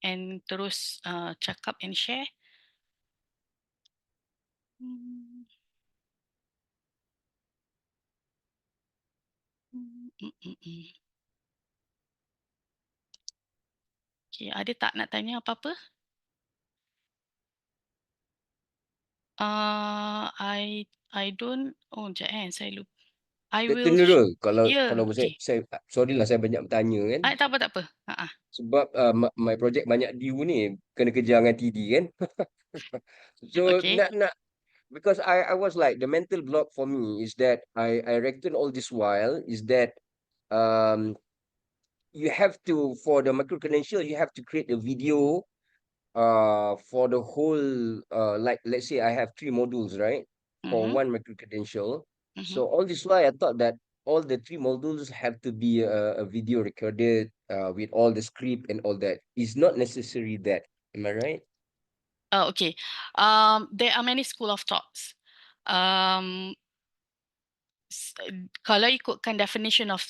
and terus cakap and share. Okay, ada tak nak tanya apa-apa? I don't. Oh, sekejap saya lupa. I Dr. will. Nurul, kalau Yeah, okay. saya sorry lah saya banyak bertanya kan. Tak apa, tak apa. Sebab my project banyak due ni kena kejar dengan TD kan. So Okay. nak because I was like the mental block for me is that I reckon all this while is that you have to, for the micro-credential, you have to create a video for the whole like let's say I have 3 modules, right? For one micro-credential. So all this while I thought that all the 3 modules have to be a video recorded with all the script and all that. It's not necessary that. Am I right? Okay. There are many school of thoughts. Kalau ikutkan definition of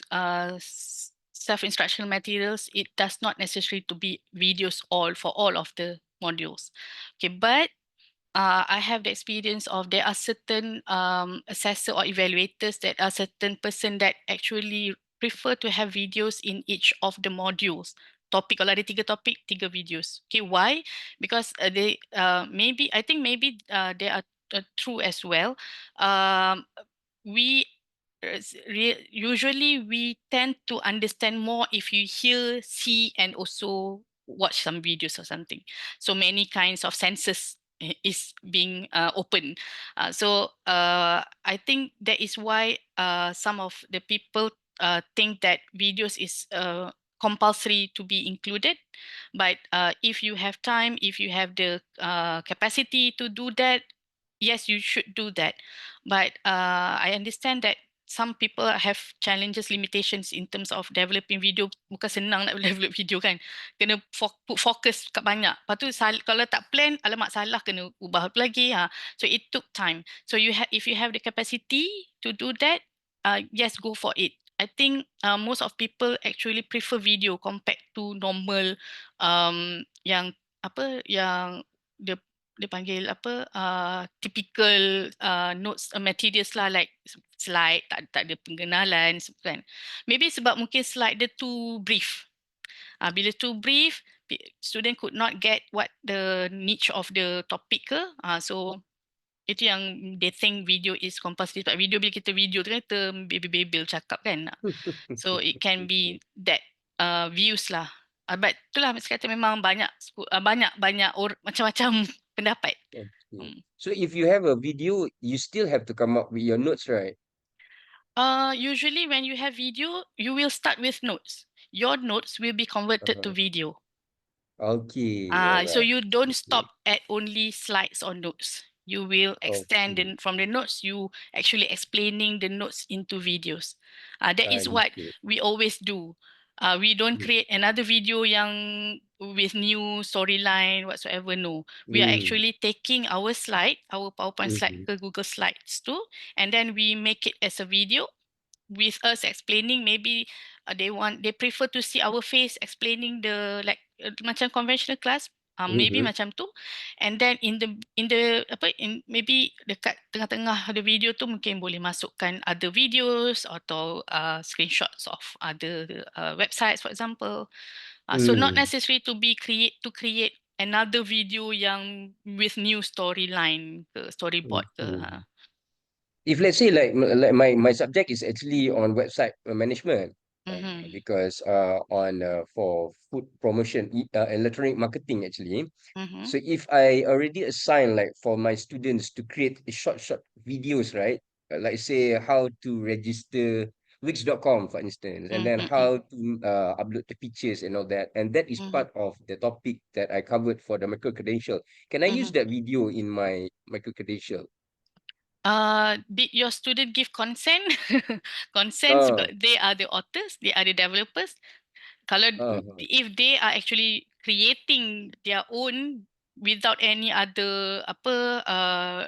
self-instructional materials, it does not necessarily to be videos for all of the modules. Okay, but I have the experience of there are certain assessor or evaluators that are certain person that actually prefer to have videos in each of the modules. Topik, kalau ada 3 topik, 3 videos. Okay, why? Because I think maybe there are true as well. We usually we tend to understand more if you hear, see, and also watch some videos or something. So many kinds of senses is being open. I think that is why some of the people think that videos is compulsory to be included. But if you have time, if you have the capacity to do that, yes, you should do that. But I understand that some people have challenges, limitations in terms of developing video. Bukan senang nak develop video kan. Kena put focus kat banyak. Lepas tu kalau tak plan, alamak salah, kena ubah lagi. So it took time. So if you have the capacity to do that, yes, go for it. I think most of people actually prefer video compared to normal yang dia panggil typical notes materials lah, like slide, tak ada pengenalan kan. Maybe sebab mungkin slide dia too brief. Bila too brief, student could not get what the niche of the topic ke. So itu yang they think video is compulsory. Sebab video, bila kita video tu kan kita bebel cakap kan. So it can be that views lah. But itulah saya kata memang banyak macam-macam pendapat. Okay. So if you have a video, you still have to come up with your notes, right? Usually when you have video, you will start with notes. Your notes will be converted to video. Okay. So Alright. you don't Okay. stop at only slides or notes. You will extend Okay. from the notes, you actually explaining the notes into videos. That is what Understood. we always do. We don't create another video yang with new storyline whatsoever. No, we are actually taking our slide, our PowerPoint slide ke Google Slides too, and then we make it as a video with us explaining. Maybe they prefer to see our face explaining the macam conventional class. Maybe macam tu, and then in maybe dekat tengah-tengah the video tu mungkin boleh masukkan other videos atau screenshots of other websites for example. So not necessary to create another video yang with new storyline ke storyboard ke. If let's say like my subject is actually on website management, because on for food promotion, electronic marketing actually. So if I already assign like for my students to create short videos, right? Like say how to register Wix.com for instance, and then how to upload the pictures and all that, and that is part of the topic that I covered for the micro-credential. Can I use that video in my micro-credential? Did your student give consent? Consent sebab they are the authors, they are the developers. Kalau if they are actually creating their own without any other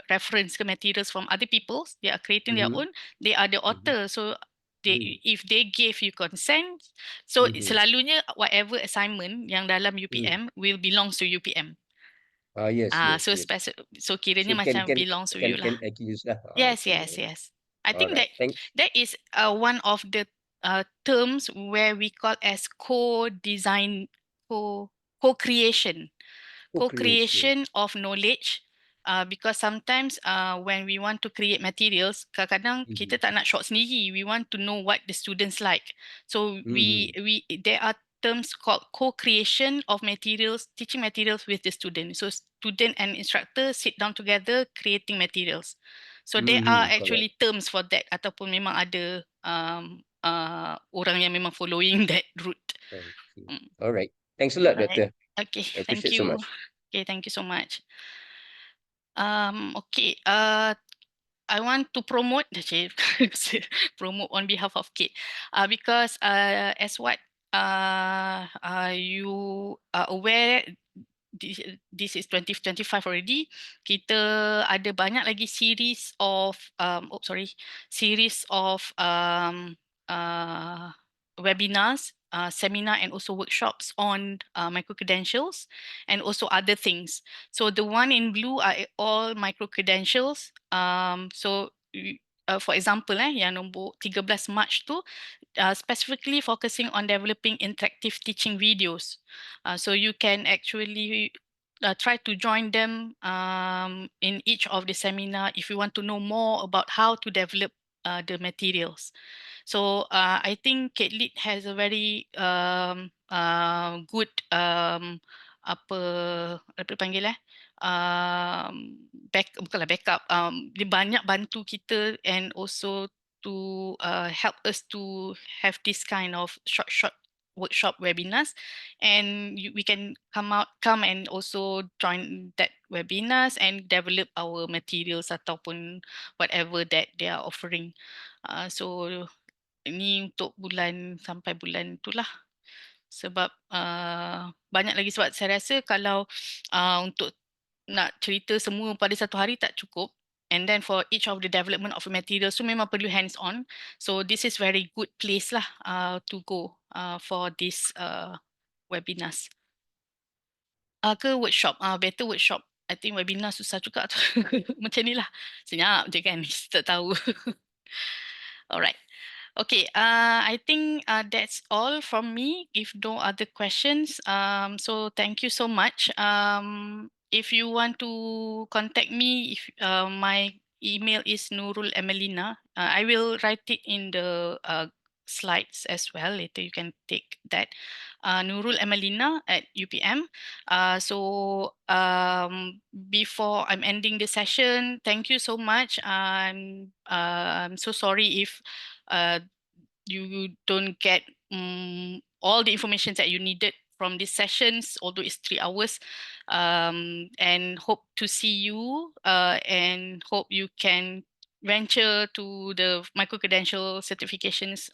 reference ke materials from other people, they are creating their own, they are the author. So if they gave you consent, so selalunya whatever assignment yang dalam UPM will belongs to UPM. Yes. So kiranya macam belongs to you lah. Can accuse lah. Yes. I think that is one of the terms where we call as co-design, co-creation of knowledge. Because sometimes when we want to create materials, kadang-kadang kita tak nak short sendiri. We want to know what the students like. So there are terms called co-creation of materials, teaching materials with the student. So student and instructor sit down together creating materials. So there are actually terms for that, ataupun memang ada orang yang memang following that route. Alright. Thanks a lot, Doctor. Okay, I thank appreciate you. so much. Okay, thank you so much. Okay, I want to promote promote on behalf of CADe, because as what you are aware, this is 2025 already. Kita ada banyak lagi series of webinars, seminar and also workshops on micro-credentials and also other things. So the one in blue are all micro-credentials. So for example, yang nombor 13 Mac tu specifically focusing on developing interactive teaching videos. So you can actually try to join them in each of the seminar if you want to know more about how to develop the materials. So I think CADe-Lead has a very good apa panggil bukanlah backup, dia banyak bantu kita and also to help us to have this kind of short workshop webinars, and we can come and also join that webinars and develop our materials ataupun whatever that they are offering. So ini untuk bulan sampai bulan itulah, sebab banyak lagi, sebab saya rasa kalau untuk nak cerita semua pada satu hari tak cukup, and then for each of the development of material so memang perlu hands on. So this is very good place lah to go for this webinars. Ke workshop, better workshop. I think webinar susah juga tu. Macam ni lah, senyap je kan, tak tahu. Alright. Okay, I think that's all from me. If no other questions, so thank you so much. If you want to contact me, if my email is Nurul Amelina. I will write it in the slides as well. Later you can take that. Nurul Amelina at UPM. So before I'm ending the session, thank you so much. I'm so sorry if you don't get all the information that you needed from these sessions, although it's 3 hours, and hope to see you and hope you can venture to the micro-credential certifications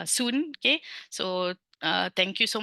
soon. Okay, so thank you so much.